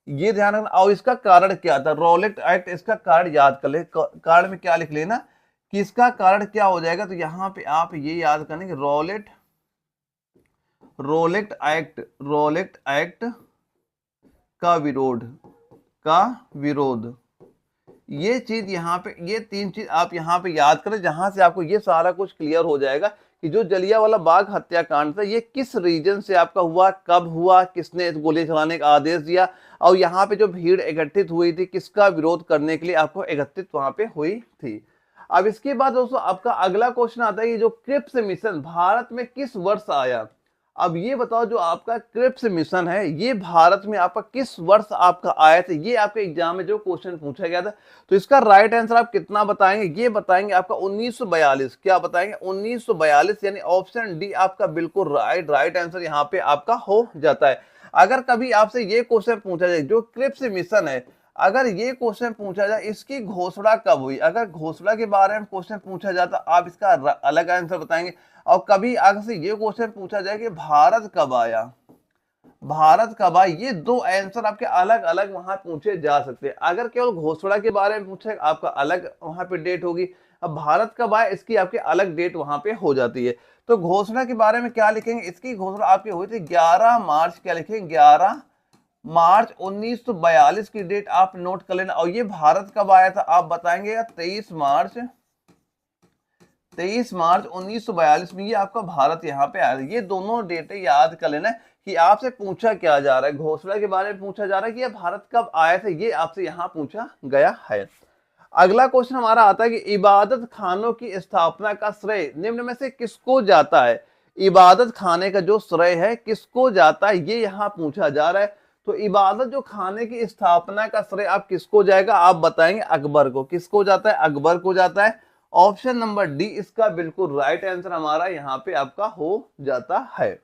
ये ध्यान रखना। और इसका कारण क्या था, रॉलेट एक्ट, इसका कारण याद कर ले, कारण में क्या लिख लेना कि इसका कारण क्या हो जाएगा। तो यहाँ पे आप ये याद करने कि रोलेट एक्ट का विरोध, ये चीज यहाँ पे, ये तीन चीज आप यहाँ पे याद करें, जहां से आपको ये सारा कुछ क्लियर हो जाएगा कि जो जलियांवाला बाग हत्याकांड था ये किस रीजन से आपका हुआ, कब हुआ, किसने गोली चलाने का आदेश दिया, और यहाँ पे जो भीड़ एकत्रित हुई थी किसका विरोध करने के लिए आपको एकत्रित वहां पे हुई थी। अब इसके बाद दोस्तों आपका अगला क्वेश्चन आता है कि जो क्रिप्स मिशन भारत में किस वर्ष आया। अब ये बताओ जो आपका क्रिप्स मिशन है ये भारत में आपका किस वर्ष आपका आया था, ये आपके एग्जाम में जो क्वेश्चन पूछा गया था। तो इसका राइट आंसर आप कितना बताएंगे, ये बताएंगे आपका 1942। क्या बताएंगे 1942, यानी ऑप्शन डी आपका बिल्कुल राइट आंसर यहाँ पे आपका हो जाता है। अगर कभी आपसे ये क्वेश्चन पूछा जाए जो क्रिप्स मिशन है, अगर ये क्वेश्चन पूछा जाए इसकी घोषणा कब हुई, अगर घोषणा के बारे में क्वेश्चन पूछा जाता आप इसका अलग आंसर बताएंगे। और कभी अगर से ये क्वेश्चन पूछा जाए कि भारत कब आया, भारत कब आया, ये दो आंसर आपके अलग अलग वहां पूछे जा सकते हैं। अगर केवल घोषणा के बारे में पूछे आपका अलग वहां पे डेट होगी, अब भारत कब आया इसकी आपके अलग डेट वहां पे हो जाती है। तो घोषणा के बारे में क्या लिखेंगे, इसकी घोषणा आपकी हुई थी 11 मार्च, क्या लिखेंगे 11 मार्च 1942 की डेट आप नोट कर लेना। और ये भारत कब आया था आप बताएंगे 23 मार्च 1942 में ये आपका भारत यहाँ पे आया। ये दोनों डेटें याद कर लेना कि आपसे पूछा क्या जा रहा है, घोषणा के बारे में पूछा जा रहा है कि ये भारत कब आया था, ये आपसे यहाँ पूछा गया है। अगला क्वेश्चन हमारा आता है कि इबादत खानों की स्थापना का श्रेय निम्न में से किसको जाता है। इबादत खाने का जो श्रेय है किसको जाता है, ये यहाँ पूछा जा रहा है। तो इबादत जो खाने की स्थापना का श्रेय आप किसको जाएगा, आप बताएंगे अकबर को। किसको जाता है, अकबर को जाता है। ऑप्शन नंबर डी इसका बिल्कुल राइट आंसर हमारा यहाँ पे आपका हो जाता है।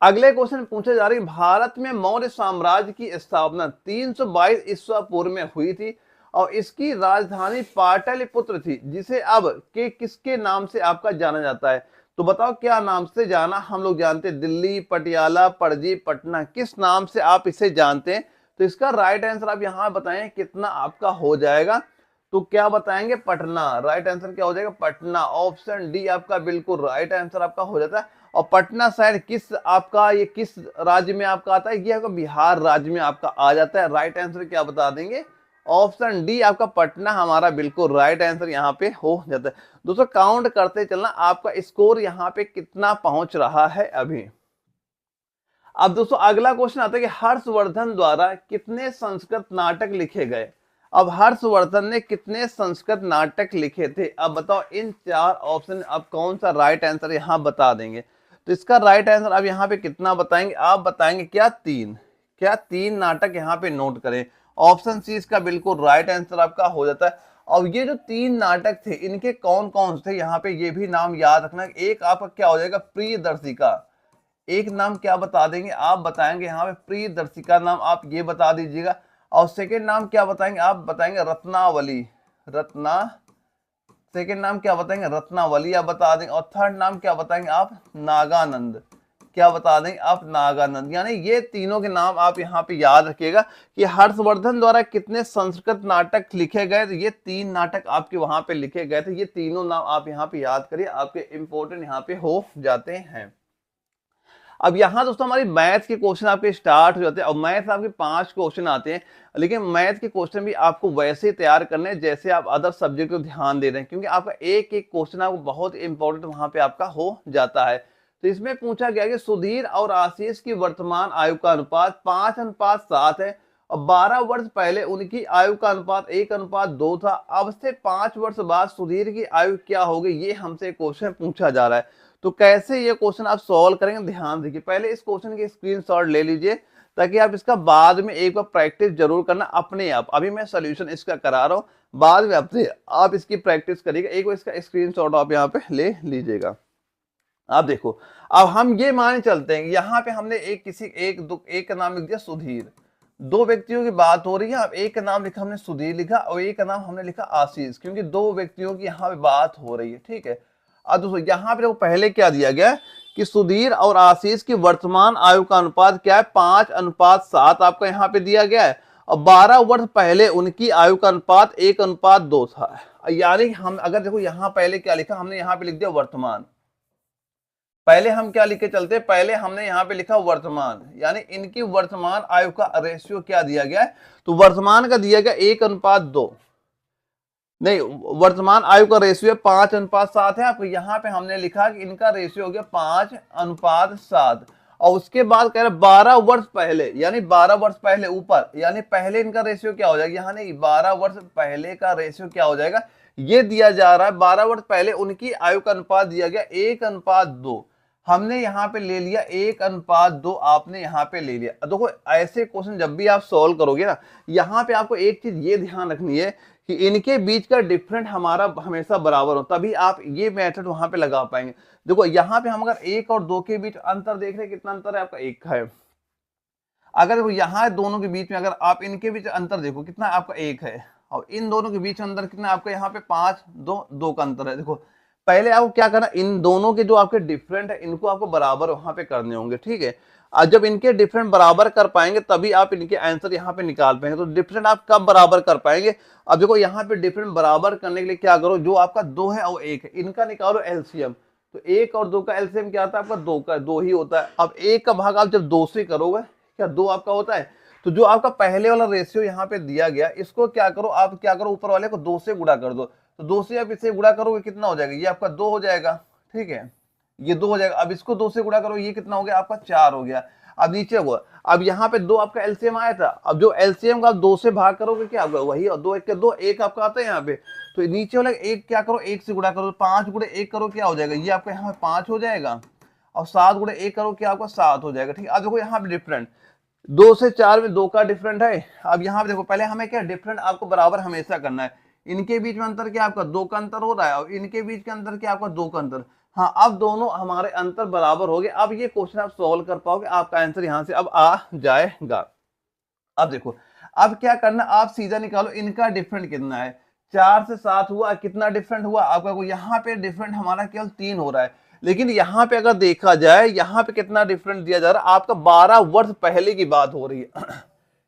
अगले क्वेश्चन पूछे जा रही, भारत में मौर्य साम्राज्य की स्थापना 322 ईस्वी पूर्व में हुई थी और इसकी राजधानी पाटलिपुत्र थी, जिसे अब के किसके नाम से आपका जाना जाता है। तो बताओ क्या नाम से जाना हम लोग जानते हैं, दिल्ली, पटियाला, पणजी, पटना, किस नाम से आप इसे जानते हैं। तो इसका राइट आंसर आप यहाँ बताएं कितना आपका हो जाएगा। तो क्या बताएंगे पटना, राइट आंसर क्या हो जाएगा पटना। ऑप्शन डी आपका बिल्कुल राइट आंसर आपका हो जाता है। और पटना शहर किस आपका ये किस राज्य में आपका आता है, ये आपका बिहार राज्य में आपका आ जाता है। राइट आंसर क्या बता देंगे, ऑप्शन डी आपका पटना हमारा बिल्कुल राइट आंसर यहाँ पे हो जाता है। दोस्तों काउंट करते चलना आपका स्कोर यहाँ पे कितना पहुंच रहा है अभी। अब दोस्तों अगला क्वेश्चन आता है कि हर्षवर्धन द्वारा कितने संस्कृत नाटक लिखे गए। अब हर्षवर्धन ने कितने संस्कृत नाटक लिखे थे, अब बताओ इन चार ऑप्शन अब कौन सा राइट आंसर यहाँ बता देंगे। तो इसका राइट आंसर अब यहाँ पे कितना बताएंगे, आप बताएंगे क्या तीन नाटक यहाँ पे नोट करें। ऑप्शन सी इसका बिल्कुल राइट आंसर आपका हो जाता है। और ये जो तीन नाटक थे इनके कौन कौन थे यहाँ पे ये भी नाम याद रखना। एक आपका क्या हो जाएगा प्रियदर्शिका, एक नाम क्या बता देंगे आप बताएंगे यहाँ पे प्रियदर्शिका नाम आप ये बता दीजिएगा। और सेकेंड नाम क्या बताएंगे आप बताएंगे रत्नावली, सेकेंड नाम क्या बताएंगे रत्नावली आप बता देंगे। और थर्ड नाम क्या बताएंगे आप नागानंद, क्या बता देंगे आप नागानंद। यानी ये तीनों के नाम आप यहाँ पे याद रखिएगा कि हर्षवर्धन द्वारा कितने संस्कृत नाटक लिखे गए। तो ये तीन नाटक आपके वहां पे लिखे गए थे, ये तीनों नाम आप यहाँ पे याद करिए, आपके इंपोर्टेंट यहाँ पे हो जाते हैं। अब यहाँ दोस्तों हमारी मैथ के क्वेश्चन आपके स्टार्ट हो जाते हैं और मैथ आपके 5 क्वेश्चन आते हैं, लेकिन मैथ के क्वेश्चन भी आपको वैसे तैयार करने हैं जैसे आप अदर सब्जेक्ट को ध्यान दे रहे हैं, क्योंकि आपका एक एक क्वेश्चन आपको बहुत इंपॉर्टेंट वहां पे आपका हो जाता है। तो इसमें पूछा गया कि सुधीर और आशीष की वर्तमान आयु का अनुपात 5:7 है और 12 वर्ष पहले उनकी आयु का अनुपात 1:2 था। अब से 5 वर्ष बाद सुधीर की आयु क्या होगी, ये हमसे क्वेश्चन पूछा जा रहा है। तो कैसे ये क्वेश्चन आप सॉल्व करेंगे ध्यान दीजिए। पहले इस क्वेश्चन की स्क्रीनशॉट ले लीजिए ताकि आप इसका बाद में एक बार प्रैक्टिस जरूर करना अपने आप। अभी मैं सॉल्यूशन इसका करा रहा हूँ, बाद में आप इसकी प्रैक्टिस करिएगा। एक बार इसका स्क्रीनशॉट आप यहाँ पे ले लीजिएगा। आप देखो अब हम ये मान चलते हैं यहाँ पे हमने एक का नाम लिख दिया सुधीर, दो व्यक्तियों की बात हो रही है। अब एक का नाम लिखा हमने सुधीर लिखा और एक का नाम हमने लिखा आशीष, क्योंकि दो व्यक्तियों की यहाँ पे बात हो रही है, ठीक है। अब दोस्तों यहाँ पे पहले क्या दिया गया कि सुधीर और आशीष की वर्तमान आयु का अनुपात क्या है 5:7 आपका यहाँ पे दिया गया है और 12 वर्ष पहले उनकी आयु का अनुपात 1:2 था। यानी हम अगर देखो यहाँ पहले क्या लिखा हमने यहाँ पे लिख दिया वर्तमान, पहले हम क्या लिख के चलते, पहले हमने यहाँ पे लिखा वर्तमान, यानी इनकी वर्तमान आयु का रेशियो क्या दिया गया है, तो वर्तमान का दिया गया 1:2, नहीं वर्तमान आयु का रेशियो 5:7 है। आपको यहाँ पे हमने लिखा कि इनका रेशियो हो गया 5:7 और उसके बाद कह रहे 12 वर्ष पहले, यानी 12 वर्ष पहले ऊपर, यानी पहले इनका रेशियो क्या हो जाएगा, यहाँ नहीं 12 वर्ष पहले का रेशियो क्या हो जाएगा, ये दिया जा रहा है 12 वर्ष पहले उनकी आयु का अनुपात दिया गया 1:2। हमने यहाँ पे ले लिया 1:2, आपने यहाँ पे ले लिया। देखो ऐसे क्वेश्चन जब भी आप सॉल्व करोगे ना, यहाँ पे आपको एक चीज ये ध्यान रखनी है कि इनके बीच का डिफरेंट हमारा हमेशा बराबर हो, तभी आप ये मेथड वहां पे लगा पाएंगे। देखो यहाँ पे हम अगर 1 और 2 के बीच अंतर देख रहे हैं, कितना अंतर है आपका, 1 का है। अगर देखो यहाँ दोनों के बीच में अगर आप इनके बीच अंतर देखो कितना आपका 1 है, और इन दोनों के बीच अंतर कितना आपका यहाँ पे 5, 2 का अंतर है। देखो पहले आपको क्या करना, इन दोनों के जो आपके डिफरेंट है इनको आपको बराबर वहां पे करने होंगे, ठीक है। और जब इनके डिफरेंट बराबर कर पाएंगे तभी आप इनके आंसर यहाँ पे निकाल पाएंगे। तो डिफरेंट आप कब बराबर कर पाएंगे, अब देखो यहाँ पे डिफरेंट बराबर करने के लिए क्या करो, जो आपका 2 है और 1 है इनका निकालो एलसीएम। तो 1 और 2 का एलसीएम क्या आता है आपका, 2 का 2 ही होता है। अब 1 का भाग आप जब 2 से करोगे, क्या 2 आपका होता है, तो जो आपका पहले वाला रेशियो यहाँ पे दिया गया इसको क्या करो, आप क्या करो ऊपर वाले को 2 से गुणा कर दो। तो 2 से आप इसे गुणा करोगे कितना हो जाएगा, ये आपका 2 हो जाएगा, ठीक है, ये 2 हो जाएगा। अब इसको 2 से गुणा करो, ये कितना हो गया आपका 4 हो गया। अब नीचे हुआ, अब यहाँ पे 2 आपका एलसीएम आया था, अब जो एलसीएम का आप 2 से भाग करोगे क्या होगा, वही, और 2 1 के 2, 1 आपका आता है यहाँ पे। तो नीचे वाला 1 क्या करो, 1 से गुणा करो, 5 गुणे 1 करो क्या हो जाएगा, ये आपका यहाँ पे 5 हो जाएगा, और 7 गुणे 1 करो क्या आपका 7 हो जाएगा, ठीक है। अब देखो यहाँ पे डिफरेंट 2 से 4 में 2 का डिफरेंट है। अब यहाँ पे देखो पहले हमें क्या डिफरेंट आपको बराबर हमेशा करना है। इनके बीच में अंतर क्या आपका 2 का अंतर हो रहा है, और इनके बीच के अंतर क्या आपका 2 का अंतर। हाँ अब दोनों हमारे अंतर बराबर हो गए। अब ये क्वेश्चन आप सॉल्व कर पाओगे, आपका आंसर यहाँ से अब आ जाएगा। अब देखो अब क्या करना, आप सीधा निकालो इनका डिफरेंट कितना है, 4 से 7 हुआ, कितना डिफरेंट हुआ आपका, यहाँ पे डिफरेंट हमारा केवल 3 हो रहा है। लेकिन यहाँ पे अगर देखा जाए यहाँ पे कितना डिफरेंट दिया जा रहा है आपका, 12 वर्ष पहले की बात हो रही है।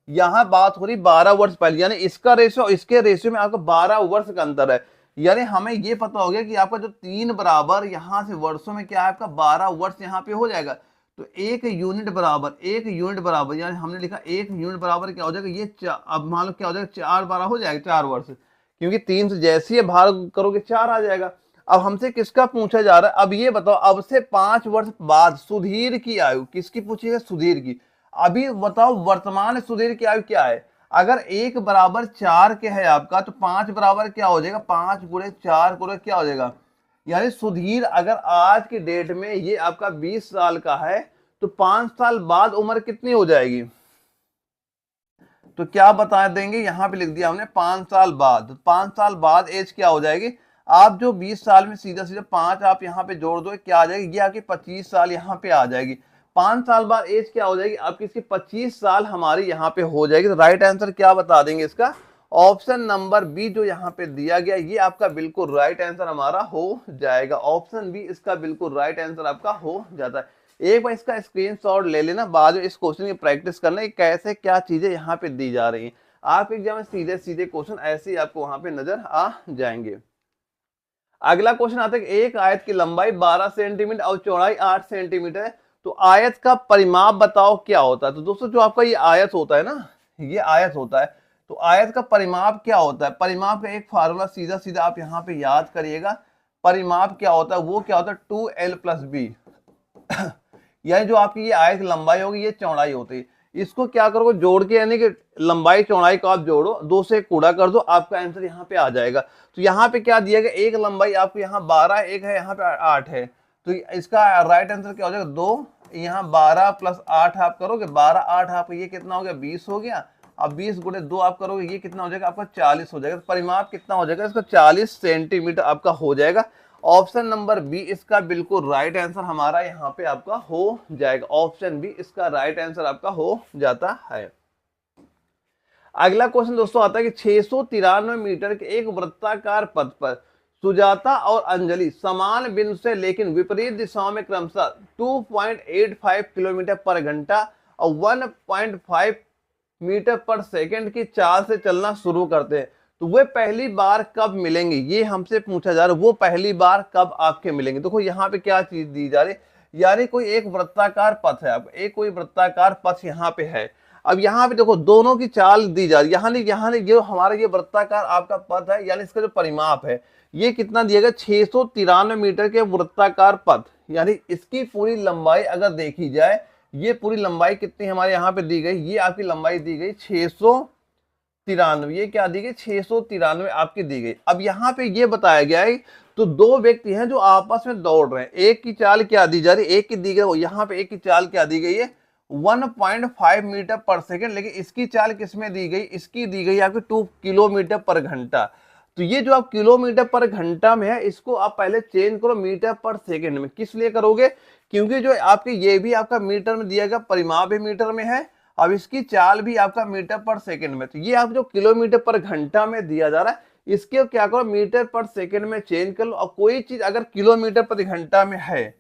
यहाँ बात हो रही 12 वर्ष पहले, यानी इसका रेशियो इसके रेशियो में आपका 12 वर्ष का अंतर है। यानी हमें ये पता हो गया कि आपका जो 3 बराबर यहाँ से वर्षों में क्या है आपका 12 वर्ष यहाँ पे हो जाएगा। तो 1 यूनिट बराबर 1 यूनिट बराबर, यानी हमने लिखा 1 यूनिट बराबर क्या हो जाएगा, ये अब मान लो क्या हो जाएगा 4 12 हो जाएगा 4 वर्ष, क्योंकि 3 से जैसे ही भाग करोगे 4 आ जाएगा। अब हमसे किसका पूछा जा रहा है, अब ये बताओ अब से 5 वर्ष बाद सुधीर की आयु किसकी पूछी है, सुधीर की। अभी बताओ वर्तमान सुधीर की आयु क्या है, अगर 1 बराबर 4 के है आपका, तो 5 बराबर क्या हो जाएगा, 5 गुणे 4 गुणे क्या हो जाएगा, यानी सुधीर अगर आज की डेट में ये आपका 20 साल का है, तो 5 साल बाद उम्र कितनी हो जाएगी, तो क्या बता देंगे, यहाँ पे लिख दिया हमने 5 साल बाद। 5 साल बाद एज क्या हो जाएगी, आप जो 20 साल में सीधा सीधा 5 आप यहाँ पे जोड़ दो क्या आ जाएगी, ये आपकी 25 साल यहाँ पे आ जाएगी। 5 साल बाद एज क्या हो जाएगी आपकी, इसकी 25 साल हमारी यहाँ पे हो जाएगी। तो राइट आंसर क्या बता देंगे इसका, ऑप्शन नंबर बी जो यहाँ पे दिया गया ये आपका बिल्कुल राइट आंसर हमारा हो जाएगा। ऑप्शन बी इसका बिल्कुल राइट आंसर आपका हो जाता है। एक बार इसका स्क्रीनशॉट ले लेना, बाद में इस क्वेश्चन की प्रैक्टिस करना कैसे क्या चीजें यहाँ पे दी जा रही हैं। आप एग्जाम में सीधे सीधे क्वेश्चन ऐसे ही आपको वहां पे नजर आ जाएंगे। अगला क्वेश्चन आता है कि एक आयत की लंबाई 12 सेंटीमीटर और चौड़ाई 8 सेंटीमीटर है, तो आयत का परिमाप बताओ क्या होता है। तो दोस्तों जो आपका ये आयत होता है ना, ये आयत होता है, तो आयत का परिमाप क्या होता है, परिमाप का एक फार्मूला सीधा सीधा आप यहाँ पे याद करिएगा। परिमाप क्या होता है, वो क्या होता है 2l + b। यानी जो आपकी ये आयत की लंबाई होगी ये चौड़ाई होती है, इसको क्या करोगे जोड़ के, यानी कि लंबाई चौड़ाई को आप जोड़ो, 2 से गुणा कर दो, आपका आंसर यहाँ पे आ जाएगा। तो यहाँ पे क्या दिया गया, एक लंबाई आपको यहाँ 12 एक है, यहाँ पे 8 है, तो इसका राइट आंसर क्या हो जाएगा 2, यहाँ 12 + 8 आप करोगे, 12 8 आप ये कितना हो गया 20 हो गया। अब 20 गुणे 2 आप करोगे ये कितना हो जाएगा आपका 40 हो जाएगा। तो परिमाप कितना हो जाएगा इसका 40 सेंटीमीटर आपका हो जाएगा। ऑप्शन नंबर बी इसका बिल्कुल राइट आंसर हमारा यहाँ पे आपका हो जाएगा। ऑप्शन बी इसका राइट आंसर आपका हो जाता है। अगला क्वेश्चन दोस्तों आता है कि 693 मीटर के एक वृत्ताकार पथ पर सुजाता और अंजलि समान बिंदु से लेकिन विपरीत दिशाओं में क्रमशः 2.85 किलोमीटर पर घंटा और 1.5 मीटर पर सेकंड की चाल से चलना शुरू करते हैं, तो वे पहली बार कब मिलेंगे, ये हमसे पूछा जा रहा है। वो पहली बार कब आपके मिलेंगे। देखो यहाँ पे क्या चीज दी जा रही है, यानी कोई एक वृत्ताकार पथ है, अब एक कोई वृत्ताकार पथ यहाँ पे है। अब यहाँ पे देखो दोनों की चाल दी जा रही है, यहाँ नहीं जो हमारा ये वृत्ताकार आपका पथ है, यानी इसका जो परिमाप है ये कितना दिया गया 693 मीटर के वृत्ताकार पथ, यानी इसकी पूरी लंबाई अगर देखी जाए ये पूरी लंबाई कितनी हमारे यहाँ पे दी गई, ये आपकी लंबाई दी गई 693, ये क्या दी गई 693 आपकी दी गई। अब यहाँ पे ये बताया गया है तो दो व्यक्ति हैं जो आपस में दौड़ रहे हैं, एक की चाल क्या दी जा रही है, एक की दी गई, यहाँ पे एक की चाल क्या दी गई है 1.5 मीटर पर सेकेंड, लेकिन इसकी चाल किसमें दी गई, इसकी दी गई आपकी 2 किलोमीटर पर घंटा। तो ये जो आप किलोमीटर पर घंटा में है इसको आप पहले चेंज करो मीटर पर सेकेंड में। किस लिए करोगे, क्योंकि जो आपके ये भी आपका मीटर में दिया गया, परिमाप भी मीटर में है, अब इसकी चाल भी आपका मीटर पर सेकेंड में। तो ये आप जो किलोमीटर पर घंटा में दिया जा रहा है इसके क्या करो मीटर पर सेकेंड में चेंज कर लो। और कोई चीज अगर किलोमीटर प्रति घंटा में है,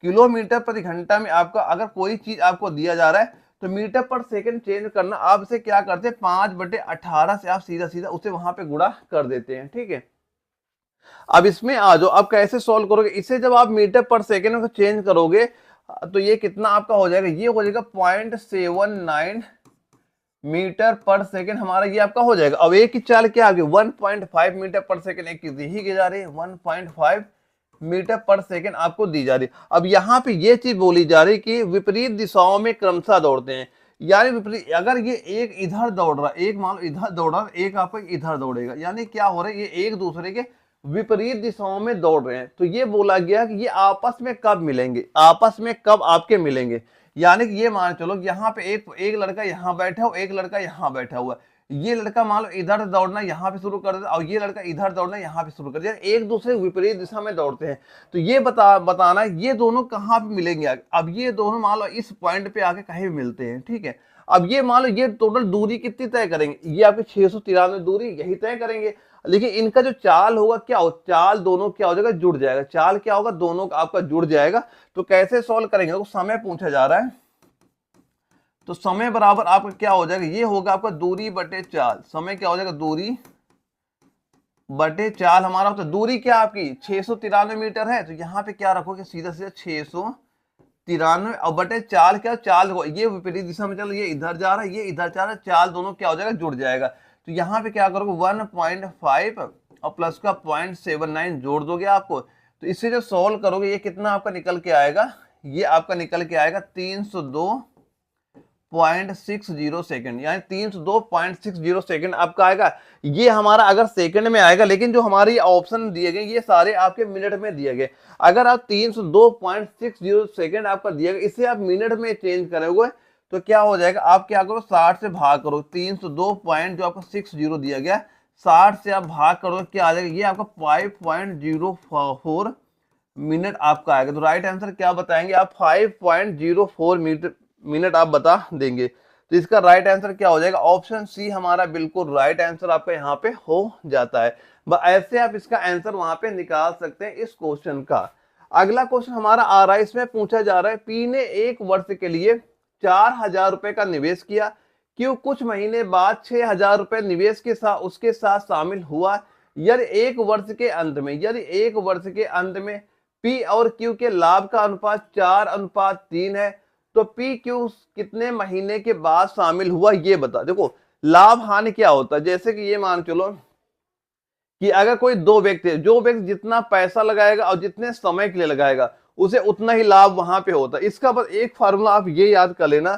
किलोमीटर प्रति घंटा में आपका अगर कोई चीज आपको दिया जा रहा है तो मीटर पर सेकंड चेंज करना, आप इसे क्या करते हैं 5/18 से आप सीधा सीधा उसे वहां पे गुणा कर देते हैं, ठीक है। अब इसमें आ जाओ, अब कैसे सॉल्व करोगे, इसे जब आप मीटर पर सेकंड में चेंज करोगे तो ये कितना आपका हो जाएगा, ये हो जाएगा 0.79 मीटर पर सेकंड हमारा ये आपका हो जाएगा। अब एक की चाल क्या आ गई 1.5 मीटर पर सेकंड, एक की दी ही जा रही है 1.5 मीटर पर सेकंड आपको दी जा रही है। अब यहाँ पे ये चीज बोली जा रही है कि विपरीत दिशाओं में क्रमशः दौड़ते हैं, यानी विपरीत, अगर ये एक इधर दौड़ रहा है, एक मान लो इधर दौड़ रहा है, एक आपको इधर दौड़ेगा, यानी क्या हो रहा है, ये एक दूसरे के विपरीत दिशाओं में दौड़ रहे हैं। तो ये बोला गया कि ये आपस में कब मिलेंगे, आपस में कब आपके मिलेंगे, यानी कि ये मान चलो यहाँ पे एक लड़का यहाँ बैठा हुआ, एक लड़का यहाँ बैठा हुआ, ये लड़का मान लो इधर दौड़ना यहाँ पे शुरू कर देता और ये लड़का इधर दौड़ना यहाँ पे शुरू कर दिया, एक दूसरे विपरीत दिशा में दौड़ते हैं। तो ये बताना ये दोनों कहाँ पे मिलेंगे। अब ये दोनों मान लो इस पॉइंट पे आके कहीं भी मिलते हैं, ठीक है। अब ये मान लो ये टोटल दूरी कितनी तय करेंगे, ये आपकी 693 दूरी यही तय करेंगे, लेकिन इनका जो चाल होगा क्या हो, चाल दोनों क्या हो जाएगा, जुड़ जाएगा, चाल क्या होगा दोनों आपका जुड़ जाएगा। तो कैसे सॉल्व करेंगे, तो समय पूछा जा रहा है, तो समय बराबर आपका क्या हो जाएगा, ये होगा आपका दूरी बटे चाल, समय क्या हो जाएगा दूरी बटे चाल हमारा होता है, दूरी क्या आपकी 693 मीटर है, तो यहाँ पे क्या रखोगे सीधा सीधा 693 और बटे चाल क्या, चाल हो ये विपरीत दिशा में, चलो ये इधर जा रहा है ये इधर जा रहा है, चाल दोनों क्या हो जाएगा जुड़ जाएगा। तो यहाँ पे क्या करोगे 1.5 और प्लस का 0.79 जोड़ दोगे आपको, तो इससे जब सॉल्व करोगे ये कितना आपका निकल के आएगा, ये आपका निकल के आएगा 302.60 सेकंड, यानी 302.60 सेकंड आपका आएगा। ये हमारा अगर सेकंड में आएगा, लेकिन जो हमारे ऑप्शन दिए गए ये सारे आपके मिनट में दिए गए। अगर आप 302.60 सेकंड आपका दिया गया, इसे आप मिनट में चेंज करोगे तो क्या हो जाएगा, आप क्या करो 60 से भाग करो, 302 पॉइंट जो आपका 60 दिया गया 60 से आप भाग करो क्या आ जाएगा, ये आपका 5.04 मिनट आपका आएगा। तो राइट आंसर क्या बताएंगे आप, 5.04 मिनट आप बता देंगे। तो इसका राइट आंसर क्या हो जाएगा, ऑप्शन सी हमारा बिल्कुल राइट आंसर आपका यहाँ पे हो जाता है। ऐसे आप इसका आंसर वहां पे निकाल सकते हैं इस क्वेश्चन का। अगला क्वेश्चन हमारा आ रहा है, इसमें पूछा जा रहा है पी ने 1 वर्ष के लिए 4,000 रुपए का निवेश किया, क्यों कुछ महीने बाद 6,000 रुपए निवेश के साथ उसके साथ शामिल हुआ, यदि एक वर्ष के अंत में पी और क्यू के लाभ का अनुपात 4:3 है, तो पी क्यू कितने महीने के बाद शामिल हुआ ये बता। देखो लाभ हानि क्या होता है, जैसे कि ये मान चलो कि अगर कोई दो व्यक्ति, जो व्यक्ति जितना पैसा लगाएगा और जितने समय के लिए लगाएगा उसे उतना ही लाभ वहां पे होता है। इसका बस एक फार्मूला आप ये याद कर लेना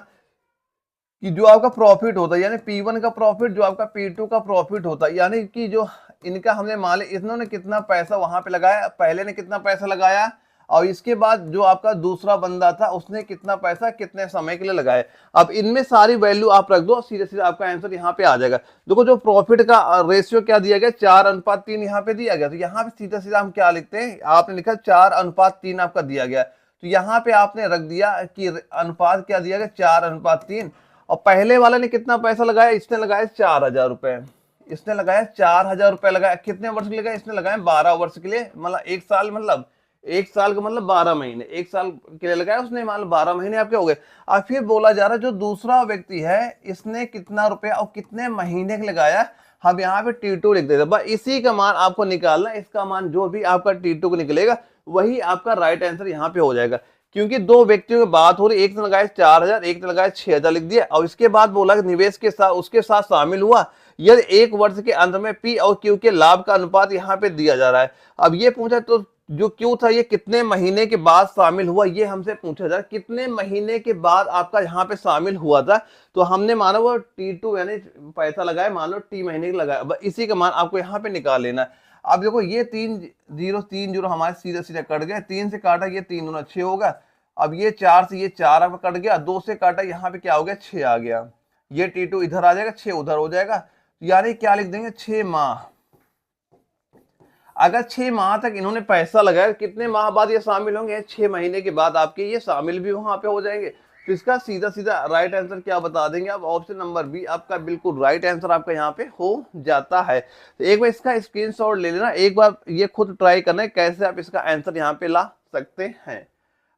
कि जो आपका प्रॉफिट होता है, यानी P1 का प्रॉफिट जो आपका P2 का प्रॉफिट होता है, यानी कि जो इनका हमने मान लिया इन्होंने कितना पैसा वहां पे लगाया, पहले ने कितना पैसा लगाया और इसके बाद जो आपका दूसरा बंदा था उसने कितना पैसा कितने समय के लिए लगाया। अब इनमें सारी वैल्यू आप रख दो, सीधे सीधे आपका आंसर यहाँ पे आ जाएगा। देखो जो प्रॉफिट का रेशियो क्या दिया गया 4:3 यहाँ पे दिया गया, तो यहाँ पे सीधा सीधा हम क्या लिखते हैं, आपने लिखा 4:3 आपका दिया गया, तो यहाँ पे आपने रख दिया कि अनुपात क्या दिया गया 4:3। और पहले वाले ने कितना पैसा लगाया, इसने लगाया 4,000 रुपए, इसने लगाया 4,000 रुपए लगाया, कितने वर्ष के लिए लगाया, इसने लगाया 12 वर्ष के लिए, मतलब एक साल, मतलब एक साल का मतलब 12 महीने, एक साल के लिए लगाया उसने, मान लो 12 महीने आपके हो गए। अब फिर बोला जा रहा है जो दूसरा व्यक्ति है इसने कितना रुपया और कितने महीने के लगाया, हम यहाँ पे T2 लिख देते, बस इसी का मान आपको निकालना, इसका मान जो भी आपका T2 को निकलेगा वही आपका राइट आंसर यहाँ पे हो जाएगा। क्योंकि दो व्यक्तियों की बात हो रही, एक ने लगाया 4,000, एक ने लगाया 6,000 लिख दिया, और इसके बाद बोला निवेश के साथ उसके साथ शामिल हुआ यदि एक वर्ष के अंत में पी और क्यू के लाभ का अनुपात यहाँ पे दिया जा रहा है। अब ये पूछा तो जो क्यों था ये कितने महीने के बाद शामिल हुआ, ये हमसे पूछा जा रहा है कितने महीने के बाद आपका यहाँ पे शामिल हुआ था। तो हमने माना वो T2 यानी पैसा लगाया, मान लो T महीने का लगाया, अब इसी का मान आपको यहाँ पे निकाल लेना है। अब देखो ये 3 जीरो हमारे सीधा सीधा कट गए, 3 से काटा ये 3 दूना 6 होगा। अब ये 4 से ये 4 अब कट गया, 2 से काटा यहाँ पे क्या हो गया 6 आ गया। ये T2 इधर आ जाएगा, 6 उधर हो जाएगा, यानी क्या लिख देंगे 6 माह। अगर 6 माह तक इन्होंने पैसा लगाया, कितने माह बाद ये शामिल होंगे, 6 महीने के बाद आपके ये शामिल भी वहां पे हो जाएंगे। तो इसका सीधा सीधा राइट आंसर क्या बता देंगे आप, ऑप्शन नंबर बी आपका बिल्कुल राइट आंसर आपका यहाँ पे हो जाता है। तो एक बार इसका स्क्रीनशॉट ले लेना, एक बार ये खुद ट्राई करना है कैसे आप इसका आंसर यहाँ पे ला सकते हैं।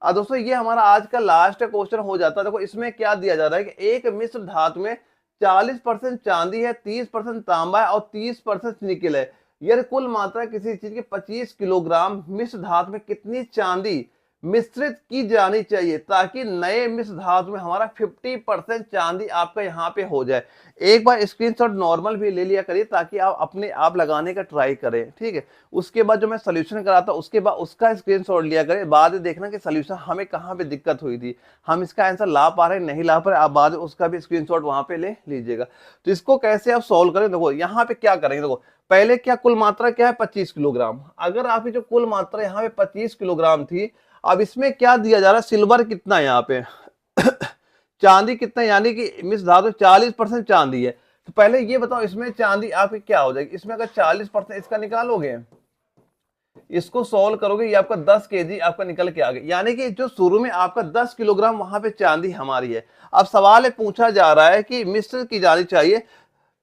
अब दोस्तों ये हमारा आज का लास्ट क्वेश्चन हो जाता है। देखो इसमें क्या दिया जा रहा है कि एक मिश्र धातु में 40% चांदी है, 30% तांबा है और 30% निकेल है। यदि कुल मात्रा किसी चीज के 25 किलोग्राम मिश्र धातु में कितनी चांदी मिश्रित की जानी चाहिए ताकि नए मिश्र धातु में हमारा 50% चांदी आपका यहाँ पे हो जाए। एक बार स्क्रीनशॉट नॉर्मल भी ले लिया करिए ताकि आप अपने आप लगाने का ट्राई करें, ठीक है। उसके बाद जो मैं सोल्यूशन कराता हूँ उसके बाद उसका स्क्रीनशॉट लिया करें, बाद में देखना कि सोल्यूशन हमें कहाँ पे दिक्कत हुई थी, हम इसका आंसर ला पा रहे नहीं ला पा रहे, आप बाद में उसका भी स्क्रीनशॉट वहां पे ले लीजिएगा। तो इसको कैसे आप सॉल्व करें, देखो यहाँ पे क्या करेंगे, देखो पहले क्या कुल मात्रा क्या है 25 किलोग्राम। अगर आपकी जो कुल मात्रा यहाँ पे 25 किलोग्राम थी, अब इसमें क्या दिया जा रहा है, सिल्वर कितना है यहाँ पे चांदी कितना, यानी कि मिश्र धातु 40% चांदी है। तो पहले ये बताओ इसमें चांदी आपकी क्या हो जाएगी, इसमें अगर 40% इसका निकालोगे, इसको सॉल्व करोगे, ये आपका 10 केजी आपका निकल के आ गया, यानी कि जो शुरू में आपका 10 किलोग्राम वहां पे चांदी हमारी है। अब सवाल पूछा जा रहा है कि मिश्रित की जानी चाहिए,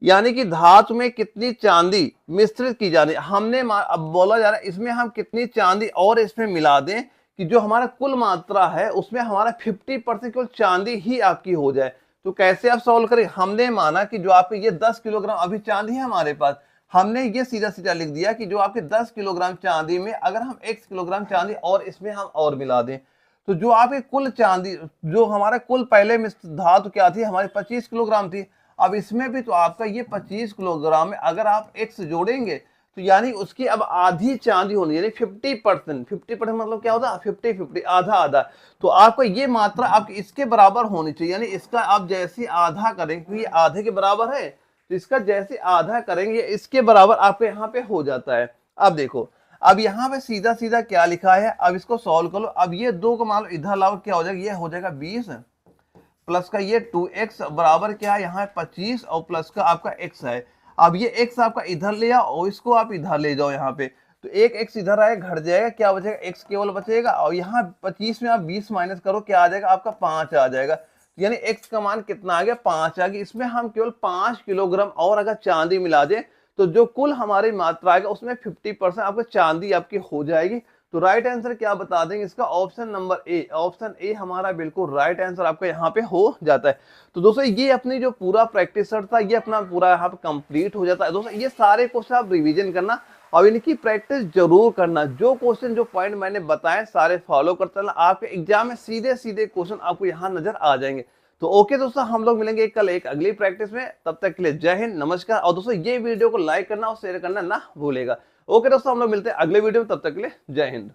यानी कि धातु में कितनी चांदी मिश्रित की जानी, हमने अब बोला जा रहा है इसमें हम कितनी चांदी और इसमें मिला दें कि जो हमारा कुल मात्रा है उसमें हमारा 50% केवल चांदी ही आपकी हो जाए। तो कैसे आप सॉल्व करें, हमने माना कि जो आपके ये 10 किलोग्राम अभी चांदी है हमारे पास, हमने ये सीधा सीधा लिख दिया कि जो आपके 10 किलोग्राम चांदी में अगर हम x किलोग्राम चांदी और इसमें हम और मिला दें, तो जो आपके कुल चांदी, जो हमारा कुल पहले में धातु क्या थी हमारी 25 किलोग्राम थी, अब इसमें भी तो आपका ये 25 किलोग्राम में अगर आप x जोड़ेंगे तो यानी उसकी अब आधी चांदी होनी, यानी 50% मतलब क्या होता है 50-50 आधा आधा। तो आपको ये मात्रा आपकी इसके बराबर होनी चाहिए, यानी इसका आप जैसे आधा करेंगे क्योंकि ये आधे के बराबर है, तो इसका जैसे आधा करेंगे इसके बराबर आपके यहाँ पे हो जाता है। अब देखो अब यहाँ पे सीधा सीधा क्या लिखा है, अब इसको सॉल्व कर लो। अब ये 2 को मान लो इधर लाओ, क्या हो जाएगा, ये हो जाएगा 20 प्लस का ये 2x बराबर क्या है यहाँ 25 और प्लस का आपका x है। अब ये x आपका इधर ले आओ और इसको आप इधर ले जाओ यहाँ पे, तो एक x इधर आएगा घट जाएगा, क्या बचेगा x केवल बचेगा, और यहाँ 25 में आप 20 माइनस करो क्या आ जाएगा आपका 5 आ जाएगा, यानी x का मान कितना आ गया 5 आ गया। इसमें हम केवल 5 किलोग्राम और अगर चांदी मिला दें तो जो कुल हमारी मात्रा आएगा उसमें 50% आपको चांदी आपकी हो जाएगी। तो राइट आंसर क्या बता देंगे इसका, option number A, option A हमारा बिल्कुल राइट आंसर आपका यहाँ पे हो जाता है। तो दोस्तों ये अपनी जो पूरा प्रैक्टिस सेट था ये अपना पूरा यहाँ पे कंप्लीट हो जाता है। दोस्तों ये सारे क्वेश्चन आप रिवीजन करना और इनकी प्रैक्टिस जरूर करना, जो क्वेश्चन जो पॉइंट मैंने बताए सारे फॉलो करते रहना, आपके एग्जाम में सीधे सीधे क्वेश्चन आपको यहाँ नजर आ जाएंगे। तो ओके दोस्तों, हम लोग मिलेंगे कल एक अगली प्रैक्टिस में, तब तक के लिए जय हिंद नमस्कार। और दोस्तों ये वीडियो को लाइक करना और शेयर करना ना भूलेगा। ओके दोस्तों, हम लोग मिलते हैं अगले वीडियो में, तब तक के लिए जय हिंद।